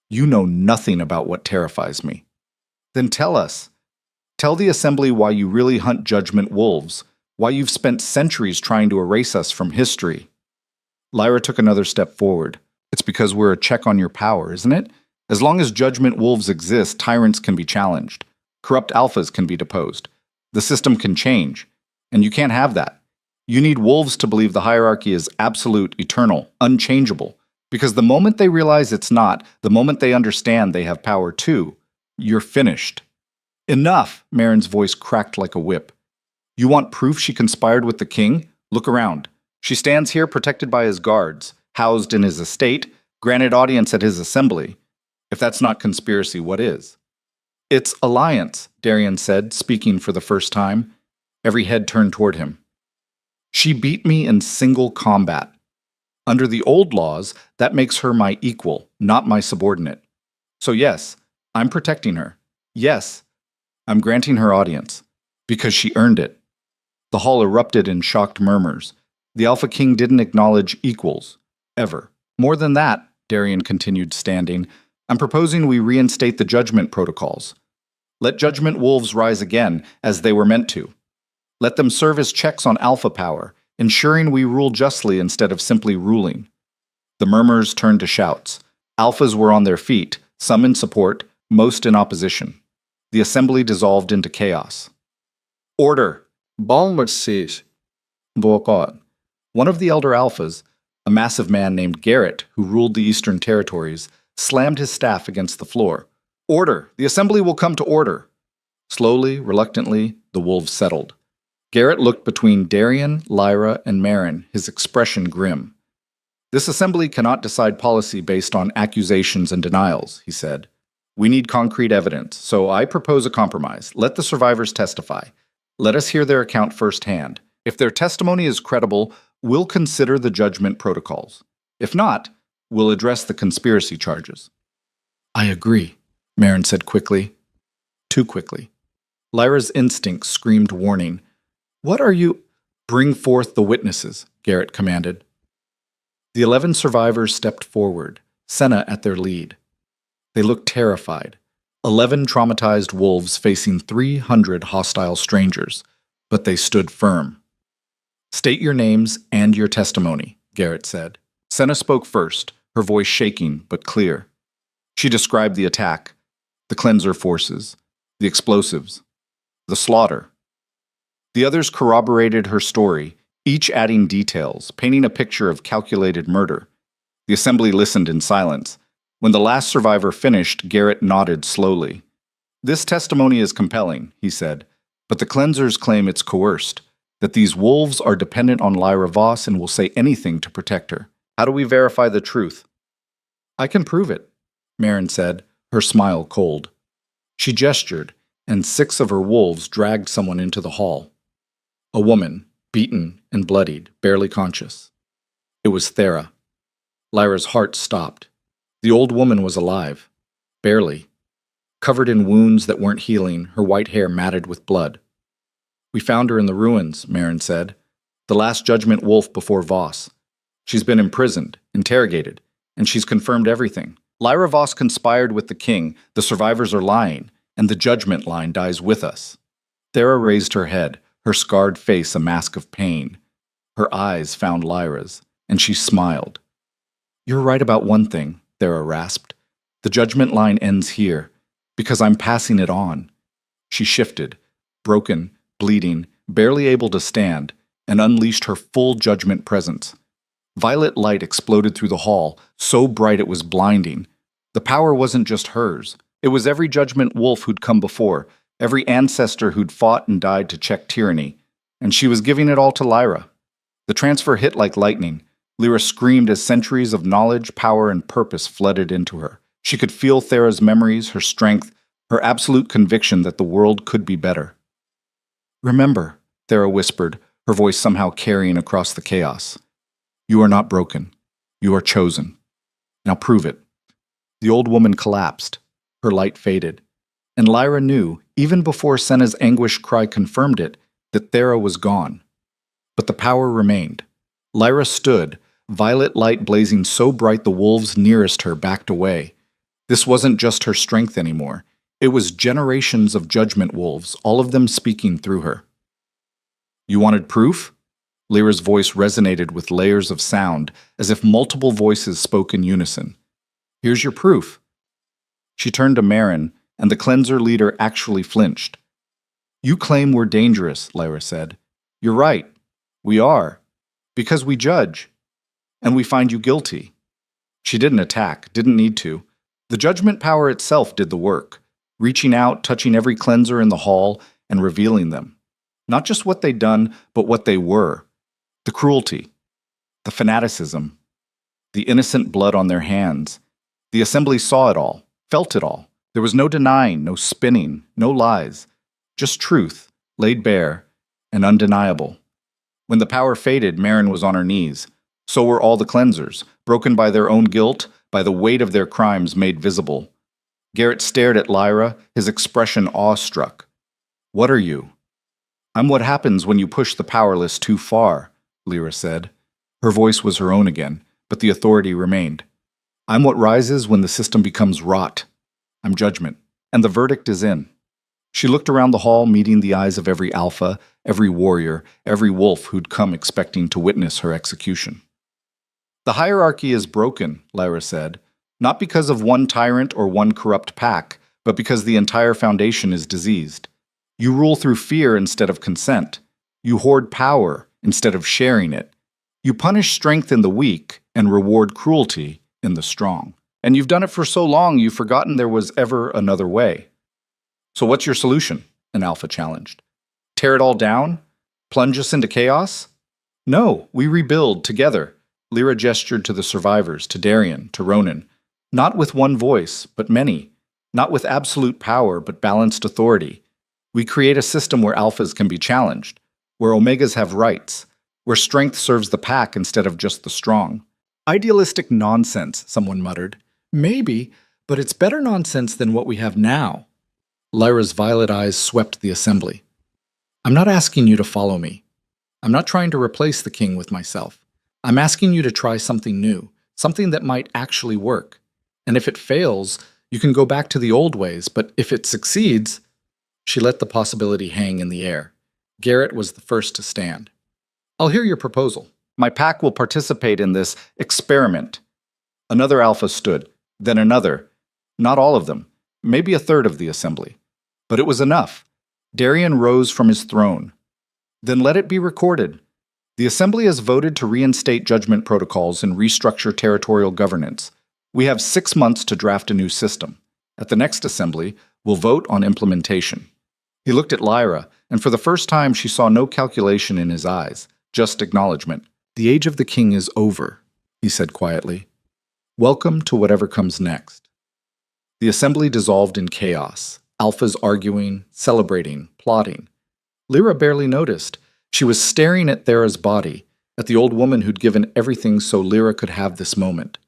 You know nothing about what terrifies me. Then tell us. Tell the assembly why you really hunt judgment wolves, why you've spent centuries trying to erase us from history. Lyra took another step forward. It's because we're a check on your power, isn't it? As long as judgment wolves exist, tyrants can be challenged. Corrupt alphas can be deposed. The system can change. And you can't have that. You need wolves to believe the hierarchy is absolute, eternal, unchangeable. Because the moment they realize it's not, the moment they understand they have power too, you're finished. Enough! Maren's voice cracked like a whip. You want proof she conspired with the king? Look around. She stands here protected by his guards, housed in his estate, granted audience at his assembly. If that's not conspiracy, what is? It's alliance, Darien said, speaking for the first time. Every head turned toward him. She beat me in single combat. Under the old laws, that makes her my equal, not my subordinate. So yes, I'm protecting her. Yes, I'm granting her audience. Because she earned it. The hall erupted in shocked murmurs. The Alpha King didn't acknowledge equals. Ever. More than that, Darien continued standing, I'm proposing we reinstate the judgment protocols. Let judgment wolves rise again, as they were meant to. Let them serve as checks on alpha power, ensuring we rule justly instead of simply ruling. The murmurs turned to shouts. Alphas were on their feet, some in support, most in opposition. The assembly dissolved into chaos. Order! Bom vocês. Boycott. One of the elder alphas, a massive man named Garrett, who ruled the Eastern Territories, slammed his staff against the floor. Order! The assembly will come to order! Slowly, reluctantly, the wolves settled. Garrett looked between Darian, Lyra, and Marin, his expression grim. This assembly cannot decide policy based on accusations and denials, he said. We need concrete evidence, so I propose a compromise. Let the survivors testify. Let us hear their account firsthand. If their testimony is credible, we'll consider the judgment protocols. If not, we'll address the conspiracy charges. I agree, Marin said quickly. Too quickly. Lyra's instinct screamed warning. What are you— Bring forth the witnesses, Garrett commanded. The 11 survivors stepped forward, Senna at their lead. They looked terrified. 11 traumatized wolves facing 300 hostile strangers, but they stood firm. State your names and your testimony, Garrett said. Senna spoke first, her voice shaking but clear. She described the attack, the cleanser forces, the explosives, the slaughter. The others corroborated her story, each adding details, painting a picture of calculated murder. The assembly listened in silence. When the last survivor finished, Garrett nodded slowly. This testimony is compelling, he said, but the cleansers claim it's coerced, that these wolves are dependent on Lyra Voss and will say anything to protect her. How do we verify the truth? I can prove it, Marin said, her smile cold. She gestured, and 6 of her wolves dragged someone into the hall. A woman, beaten and bloodied, barely conscious. It was Thera. Lyra's heart stopped. The old woman was alive. Barely. Covered in wounds that weren't healing, her white hair matted with blood. We found her in the ruins, Marin said. The last judgment wolf before Voss. She's been imprisoned, interrogated, and she's confirmed everything. Lyra Voss conspired with the king, the survivors are lying, and the judgment line dies with us. Thera raised her head, her scarred face a mask of pain. Her eyes found Lyra's, and she smiled. You're right about one thing, Thera rasped. The judgment line ends here, because I'm passing it on. She shifted, broken, bleeding, barely able to stand, and unleashed her full judgment presence. Violet light exploded through the hall, so bright it was blinding. The power wasn't just hers. It was every judgment wolf who'd come before, every ancestor who'd fought and died to check tyranny. And she was giving it all to Lyra. The transfer hit like lightning. Lyra screamed as centuries of knowledge, power, and purpose flooded into her. She could feel Thera's memories, her strength, her absolute conviction that the world could be better. Remember, Thera whispered, her voice somehow carrying across the chaos. You are not broken. You are chosen. Now prove it. The old woman collapsed. Her light faded. And Lyra knew, even before Senna's anguished cry confirmed it, that Thera was gone. But the power remained. Lyra stood, violet light blazing so bright the wolves nearest her backed away. This wasn't just her strength anymore. It was generations of judgment wolves, all of them speaking through her. You wanted proof? Lyra's voice resonated with layers of sound, as if multiple voices spoke in unison. Here's your proof. She turned to Marin, and the cleanser leader actually flinched. You claim we're dangerous, Lyra said. You're right. We are. Because we judge. And we find you guilty. She didn't attack, didn't need to. The judgment power itself did the work, reaching out, touching every cleanser in the hall, and revealing them. Not just what they'd done, but what they were. The cruelty, the fanaticism, the innocent blood on their hands. The assembly saw it all, felt it all. There was no denying, no spinning, no lies. Just truth, laid bare, and undeniable. When the power faded, Marin was on her knees. So were all the cleansers, broken by their own guilt, by the weight of their crimes made visible. Garrett stared at Lyra, his expression awestruck. What are you? I'm what happens when you push the powerless too far, Lyra said. Her voice was her own again, but the authority remained. I'm what rises when the system becomes rot. I'm judgment, and the verdict is in. She looked around the hall, meeting the eyes of every alpha, every warrior, every wolf who'd come expecting to witness her execution. The hierarchy is broken, Lyra said, not because of one tyrant or one corrupt pack, but because the entire foundation is diseased. You rule through fear instead of consent. You hoard power instead of sharing it. You punish strength in the weak and reward cruelty in the strong. And you've done it for so long you've forgotten there was ever another way. So what's your solution? An alpha challenged. Tear it all down? Plunge us into chaos? No, we rebuild together. Lyra gestured to the survivors, to Darian, to Ronan. Not with one voice, but many. Not with absolute power, but balanced authority. We create a system where alphas can be challenged, where omegas have rights, where strength serves the pack instead of just the strong. Idealistic nonsense, someone muttered. Maybe, but it's better nonsense than what we have now. Lyra's violet eyes swept the assembly. I'm not asking you to follow me. I'm not trying to replace the king with myself. I'm asking you to try something new, something that might actually work. And if it fails, you can go back to the old ways, but if it succeeds... She let the possibility hang in the air. Garrett was the first to stand. I'll hear your proposal. My pack will participate in this experiment. Another alpha stood, then another. Not all of them, maybe a third of the assembly. But it was enough. Darian rose from his throne. Then let it be recorded. The assembly has voted to reinstate judgment protocols and restructure territorial governance. We have 6 months to draft a new system. At the next assembly, we'll vote on implementation. He looked at Lyra, and for the first time she saw no calculation in his eyes, just acknowledgement. The age of the king is over, he said quietly. Welcome to whatever comes next. The assembly dissolved in chaos, alphas arguing, celebrating, plotting. Lyra barely noticed. She was staring at Thera's body, at the old woman who'd given everything so Lyra could have this moment.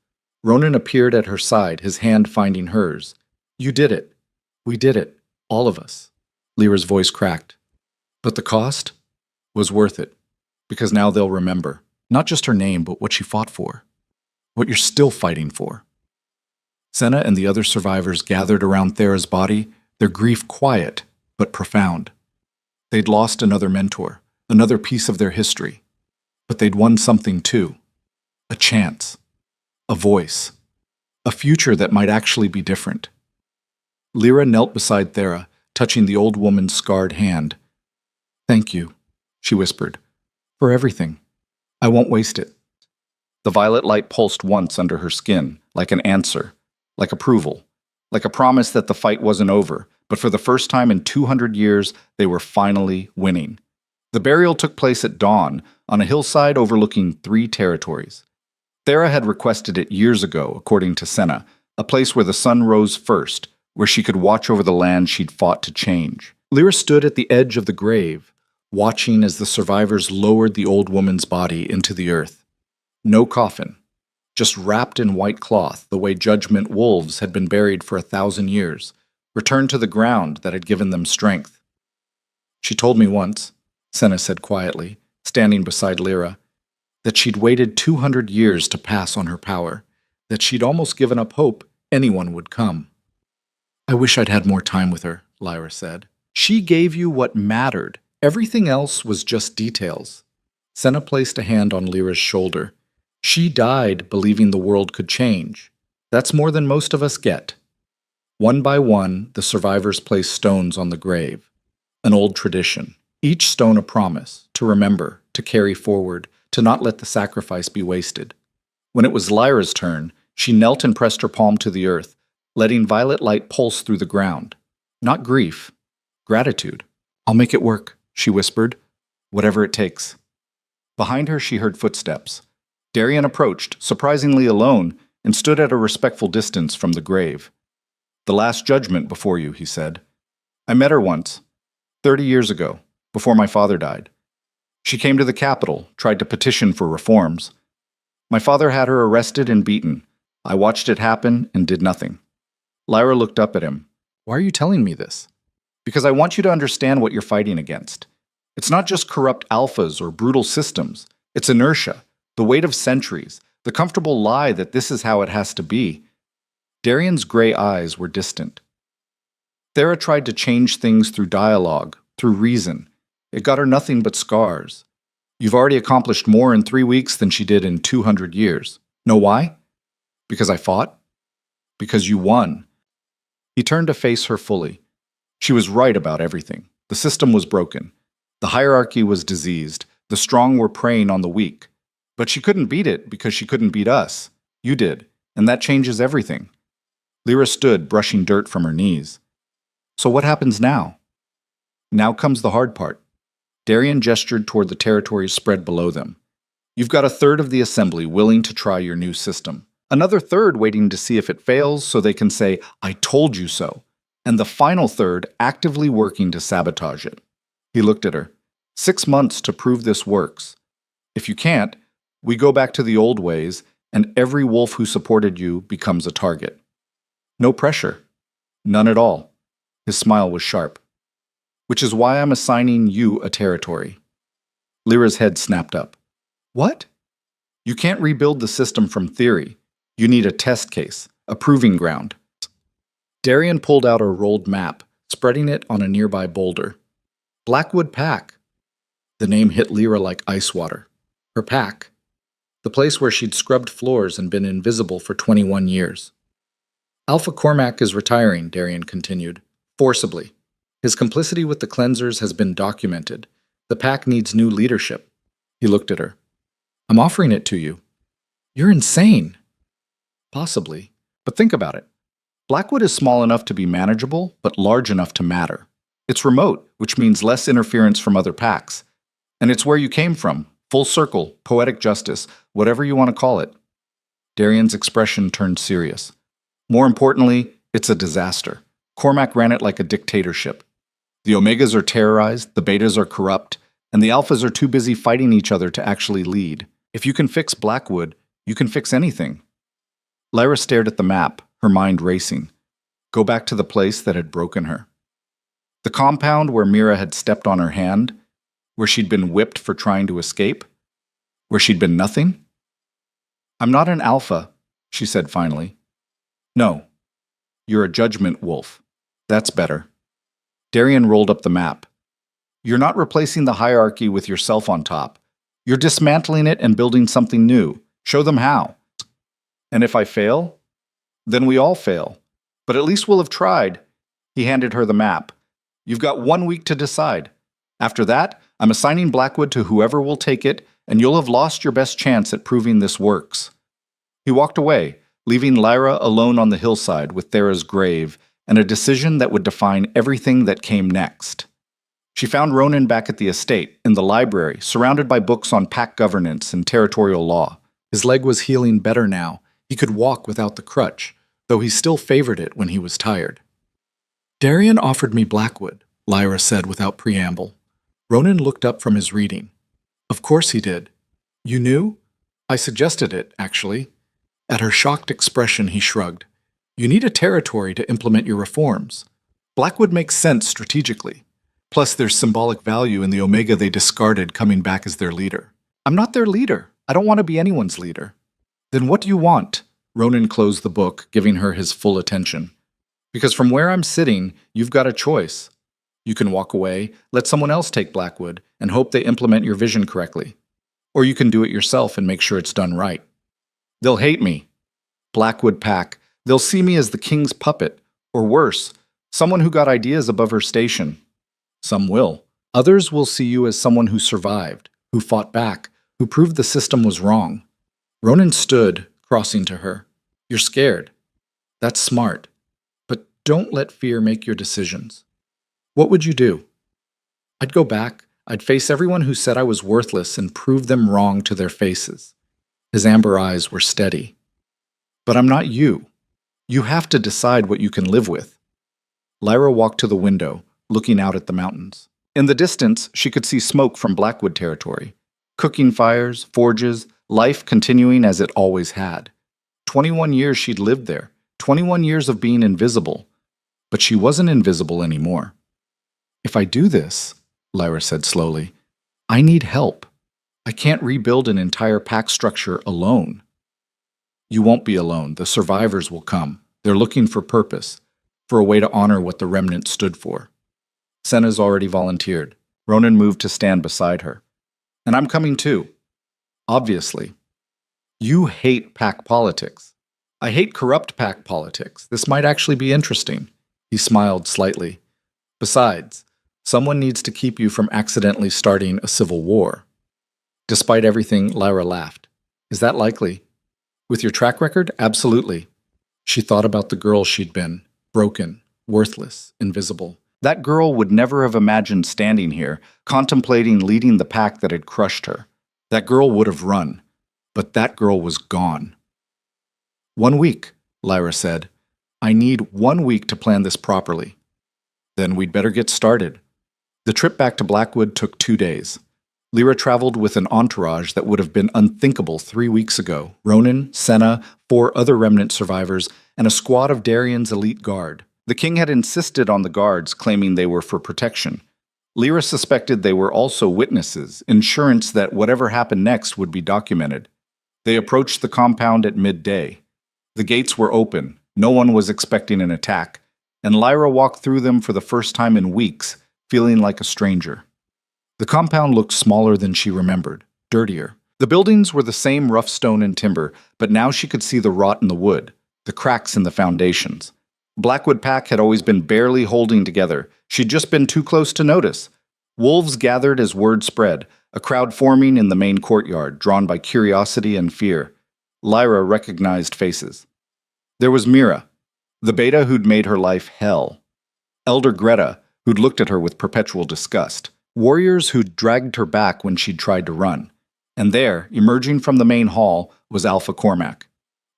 Ronan appeared at her side, his hand finding hers. You did it. We did it. All of us. Lyra's voice cracked. But the cost was worth it, because now they'll remember, not just her name, but what she fought for, what you're still fighting for. Senna and the other survivors gathered around Thera's body, their grief quiet but profound. They'd lost another mentor, another piece of their history, but they'd won something too. A chance, a voice, a future that might actually be different. Lyra knelt beside Thera, touching the old woman's scarred hand. Thank you, she whispered, for everything. I won't waste it. The violet light pulsed once under her skin, like an answer, like approval, like a promise that the fight wasn't over, but for the first time in 200 years, they were finally winning. The burial took place at dawn, on a hillside overlooking 3 territories. Thera had requested it years ago, according to Senna, a place where the sun rose first, where she could watch over the land she'd fought to change. Lyra stood at the edge of the grave, watching as the survivors lowered the old woman's body into the earth. No coffin, just wrapped in white cloth, the way judgment wolves had been buried for 1,000 years, returned to the ground that had given them strength. She told me once, Senna said quietly, standing beside Lyra, that she'd waited 200 years to pass on her power, that she'd almost given up hope anyone would come. I wish I'd had more time with her, Lyra said. She gave you what mattered. Everything else was just details. Senna placed a hand on Lyra's shoulder. She died believing the world could change. That's more than most of us get. One by one, the survivors placed stones on the grave. An old tradition. Each stone a promise, to remember, to carry forward, to not let the sacrifice be wasted. When it was Lyra's turn, she knelt and pressed her palm to the earth, letting violet light pulse through the ground. Not grief, gratitude. I'll make it work, she whispered, whatever it takes. Behind her, she heard footsteps. Darian approached, surprisingly alone, and stood at a respectful distance from the grave. The last judgment before you, he said. I met her once, 30 years ago, before my father died. She came to the capital, tried to petition for reforms. My father had her arrested and beaten. I watched it happen and did nothing. Lyra looked up at him. Why are you telling me this? Because I want you to understand what you're fighting against. It's not just corrupt alphas or brutal systems. It's inertia, the weight of centuries, the comfortable lie that this is how it has to be. Darian's gray eyes were distant. Thera tried to change things through dialogue, through reason. It got her nothing but scars. You've already accomplished more in 3 weeks than she did in 200 years. Know why? Because I fought? Because you won. He turned to face her fully. She was right about everything. The system was broken. The hierarchy was diseased. The strong were preying on the weak. But she couldn't beat it because she couldn't beat us. You did, and that changes everything. Lyra stood, brushing dirt from her knees. So what happens now? Now comes the hard part. Darian gestured toward the territories spread below them. You've got a third of the assembly willing to try your new system. Another third waiting to see if it fails so they can say, I told you so. And the final third actively working to sabotage it. He looked at her. 6 months to prove this works. If you can't, we go back to the old ways, and every wolf who supported you becomes a target. No pressure. None at all. His smile was sharp. Which is why I'm assigning you a territory. Lyra's head snapped up. What? You can't rebuild the system from theory. You need a test case, a proving ground. Darian pulled out a rolled map, spreading it on a nearby boulder. Blackwood Pack. The name hit Lyra like ice water. Her pack. The place where she'd scrubbed floors and been invisible for 21 years. Alpha Cormac is retiring, Darian continued. Forcibly. His complicity with the cleansers has been documented. The pack needs new leadership. He looked at her. I'm offering it to you. You're insane. Possibly. But think about it. Blackwood is small enough to be manageable, but large enough to matter. It's remote, which means less interference from other packs. And it's where you came from. Full circle, poetic justice, whatever you want to call it. Darian's expression turned serious. More importantly, it's a disaster. Cormac ran it like a dictatorship. The Omegas are terrorized, the Betas are corrupt, and the Alphas are too busy fighting each other to actually lead. If you can fix Blackwood, you can fix anything. Lyra stared at the map, her mind racing. Go back to the place that had broken her. The compound where Mira had stepped on her hand, where she'd been whipped for trying to escape, where she'd been nothing. I'm not an alpha, she said finally. No, you're a judgment wolf. That's better. Darian rolled up the map. You're not replacing the hierarchy with yourself on top. You're dismantling it and building something new. Show them how. And if I fail, then we all fail. But at least we'll have tried. He handed her the map. You've got 1 week to decide. After that, I'm assigning Blackwood to whoever will take it, and you'll have lost your best chance at proving this works. He walked away, leaving Lyra alone on the hillside with Thera's grave and a decision that would define everything that came next. She found Ronan back at the estate, in the library, surrounded by books on pack governance and territorial law. His leg was healing better now. He could walk without the crutch, though he still favored it when he was tired. Darian offered me Blackwood, Lyra said without preamble. Ronan looked up from his reading. Of course he did. You knew? I suggested it, actually. At her shocked expression, he shrugged. You need a territory to implement your reforms. Blackwood makes sense strategically. Plus, there's symbolic value in the Omega they discarded coming back as their leader. I'm not their leader. I don't want to be anyone's leader. Then what do you want? Ronan closed the book, giving her his full attention. Because from where I'm sitting, you've got a choice. You can walk away, let someone else take Blackwood, and hope they implement your vision correctly. Or you can do it yourself and make sure it's done right. They'll hate me. Blackwood Pack. They'll see me as the king's puppet, or worse, someone who got ideas above her station. Some will. Others will see you as someone who survived, who fought back, who proved the system was wrong. Ronan stood, crossing to her. You're scared. That's smart. But don't let fear make your decisions. What would you do? I'd go back. I'd face everyone who said I was worthless and prove them wrong to their faces. His amber eyes were steady. But I'm not you. You have to decide what you can live with. Lyra walked to the window, looking out at the mountains. In the distance, she could see smoke from Blackwood territory. Cooking fires, forges, life continuing as it always had. 21 years she'd lived there, 21 years of being invisible. But she wasn't invisible anymore. If I do this, Lyra said slowly, I need help. I can't rebuild an entire pack structure alone. You won't be alone. The survivors will come. They're looking for purpose, for a way to honor what the remnant stood for. Senna's already volunteered. Ronan moved to stand beside her. And I'm coming too. Obviously. You hate pack politics. I hate corrupt pack politics. This might actually be interesting. He smiled slightly. Besides, someone needs to keep you from accidentally starting a civil war. Despite everything, Lyra laughed. Is that likely? With your track record? Absolutely. She thought about the girl she'd been. Broken, worthless, invisible. That girl would never have imagined standing here, contemplating leading the pack that had crushed her. That girl would have run. But that girl was gone. 1 week, Lyra said. I need 1 week to plan this properly. Then we'd better get started. The trip back to Blackwood took 2 days. Lyra traveled with an entourage that would have been unthinkable 3 weeks ago. Ronan, Senna, 4 other remnant survivors, and a squad of Darien's elite guard. The king had insisted on the guards, claiming they were for protection. Lyra suspected they were also witnesses, insurance that whatever happened next would be documented. They approached the compound at midday. The gates were open, no one was expecting an attack, and Lyra walked through them for the first time in weeks, feeling like a stranger. The compound looked smaller than she remembered, dirtier. The buildings were the same rough stone and timber, but now she could see the rot in the wood, the cracks in the foundations. Blackwood Pack had always been barely holding together. She'd just been too close to notice. Wolves gathered as word spread, a crowd forming in the main courtyard, drawn by curiosity and fear. Lyra recognized faces. There was Mira, the beta who'd made her life hell. Elder Greta, who'd looked at her with perpetual disgust. Warriors who'd dragged her back when she'd tried to run. And there, emerging from the main hall, was Alpha Cormac.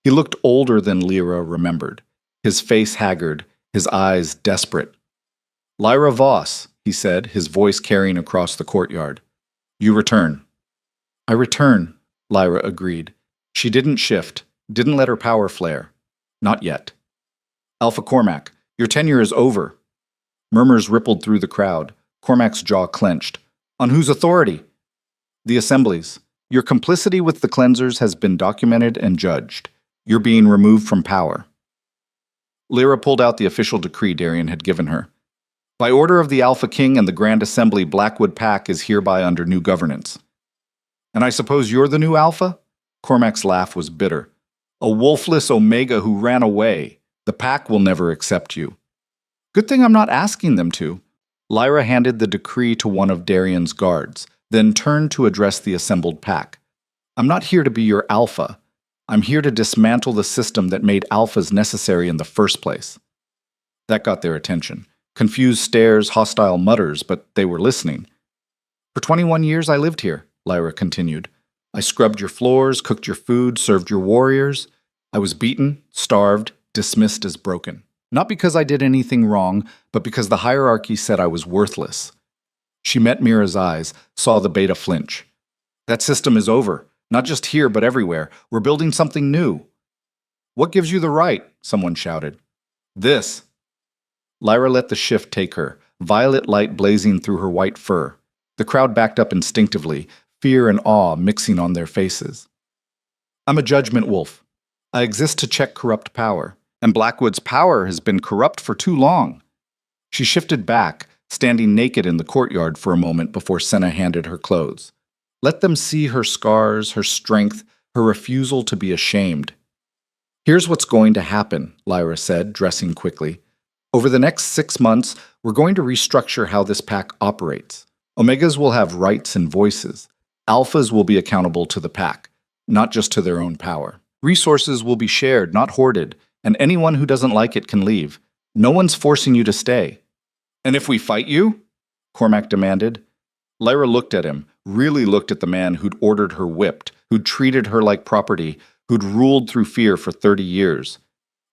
He looked older than Lyra remembered, his face haggard, his eyes desperate. Lyra Voss, he said, his voice carrying across the courtyard. You return. I return, Lyra agreed. She didn't shift, didn't let her power flare. Not yet. Alpha Cormac, your tenure is over. Murmurs rippled through the crowd. Cormac's jaw clenched. On whose authority? The Assembly's. Your complicity with the cleansers has been documented and judged. You're being removed from power. Lyra pulled out the official decree Darien had given her. By order of the Alpha King and the Grand Assembly, Blackwood Pack is hereby under new governance. And I suppose you're the new Alpha? Cormac's laugh was bitter. A wolfless Omega who ran away. The Pack will never accept you. Good thing I'm not asking them to. Lyra handed the decree to one of Darien's guards, then turned to address the assembled pack. I'm not here to be your alpha. I'm here to dismantle the system that made alphas necessary in the first place. That got their attention. Confused stares, hostile mutters, but they were listening. For 21 years I lived here, Lyra continued. I scrubbed your floors, cooked your food, served your warriors. I was beaten, starved, dismissed as broken. Not because I did anything wrong, but because the hierarchy said I was worthless. She met Mira's eyes, saw the beta flinch. That system is over, not just here but everywhere. We're building something new. What gives you the right? Someone shouted. This. Lyra let the shift take her, violet light blazing through her white fur. The crowd backed up instinctively, fear and awe mixing on their faces. I'm a judgment wolf. I exist to check corrupt power. And Blackwood's power has been corrupt for too long. She shifted back, standing naked in the courtyard for a moment before Senna handed her clothes. Let them see her scars, her strength, her refusal to be ashamed. Here's what's going to happen, Lyra said, dressing quickly. Over the next 6 months, we're going to restructure how this pack operates. Omegas will have rights and voices. Alphas will be accountable to the pack, not just to their own power. Resources will be shared, not hoarded. And anyone who doesn't like it can leave. No one's forcing you to stay. And if we fight you? Cormac demanded. Lyra looked at him, really looked at the man who'd ordered her whipped, who'd treated her like property, who'd ruled through fear for 30 years.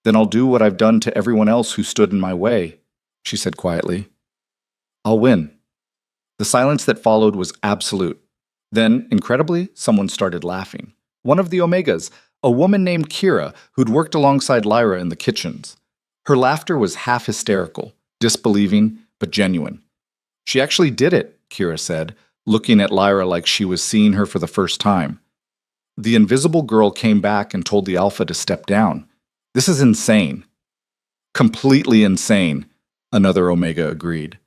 Then I'll do what I've done to everyone else who stood in my way, she said quietly. I'll win. The silence that followed was absolute. Then, incredibly, someone started laughing. One of the Omegas, a woman named Kira, who'd worked alongside Lyra in the kitchens. Her laughter was half hysterical, disbelieving, but genuine. She actually did it, Kira said, looking at Lyra like she was seeing her for the first time. The invisible girl came back and told the Alpha to step down. This is insane. Completely insane, another Omega agreed.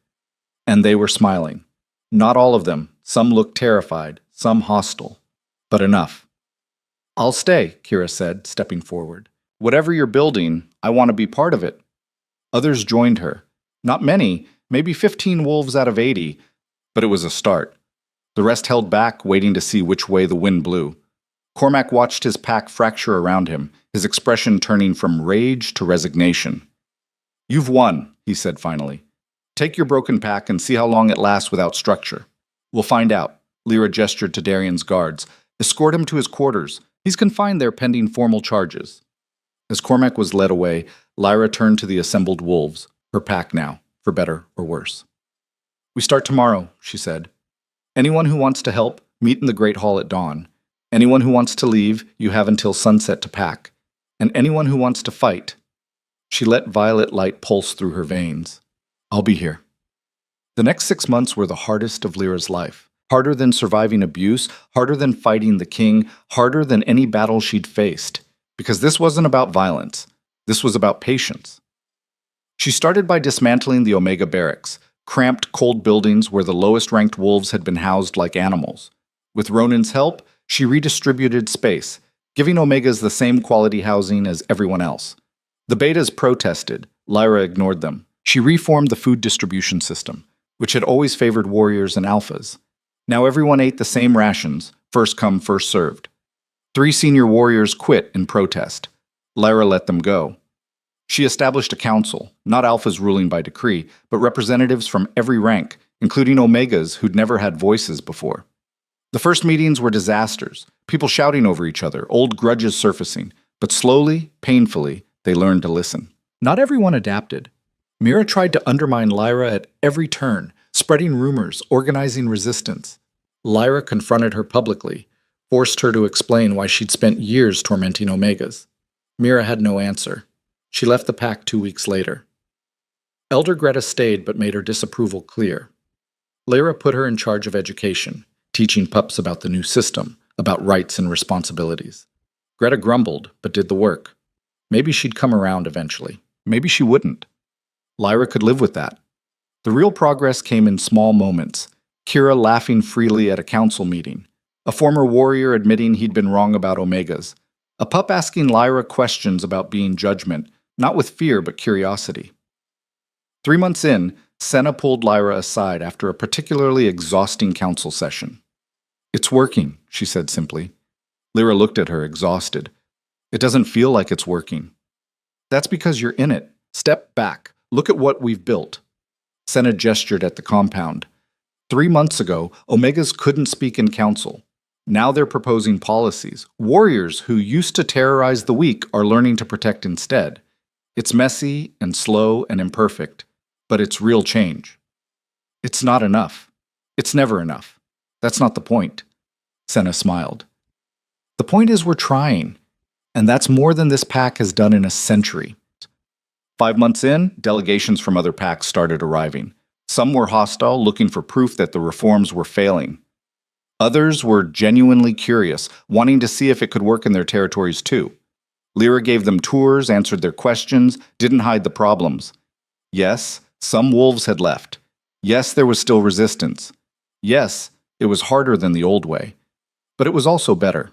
And they were smiling. Not all of them. Some looked terrified, some hostile. But enough. I'll stay, Kira said, stepping forward. Whatever you're building, I want to be part of it. Others joined her. Not many, maybe 15 wolves out of 80, but it was a start. The rest held back, waiting to see which way the wind blew. Cormac watched his pack fracture around him, his expression turning from rage to resignation. "You've won," he said finally. "Take your broken pack and see how long it lasts without structure. We'll find out." Lyra gestured to Darian's guards. "Escort him to his quarters. He's confined there pending formal charges." As Cormac was led away, Lyra turned to the assembled wolves, her pack now, for better or worse. "We start tomorrow," she said. "Anyone who wants to help, meet in the Great Hall at dawn. Anyone who wants to leave, you have until sunset to pack. And anyone who wants to fight." She let violet light pulse through her veins. "I'll be here." The next 6 months were the hardest of Lyra's life. Harder than surviving abuse, harder than fighting the king, harder than any battle she'd faced. Because this wasn't about violence. This was about patience. She started by dismantling the Omega Barracks, cramped, cold buildings where the lowest-ranked wolves had been housed like animals. With Ronan's help, she redistributed space, giving Omegas the same quality housing as everyone else. The Betas protested. Lyra ignored them. She reformed the food distribution system, which had always favored warriors and alphas. Now everyone ate the same rations, first come, first served. 3 senior warriors quit in protest. Lyra let them go. She established a council, not alphas ruling by decree, but representatives from every rank, including Omegas who'd never had voices before. The first meetings were disasters, people shouting over each other, old grudges surfacing, but slowly, painfully, they learned to listen. Not everyone adapted. Mira tried to undermine Lyra at every turn, spreading rumors, organizing resistance. Lyra confronted her publicly, forced her to explain why she'd spent years tormenting Omegas. Mira had no answer. She left the pack 2 weeks later. Elder Greta stayed but made her disapproval clear. Lyra put her in charge of education, teaching pups about the new system, about rights and responsibilities. Greta grumbled, but did the work. Maybe she'd come around eventually. Maybe she wouldn't. Lyra could live with that. The real progress came in small moments. Kira laughing freely at a council meeting. A former warrior admitting he'd been wrong about Omegas. A pup asking Lyra questions about being judgment, not with fear but curiosity. 3 months in, Senna pulled Lyra aside after a particularly exhausting council session. "It's working," she said simply. Lyra looked at her, exhausted. "It doesn't feel like it's working." "That's because you're in it. Step back. Look at what we've built." Senna gestured at the compound. 3 months ago, Omegas couldn't speak in council. Now they're proposing policies. Warriors who used to terrorize the weak are learning to protect instead. It's messy and slow and imperfect, but it's real change. It's not enough. It's never enough. That's not the point. Senna smiled. The point is we're trying, and that's more than this pack has done in a century. 5 months in, delegations from other packs started arriving. Some were hostile, looking for proof that the reforms were failing. Others were genuinely curious, wanting to see if it could work in their territories too. Lyra gave them tours, answered their questions, didn't hide the problems. Yes, some wolves had left. Yes, there was still resistance. Yes, it was harder than the old way. But it was also better.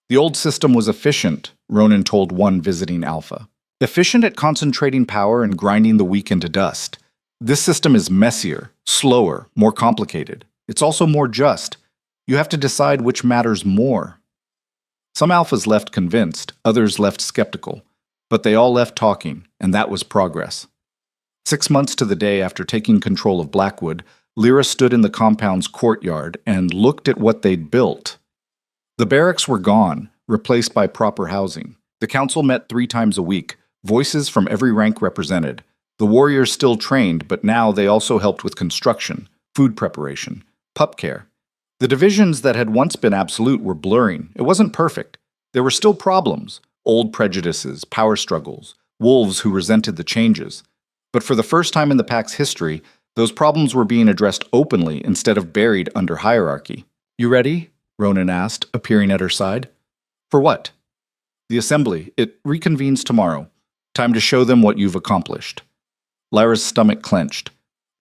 The old system was efficient, Ronan told one visiting alpha. Efficient at concentrating power and grinding the weak into dust. This system is messier, slower, more complicated. It's also more just. You have to decide which matters more. Some alphas left convinced, others left skeptical, but they all left talking, and that was progress. 6 months to the day after taking control of Blackwood, Lyra stood in the compound's courtyard and looked at what they'd built. The barracks were gone, replaced by proper housing. The council met 3 times a week, voices from every rank represented. The warriors still trained, but now they also helped with construction, food preparation, pup care. The divisions that had once been absolute were blurring. It wasn't perfect. There were still problems, old prejudices, power struggles, wolves who resented the changes. But for the first time in the pack's history, those problems were being addressed openly instead of buried under hierarchy. "You ready?" Ronan asked, appearing at her side. "For what?" "The assembly. It reconvenes tomorrow. Time to show them what you've accomplished." Lyra's stomach clenched.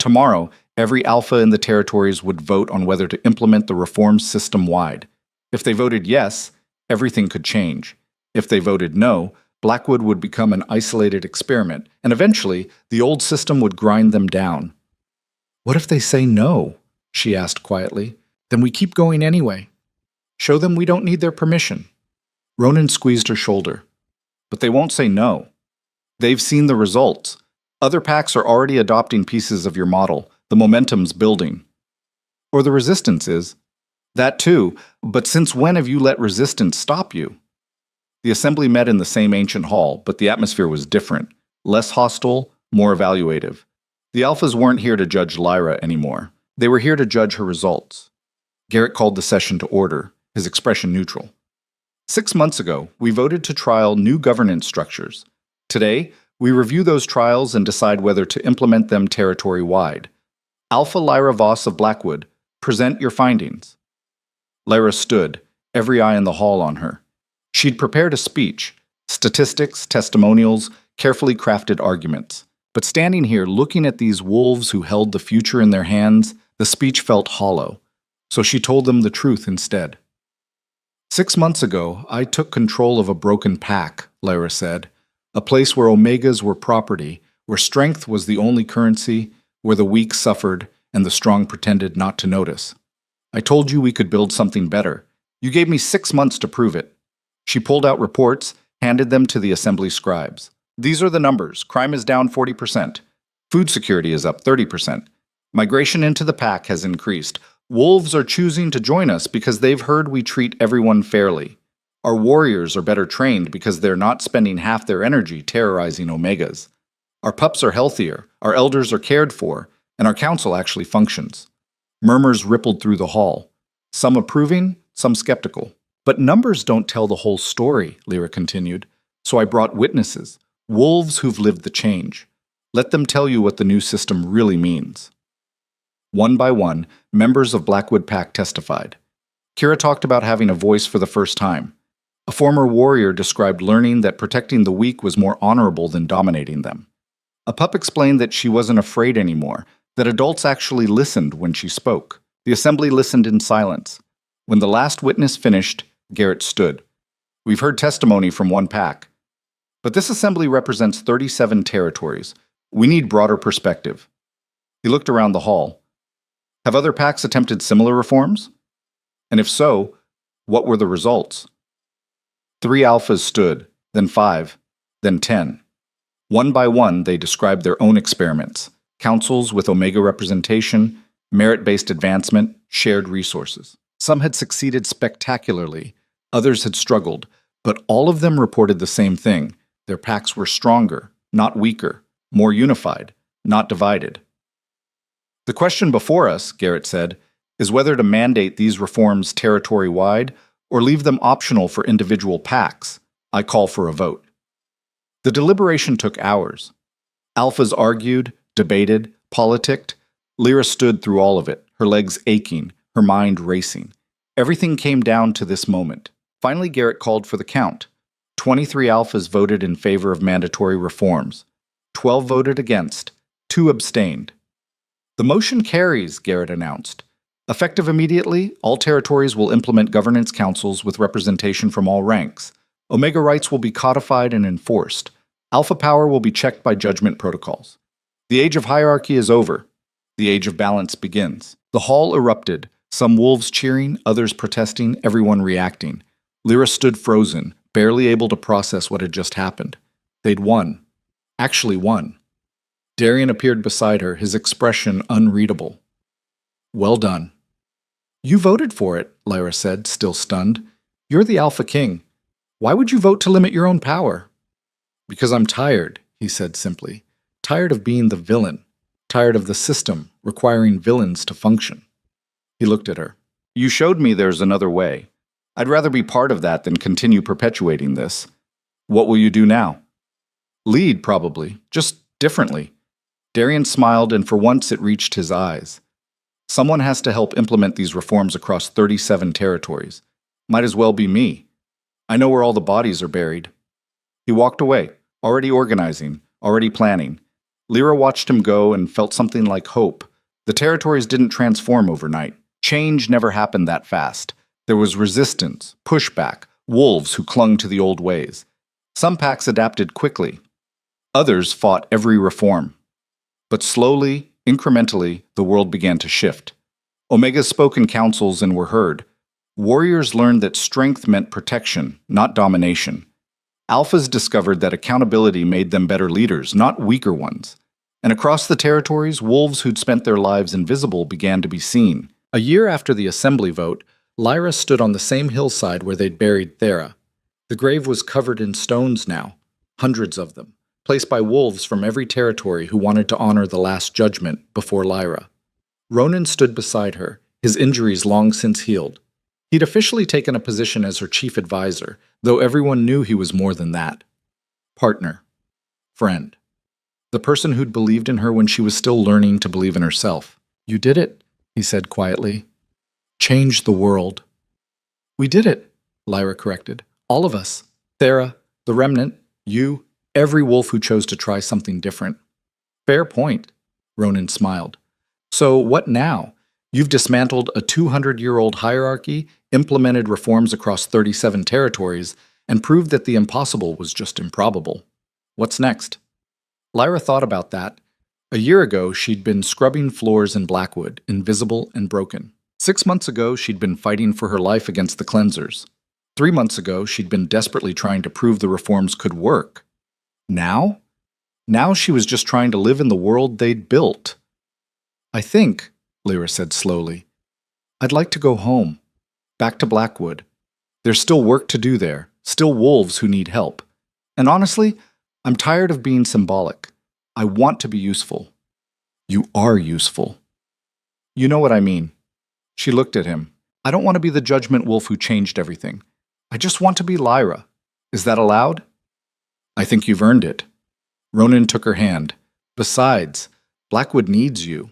Tomorrow, every alpha in the territories would vote on whether to implement the reforms system-wide. If they voted yes, everything could change. If they voted no, Blackwood would become an isolated experiment, and eventually, the old system would grind them down. "What if they say no?" she asked quietly. "Then we keep going anyway. Show them we don't need their permission." Ronan squeezed her shoulder. "But they won't say no. They've seen the results. Other packs are already adopting pieces of your model. The momentum's building." "Or the resistance is." "That too, but since when have you let resistance stop you?" The assembly met in the same ancient hall, but the atmosphere was different. Less hostile, more evaluative. The Alphas weren't here to judge Lyra anymore. They were here to judge her results. Garrett called the session to order, his expression neutral. 6 months ago, we voted to trial new governance structures. Today, we review those trials and decide whether to implement them territory-wide. Alpha Lyra Voss of Blackwood, present your findings. Lyra stood, every eye in the hall on her. She'd prepared a speech, statistics, testimonials, carefully crafted arguments. But standing here looking at these wolves who held the future in their hands, the speech felt hollow. So she told them the truth instead. 6 months ago, I took control of a broken pack, Lyra said. A place where omegas were property, where strength was the only currency, where the weak suffered and the strong pretended not to notice. I told you we could build something better. You gave me 6 months to prove it. She pulled out reports, handed them to the assembly scribes. These are the numbers. Crime is down 40%. Food security is up 30%. Migration into the pack has increased. Wolves are choosing to join us because they've heard we treat everyone fairly. Our warriors are better trained because they're not spending half their energy terrorizing omegas. Our pups are healthier, our elders are cared for, and our council actually functions. Murmurs rippled through the hall, some approving, some skeptical. But numbers don't tell the whole story, Lyra continued. So I brought witnesses, wolves who've lived the change. Let them tell you what the new system really means. One by one, members of Blackwood Pack testified. Kira talked about having a voice for the first time. A former warrior described learning that protecting the weak was more honorable than dominating them. A pup explained that she wasn't afraid anymore, that adults actually listened when she spoke. The assembly listened in silence. When the last witness finished, Garrett stood. We've heard testimony from one pack. But this assembly represents 37 territories. We need broader perspective. He looked around the hall. Have other packs attempted similar reforms? And if so, what were the results? 3 alphas stood, then 5, then 10. One by one, they described their own experiments, councils with omega representation, merit-based advancement, shared resources. Some had succeeded spectacularly, others had struggled, but all of them reported the same thing. Their packs were stronger, not weaker, more unified, not divided. The question before us, Garrett said, is whether to mandate these reforms territory-wide or leave them optional for individual packs. I call for a vote. The deliberation took hours. Alphas argued, debated, politicked. Lyra stood through all of it, her legs aching, her mind racing. Everything came down to this moment. Finally, Garrett called for the count. 23 alphas voted in favor of mandatory reforms. 12 voted against. 2 abstained. The motion carries, Garrett announced. Effective immediately, all territories will implement governance councils with representation from all ranks. Omega rights will be codified and enforced. Alpha power will be checked by judgment protocols. The age of hierarchy is over. The age of balance begins. The hall erupted, some wolves cheering, others protesting, everyone reacting. Lyra stood frozen, barely able to process what had just happened. They'd won. Actually won. Darian appeared beside her, his expression unreadable. Well done. You voted for it, Lyra said, still stunned. You're the Alpha King. Why would you vote to limit your own power? Because I'm tired, he said simply. Tired of being the villain. Tired of the system requiring villains to function. He looked at her. You showed me there's another way. I'd rather be part of that than continue perpetuating this. What will you do now? Lead, probably. Just differently. Darian smiled, and for once it reached his eyes. Someone has to help implement these reforms across 37 territories. Might as well be me. I know where all the bodies are buried. He walked away, already organizing, already planning. Lyra watched him go and felt something like hope. The territories didn't transform overnight. Change never happened that fast. There was resistance, pushback, wolves who clung to the old ways. Some packs adapted quickly. Others fought every reform. But slowly, incrementally, the world began to shift. Omegas spoke in councils and were heard. Warriors learned that strength meant protection, not domination. Alphas discovered that accountability made them better leaders, not weaker ones. And across the territories, wolves who'd spent their lives invisible began to be seen. A year after the assembly vote, Lyra stood on the same hillside where they'd buried Thera. The grave was covered in stones now, hundreds of them, placed by wolves from every territory who wanted to honor the Last Judgment before Lyra. Ronan stood beside her, his injuries long since healed. He'd officially taken a position as her chief advisor, though everyone knew he was more than that. Partner. Friend. The person who'd believed in her when she was still learning to believe in herself. "You did it," he said quietly. "Changed the world." "We did it," Lyra corrected. "All of us. Thera, the Remnant, you, every wolf who chose to try something different." "Fair point," Ronan smiled. "So what now? You've dismantled a 200-year-old hierarchy, implemented reforms across 37 territories, and proved that the impossible was just improbable. What's next?" Lyra thought about that. A year ago, she'd been scrubbing floors in Blackwood, invisible and broken. 6 months ago, she'd been fighting for her life against the cleansers. 3 months ago, she'd been desperately trying to prove the reforms could work. Now? Now she was just trying to live in the world they'd built. "I think," Lyra said slowly, "I'd like to go home. Back to Blackwood. There's still work to do there, still wolves who need help. And honestly, I'm tired of being symbolic. I want to be useful." "You are useful." "You know what I mean." She looked at him. "I don't want to be the judgment wolf who changed everything. I just want to be Lyra. Is that allowed?" "I think you've earned it." Ronan took her hand. "Besides, Blackwood needs you.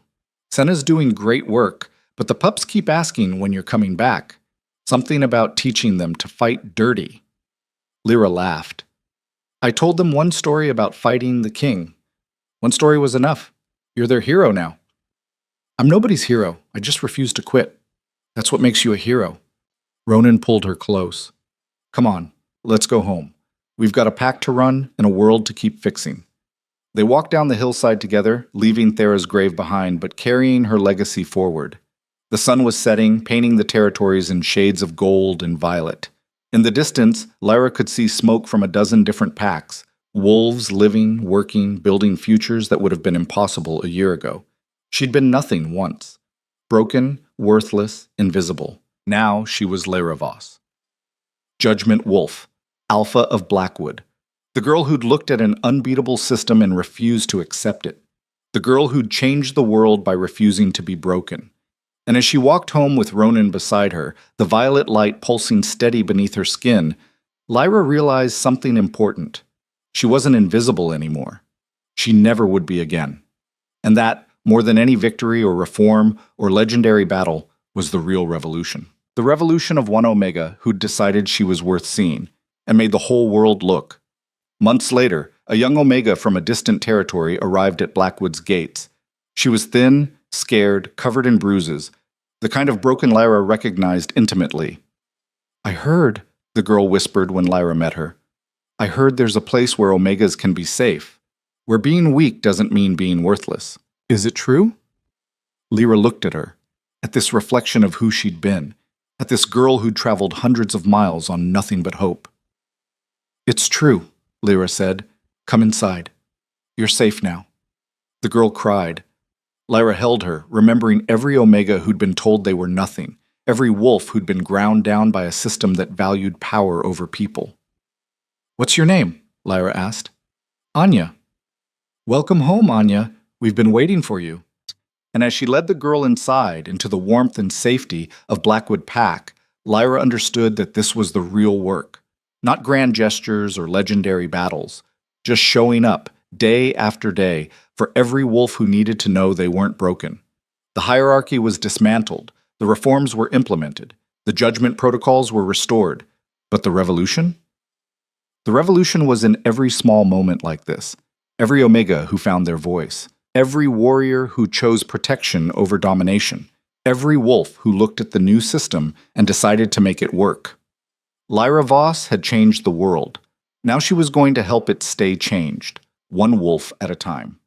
Senna's doing great work, but the pups keep asking when you're coming back. Something about teaching them to fight dirty." Lyra laughed. "I told them one story about fighting the king. One story was enough. You're their hero now." "I'm nobody's hero. I just refuse to quit. That's what makes you a hero." Ronan pulled her close. "Come on, let's go home. We've got a pack to run and a world to keep fixing." They walked down the hillside together, leaving Thera's grave behind, but carrying her legacy forward. The sun was setting, painting the territories in shades of gold and violet. In the distance, Lyra could see smoke from a dozen different packs, wolves living, working, building futures that would have been impossible a year ago. She'd been nothing once. Broken, worthless, invisible. Now she was Lyra Voss. Judgment Wolf, Alpha of Blackwood. The girl who'd looked at an unbeatable system and refused to accept it. The girl who'd changed the world by refusing to be broken. And as she walked home with Ronan beside her, the violet light pulsing steady beneath her skin, Lyra realized something important. She wasn't invisible anymore. She never would be again. And that, more than any victory or reform or legendary battle, was the real revolution. The revolution of one Omega who'd decided she was worth seeing, and made the whole world look. Months later, a young Omega from a distant territory arrived at Blackwood's gates. She was thin, scared, covered in bruises, the kind of broken Lyra recognized intimately. "I heard," the girl whispered when Lyra met her. "I heard there's a place where Omegas can be safe, where being weak doesn't mean being worthless. Is it true?" Lyra looked at her, at this reflection of who she'd been, at this girl who'd traveled hundreds of miles on nothing but hope. "It's true," Lyra said. "Come inside. You're safe now." The girl cried. Lyra held her, remembering every Omega who'd been told they were nothing, every wolf who'd been ground down by a system that valued power over people. "What's your name?" Lyra asked. "Anya." "Welcome home, Anya. We've been waiting for you." And as she led the girl inside, into the warmth and safety of Blackwood Pack, Lyra understood that this was the real work. Not grand gestures or legendary battles, just showing up, day after day, for every wolf who needed to know they weren't broken. The hierarchy was dismantled, the reforms were implemented, the judgment protocols were restored. But the revolution? The revolution was in every small moment like this, every Omega who found their voice, every warrior who chose protection over domination, every wolf who looked at the new system and decided to make it work. Lyra Voss had changed the world, Now she was going to help it stay changed, one wolf at a time.